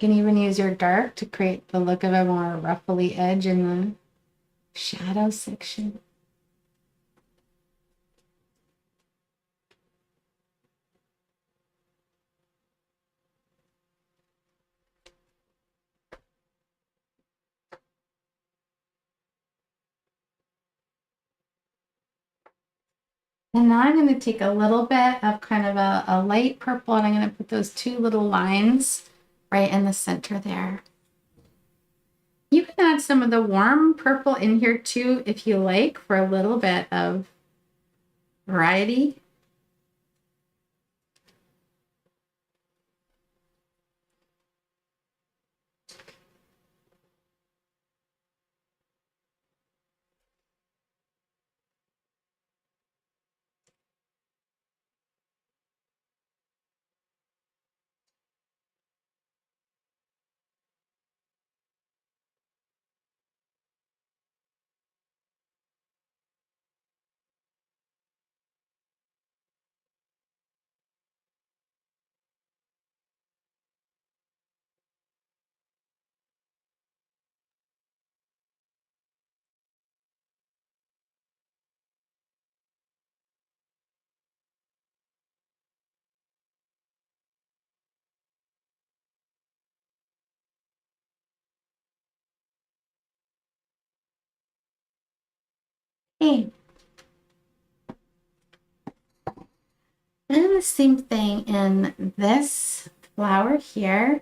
can even use your dark to create the look of a more ruffly edge in the shadow section. And now I'm going to take a little bit of kind of a light purple, and I'm going to put those two little lines right in the center there. You can add some of the warm purple in here too if you like, for a little bit of variety. Okay. And the same thing in this flower here.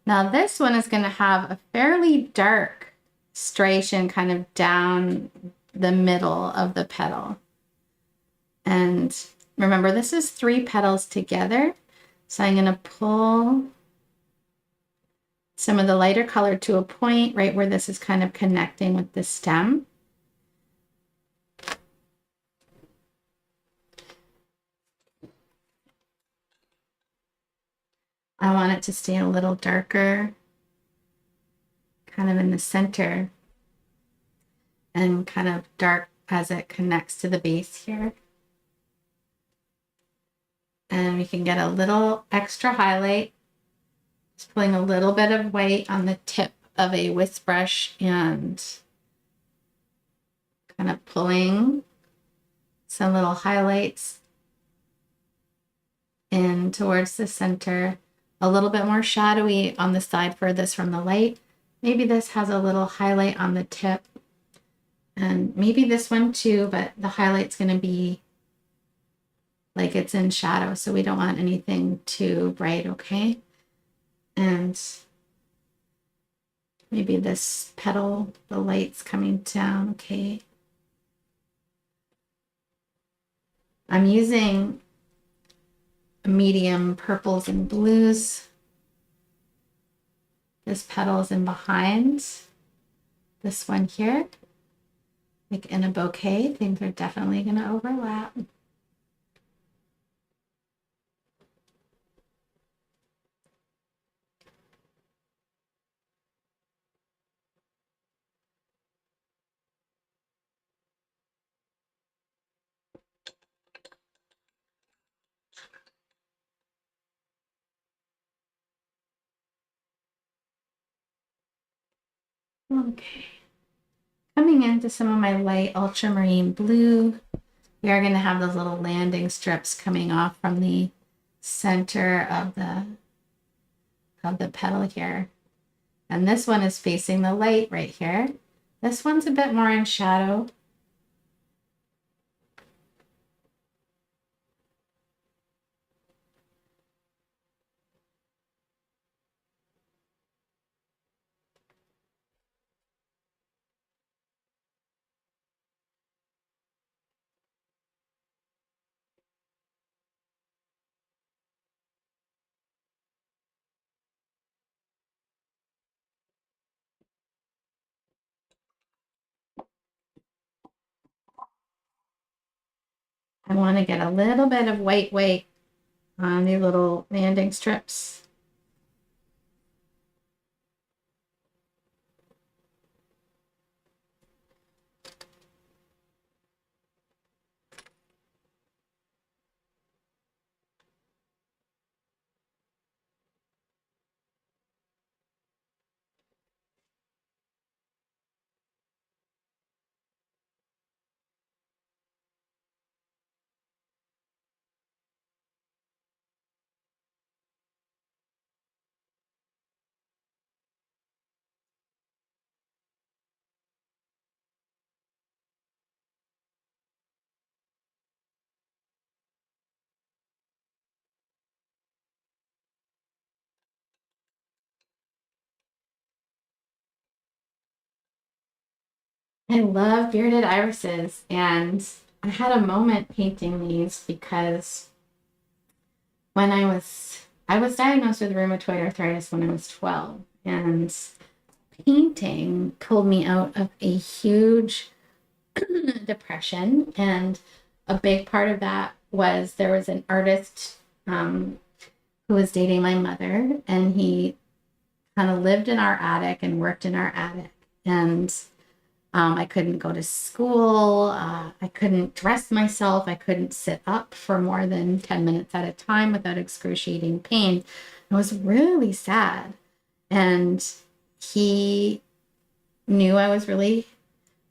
Now this one is going to have a fairly dark striation kind of down the middle of the petal. And remember, this is 3 petals together. So I'm going to pull some of the lighter color to a point right where this is kind of connecting with the stem. I want it to stay a little darker, kind of in the center, and kind of dark as it connects to the base here. And we can get a little extra highlight, just pulling a little bit of white on the tip of a whisk brush and kind of pulling some little highlights in towards the center. A little bit more shadowy on the side furthest from the light. Maybe this has a little highlight on the tip, and maybe this one too, but the highlight's going to be like it's in shadow, so we don't want anything too bright, okay? And maybe this petal, the light's coming down, okay? I'm using medium purples and blues. This petal is in behind this one here. Like in a bouquet, things are definitely going to overlap. Okay. Coming into some of my light ultramarine blue, we are going to have those little landing strips coming off from the center of the petal here. And this one is facing the light right here. This one's a bit more in shadow. I want to get a little bit of white on the little landing strips. I love bearded irises, and I had a moment painting these because when I was diagnosed with rheumatoid arthritis when I was 12, and painting pulled me out of a huge depression. And a big part of that was there was an artist who was dating my mother, and he kind of lived in our attic and worked in our attic. And I couldn't go to school. I couldn't dress myself. I couldn't sit up for more than 10 minutes at a time without excruciating pain. It was really sad. And he knew I was really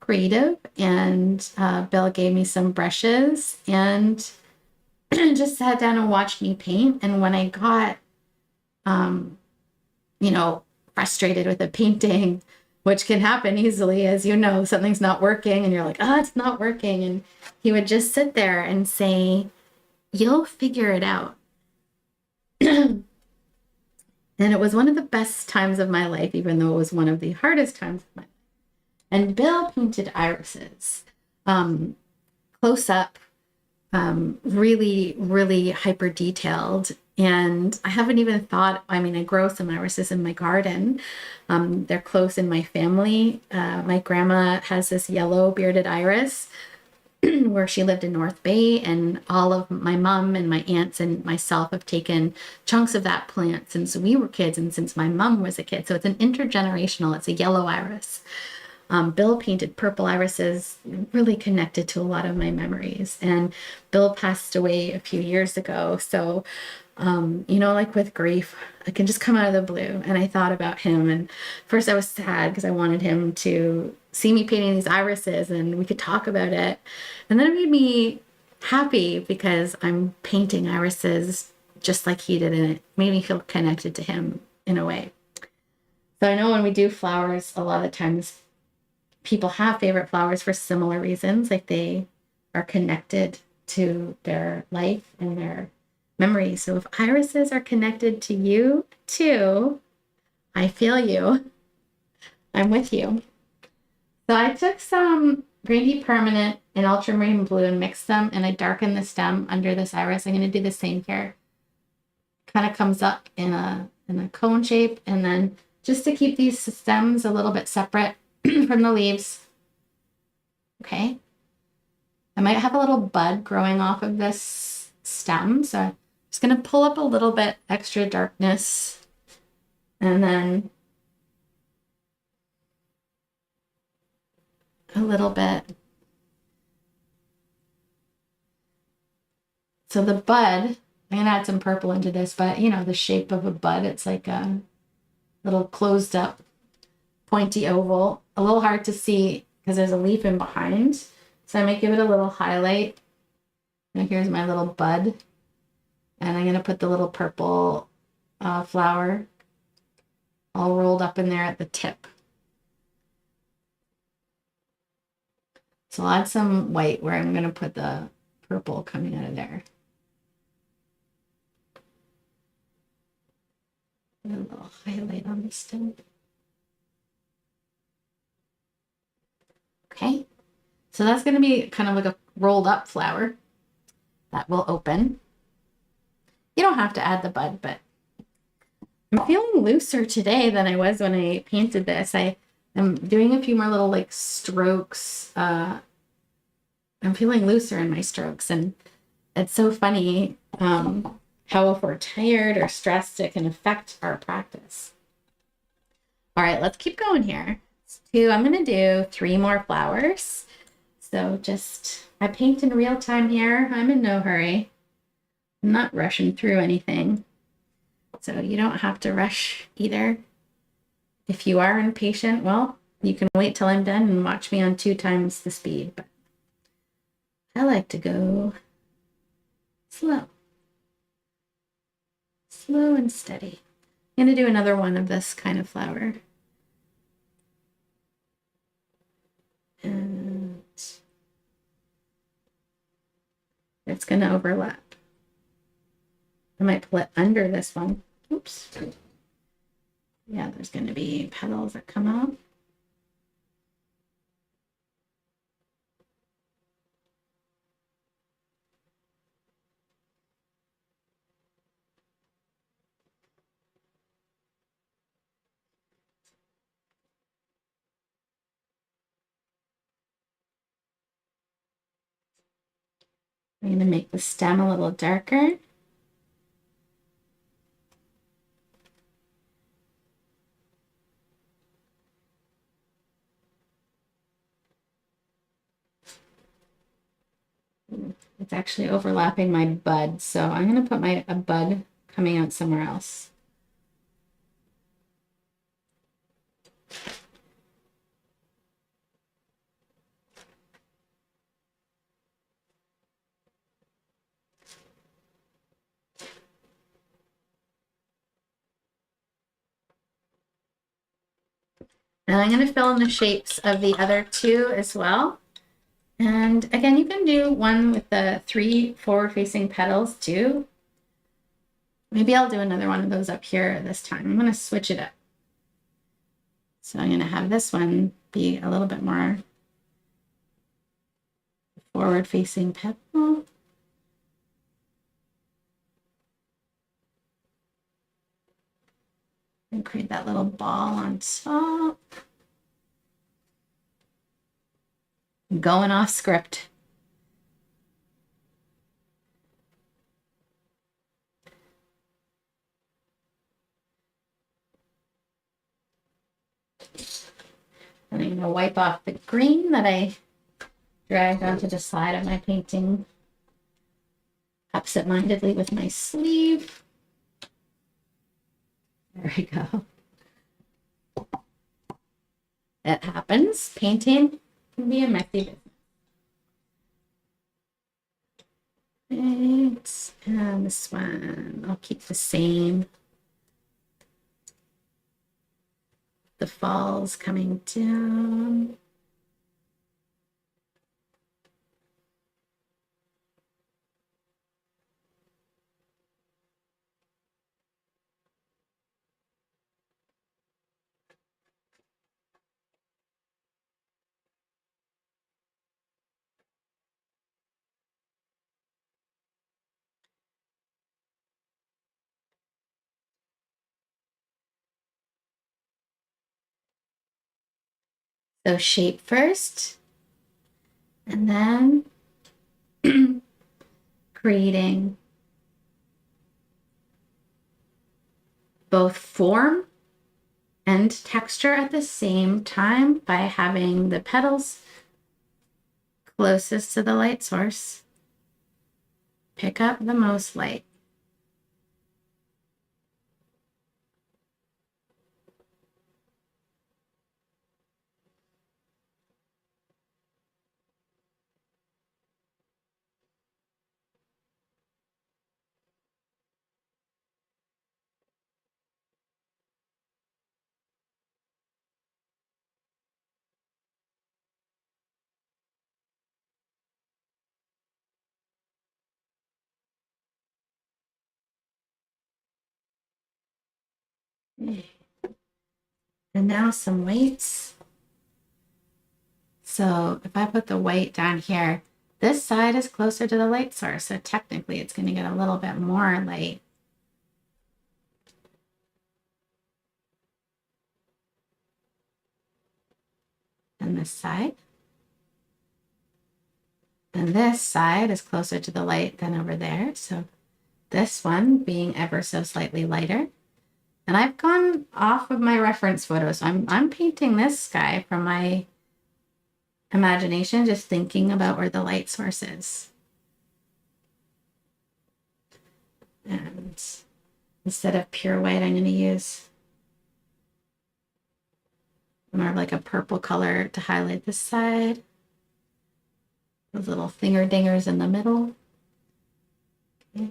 creative, and Bill gave me some brushes and just sat down and watched me paint. And when I got, frustrated with a painting, which can happen easily, as you know, something's not working and you're like, oh, it's not working. And he would just sit there and say, you'll figure it out. And it was one of the best times of my life, even though it was one of the hardest times of my life. And Bill painted irises, close up, really, really hyper detailed. And I haven't even thought, I grow some irises in my garden. They're close in my family. My grandma has this yellow bearded iris where she lived in North Bay, and all of my mom and my aunts and myself have taken chunks of that plant since we were kids and since my mom was a kid. So it's an intergenerational, it's a yellow iris. Bill painted purple irises, really connected to a lot of my memories. And Bill passed away a few years ago. So, like with grief, it can just come out of the blue. And I thought about him. And first I was sad because I wanted him to see me painting these irises and we could talk about it. And then it made me happy because I'm painting irises just like he did. And it made me feel connected to him in a way. So I know when we do flowers, a lot of times people have favorite flowers for similar reasons, like they are connected to their life and their memories. So if irises are connected to you too, I feel you. I'm with you. So I took some Green Tea Permanent and Ultramarine Blue and mixed them, and I darkened the stem under this iris. I'm going to do the same here. Kind of comes up in a cone shape, and then just to keep these stems a little bit separate from the leaves. Okay. I might have a little bud growing off of this stem. So I'm just going to pull up a little bit extra darkness, and then a little bit. So the bud, I'm going to add some purple into this, but the shape of a bud, it's like a little closed up pointy oval, a little hard to see because there's a leaf in behind. So I might give it a little highlight. And here's my little bud. And I'm going to put the little purple flower all rolled up in there at the tip. So I'll add some white where I'm going to put the purple coming out of there. And a little highlight on the stem. Okay, so that's going to be kind of like a rolled up flower that will open. You don't have to add the bud, but I'm feeling looser today than I was when I painted this. I am doing a few more little like strokes. I'm feeling looser in my strokes, and it's so funny how if we're tired or stressed, it can affect our practice. All right, let's keep going here. I'm going to do 3 more flowers. So I paint in real time here. I'm in no hurry. I'm not rushing through anything. So you don't have to rush either. If you are impatient, well, you can wait till I'm done and watch me on 2 times the speed. But I like to go slow. Slow and steady. I'm going to do another one of this kind of flower. And it's going to overlap. I might pull it under this one. Oops. Yeah, there's going to be petals that come out. I'm going to make the stem a little darker. It's actually overlapping my bud, so I'm going to put a bud coming out somewhere else. And I'm going to fill in the shapes of the other two as well. And again, you can do one with the 3 forward-facing petals too. Maybe I'll do another one of those up here this time. I'm going to switch it up. So I'm going to have this one be a little bit more forward-facing petal. And create that little ball on top. Going off script. And I'm going to wipe off the green that I dragged onto the side of my painting absent-mindedly with my sleeve. There we go. It happens. Painting can be a messy business. And this one, I'll keep the same. The falls coming down. So shape first, and then creating both form and texture at the same time by having the petals closest to the light source pick up the most light. And now some weights. So if I put the white down here, this side is closer to the light source, so technically it's going to get a little bit more light. And this side. And this side is closer to the light than over there, so this one being ever so slightly lighter. And I've gone off of my reference photos. I'm painting this guy from my imagination, just thinking about where the light source is. And instead of pure white, I'm going to use more of like a purple color to highlight this side. Those little finger dingers in the middle. Okay.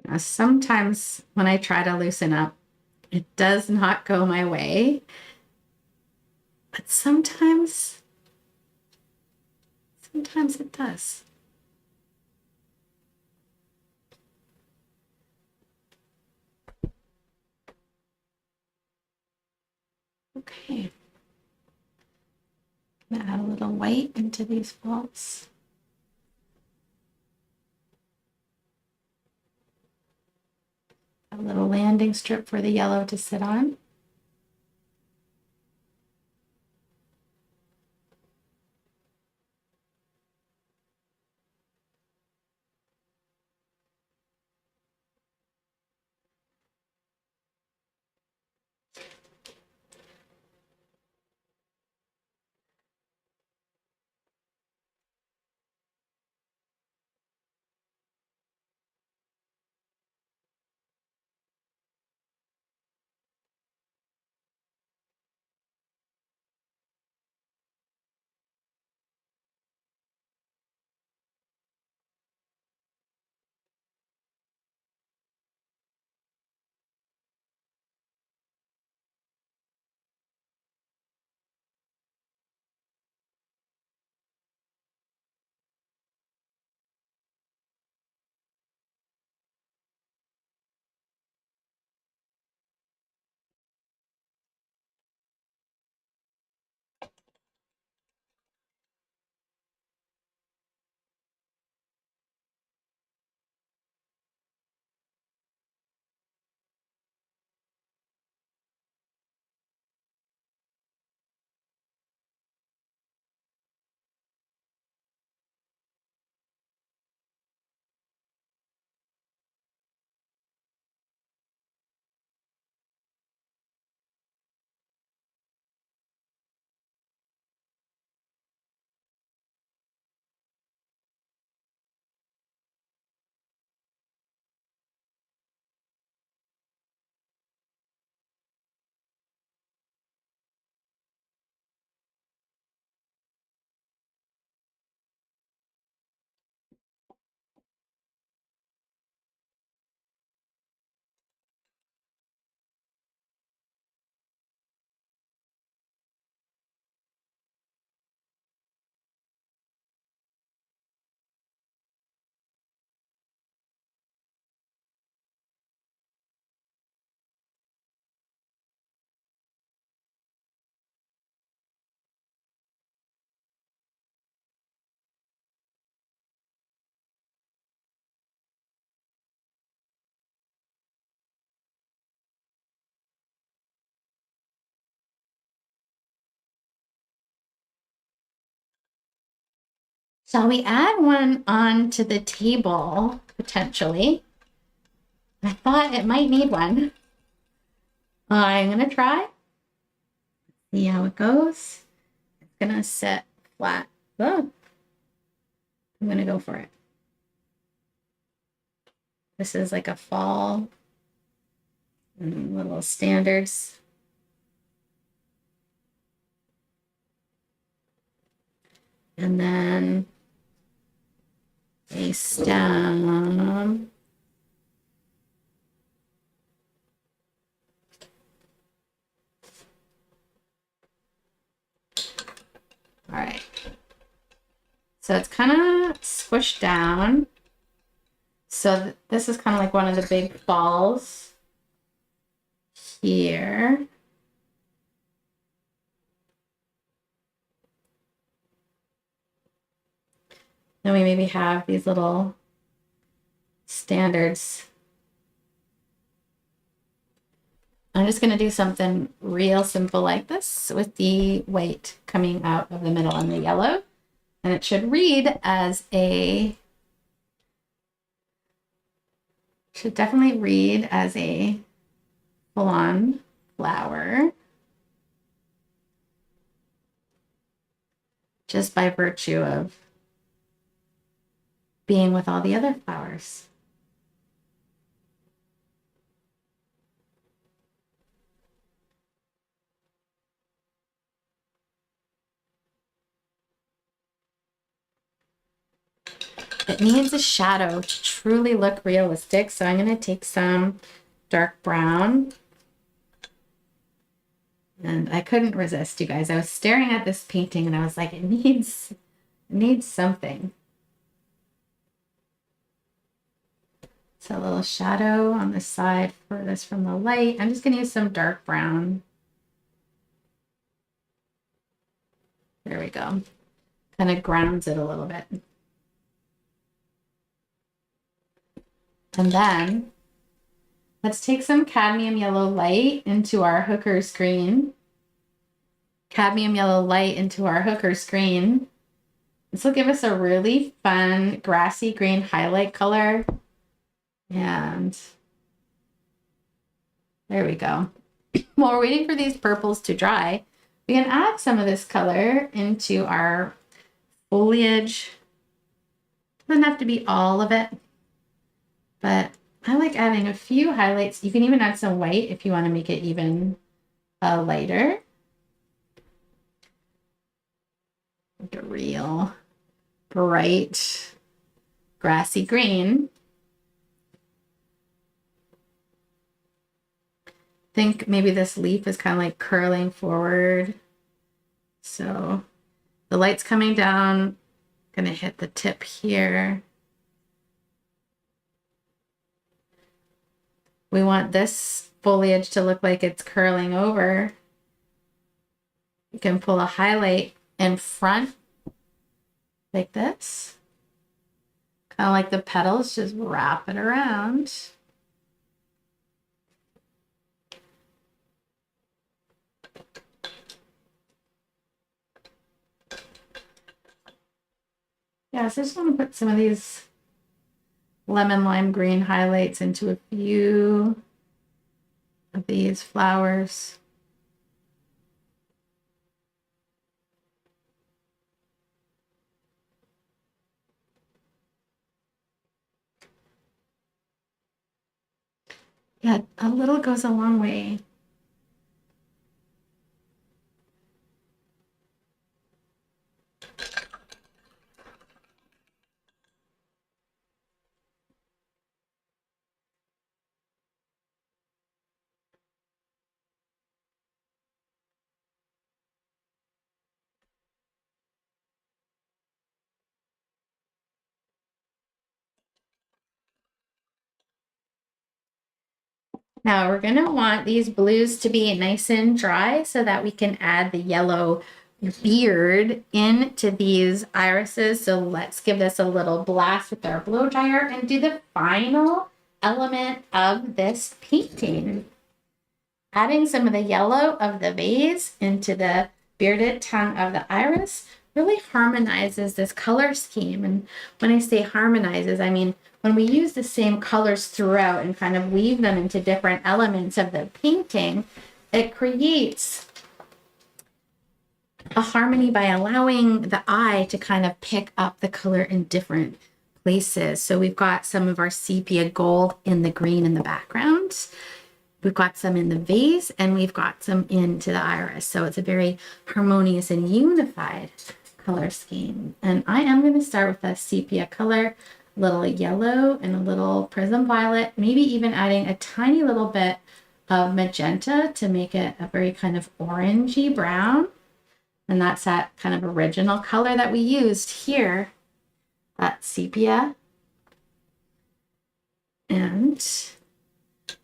Now, sometimes when I try to loosen up, it does not go my way. But sometimes it does. Okay. I'm gonna add a little white into these faults. A little landing strip for the yellow to sit on. Shall we add one onto the table, potentially? I thought it might need one. I'm gonna try. See how it goes. It's gonna sit flat. Oh, I'm gonna go for it. This is like a fall little standards. And then a stem. All right. So it's kind of squished down. So this is kind of like one of the big falls here. Then we maybe have these little standards. I'm just going to do something real simple like this with the white coming out of the middle and the yellow. And it should read as a, should definitely read as a full-on flower. Just by virtue of being with all the other flowers. It needs a shadow to truly look realistic, so I'm going to take some dark brown. And I couldn't resist, you guys. I was staring at this painting and I was like, it needs something. So a little shadow on the side furthest from the light. I'm just going to use some dark brown. There we go. Kind of grounds it a little bit. And then let's take some cadmium yellow light into our hooker's green. Cadmium yellow light into our hooker's green. This will give us a really fun grassy green highlight color. And there we go. While we're waiting for these purples to dry, we can add some of this color into our foliage. Doesn't have to be all of it, but I like adding a few highlights. You can even add some white if you want to make it even lighter. Like a real bright grassy green. Think maybe this leaf is kind of like curling forward. So the light's coming down, gonna hit the tip here. We want this foliage to look like it's curling over. You can pull a highlight in front like this. Kind of like the petals, just wrap it around. Yeah, so I just want to put some of these lemon lime green highlights into a few of these flowers. Yeah, a little goes a long way. Now we're gonna want these blues to be nice and dry so that we can add the yellow beard into these irises. So let's give this a little blast with our blow dryer and do the final element of this painting. Adding some of the yellow of the vase into the bearded tongue of the iris really harmonizes this color scheme. And when I say harmonizes, I mean when we use the same colors throughout and kind of weave them into different elements of the painting, it creates a harmony by allowing the eye to kind of pick up the color in different places. So we've got some of our sepia gold in the green in the background. We've got some in the vase and we've got some into the iris. So it's a very harmonious and unified color scheme. And I am going to start with a sepia color, a little yellow and a little prism violet, maybe even adding a tiny little bit of magenta to make it a very kind of orangey brown. And that's that kind of original color that we used here, that sepia. And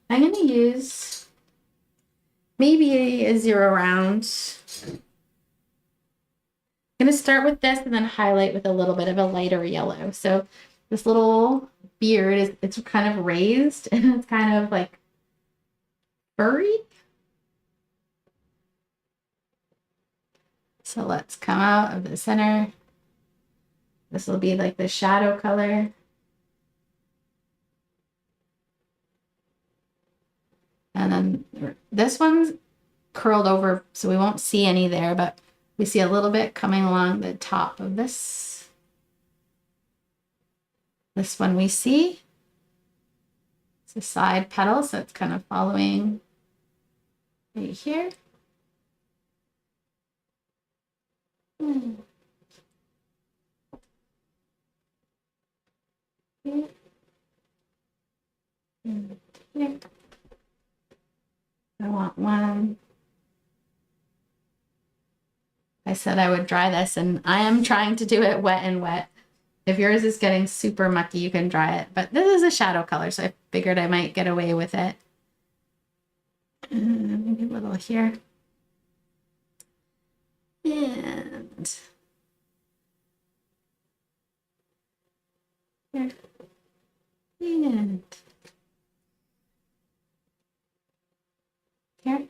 I'm going to use maybe a 0 round. I'm going to start with this and then highlight with a little bit of a lighter yellow. So this little beard it's kind of raised and it's kind of like furry. So let's come out of the center. This will be like the shadow color. And then this one's curled over, so we won't see any there, but we see a little bit coming along the top of this. This one we see. It's a side petal, so it's kind of following right here. Here. And here. I want one. I said I would dry this, and I am trying to do it wet and wet. If yours is getting super mucky, you can dry it. But this is a shadow color, so I figured I might get away with it. And maybe a little here. And And here. And here.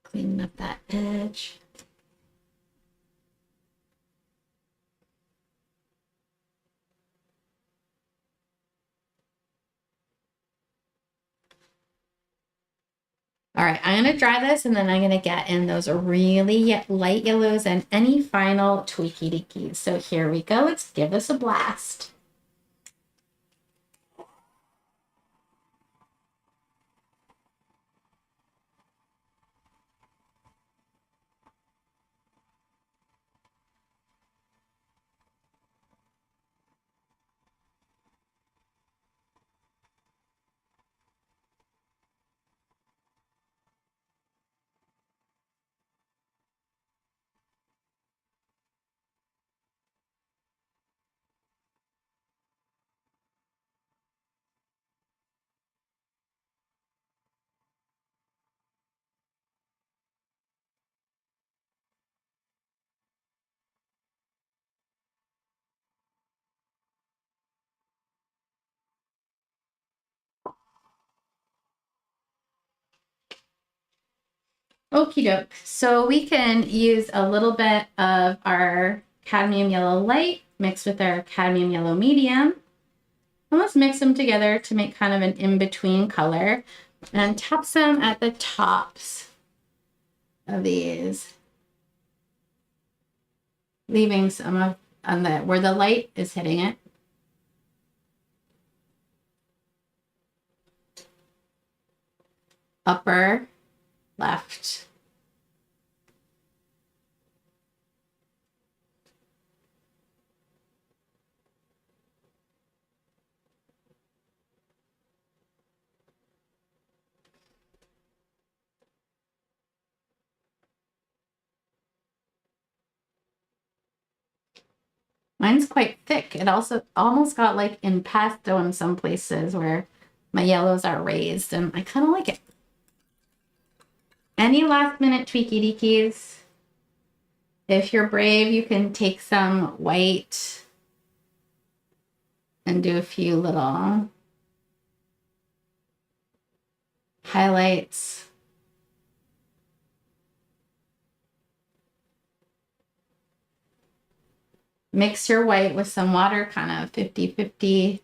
Cleaning up that edge. All right, I'm gonna dry this and then I'm gonna get in those really light yellows and any final tweaky deakies. So here we go, let's give this a blast. Okie doke. So we can use a little bit of our cadmium yellow light mixed with our cadmium yellow medium. And let's mix them together to make kind of an in-between color and tap some at the tops of these, leaving some of on the where the light is hitting it. Upper left. Mine's quite thick. It also almost got like impasto in some places where my yellows are raised, and I kind of like it. Any last minute tweaky deakies? If you're brave, you can take some white and do a few little highlights. Mix your white with some water, kind of 50-50.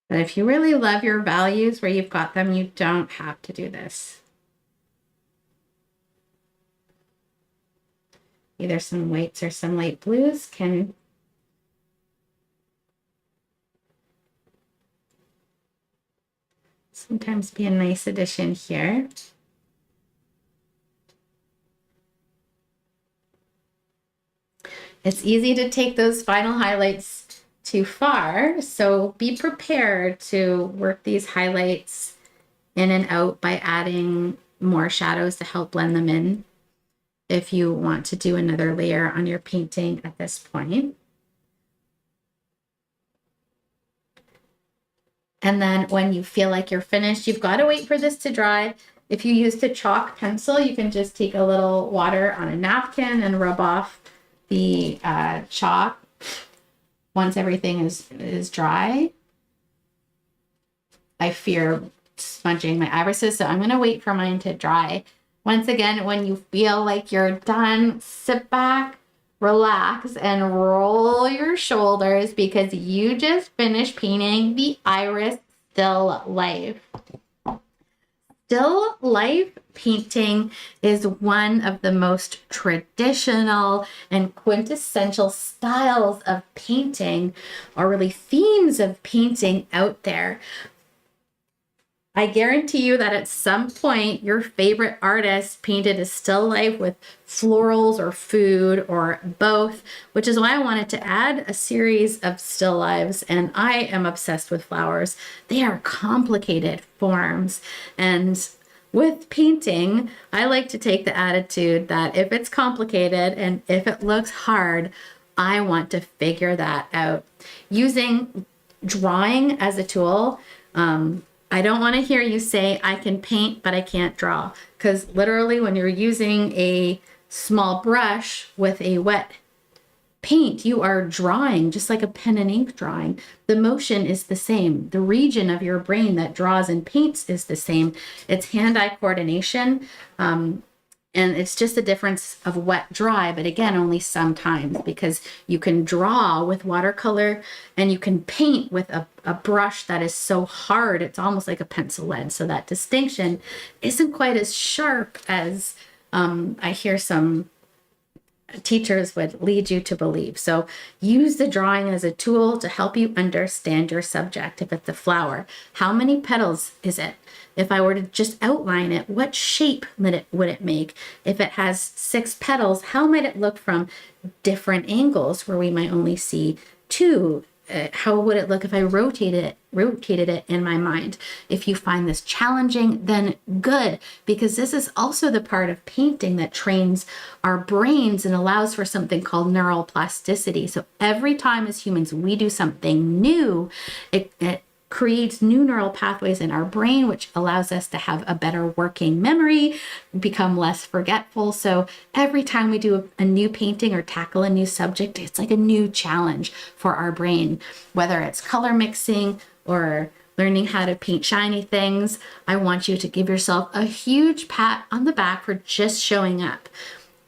But if you really love your values where you've got them, you don't have to do this. Either some whites or some light blues can sometimes be a nice addition here. It's easy to take those final highlights too far, so be prepared to work these highlights in and out by adding more shadows to help blend them in if you want to do another layer on your painting at this point. And then when you feel like you're finished, you've got to wait for this to dry. If you use the chalk pencil, you can just take a little water on a napkin and rub off the chalk once everything is dry. I fear smudging my irises, so I'm going to wait for mine to dry. Once again, when you feel like you're done, sit back, relax, and roll your shoulders because you just finished painting the iris still life. Still life painting is one of the most traditional and quintessential styles of painting, or really themes of painting out there. I guarantee you that at some point your favorite artist painted a still life with florals or food or both, which is why I wanted to add a series of still lives. And I am obsessed with flowers. They are complicated forms. And with painting, I like to take the attitude that if it's complicated and if it looks hard, I want to figure that out. Using drawing as a tool, I don't want to hear you say, I can paint, but I can't draw. Because literally, when you're using a small brush with a wet paint, you are drawing just like a pen and ink drawing. The motion is the same. The region of your brain that draws and paints is the same. It's hand-eye coordination. And it's just a difference of wet, dry, but again, only sometimes, because you can draw with watercolor and you can paint with a brush that is so hard, it's almost like a pencil lead. So that distinction isn't quite as sharp as I hear some teachers would lead you to believe. So use the drawing as a tool to help you understand your subject. If it's a flower, how many petals is it? If I were to just outline it, what shape would it make? If it has 6 petals, how might it look from different angles where we might only see 2? How would it look if I rotated it in my mind? If you find this challenging, then good, because this is also the part of painting that trains our brains and allows for something called neural plasticity. So every time as humans we do something new, it creates new neural pathways in our brain, which allows us to have a better working memory, become less forgetful. So every time we do a new painting or tackle a new subject, it's like a new challenge for our brain, whether it's color mixing or learning how to paint shiny things. I want you to give yourself a huge pat on the back for just showing up.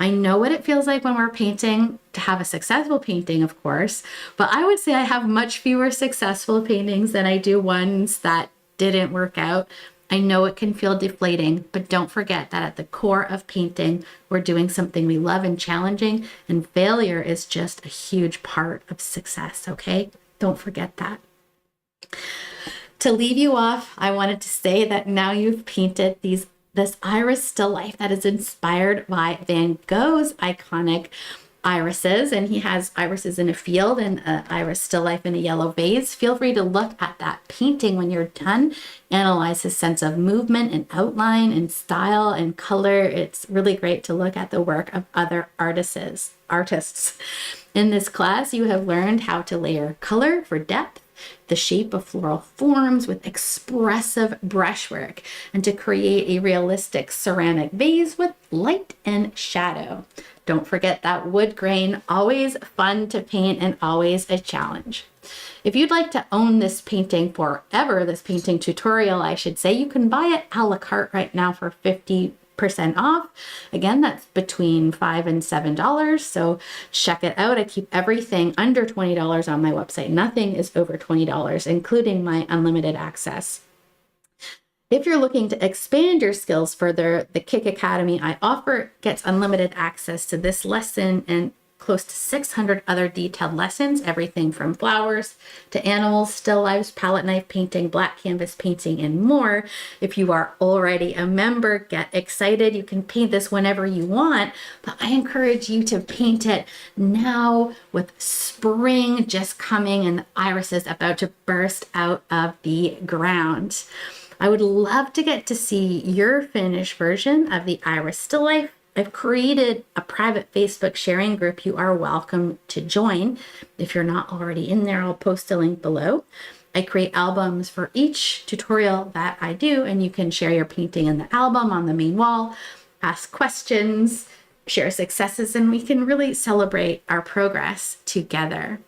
I know what it feels like when we're painting to have a successful painting, of course, but I would say I have much fewer successful paintings than I do ones that didn't work out. I know it can feel deflating, but don't forget that at the core of painting, we're doing something we love and challenging, and failure is just a huge part of success, okay? Don't forget that. To leave you off, I wanted to say that now you've painted this iris still life that is inspired by Van Gogh's iconic irises, and he has irises in a field and an iris still life in a yellow vase. Feel free to look at that painting when you're done. Analyze his sense of movement and outline and style and color. It's really great to look at the work of other artists. In this class, you have learned how to layer color for depth, the shape of floral forms with expressive brushwork, and to create a realistic ceramic vase with light and shadow. Don't forget that wood grain, always fun to paint and always a challenge. If you'd like to own this painting forever, this painting tutorial, I should say, you can buy it a la carte right now for 50% off. Again, that's between $5 and $7. So check it out. I keep everything under $20 on my website. Nothing is over $20, including my unlimited access. If you're looking to expand your skills further, the Kick Academy I offer gets unlimited access to this lesson and close to 600 other detailed lessons, everything from flowers to animals, still lifes, palette knife painting, black canvas painting, and more. If you are already a member, get excited. You can paint this whenever you want, but I encourage you to paint it now with spring just coming and the irises about to burst out of the ground. I would love to get to see your finished version of the iris still life. I've created a private Facebook sharing group you are welcome to join. If you're not already in there, I'll post a link below. I create albums for each tutorial that I do, and you can share your painting in the album on the main wall, ask questions, share successes, and we can really celebrate our progress together.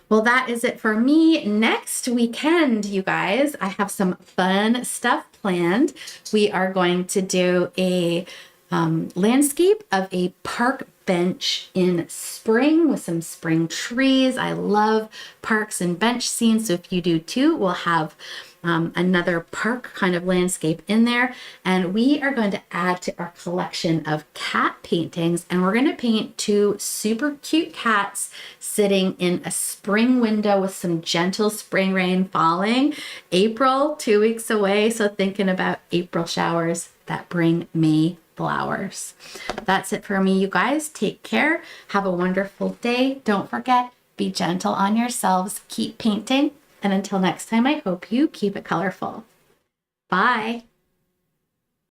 Well, that is it for me. Next weekend, you guys, I have some fun stuff planned. We are going to do a landscape of a park bench in spring with some spring trees. I love parks and bench scenes, so if you do too, we'll have another park kind of landscape in there. And we are going to add to our collection of cat paintings, and we're going to paint 2 super cute cats sitting in a spring window with some gentle spring rain falling. April, 2 weeks away, so thinking about April showers that bring May flowers. That's it for me, you guys. Take care. Have a wonderful day. Don't forget, be gentle on yourselves. Keep painting. And until next time, I hope you keep it colorful. Bye.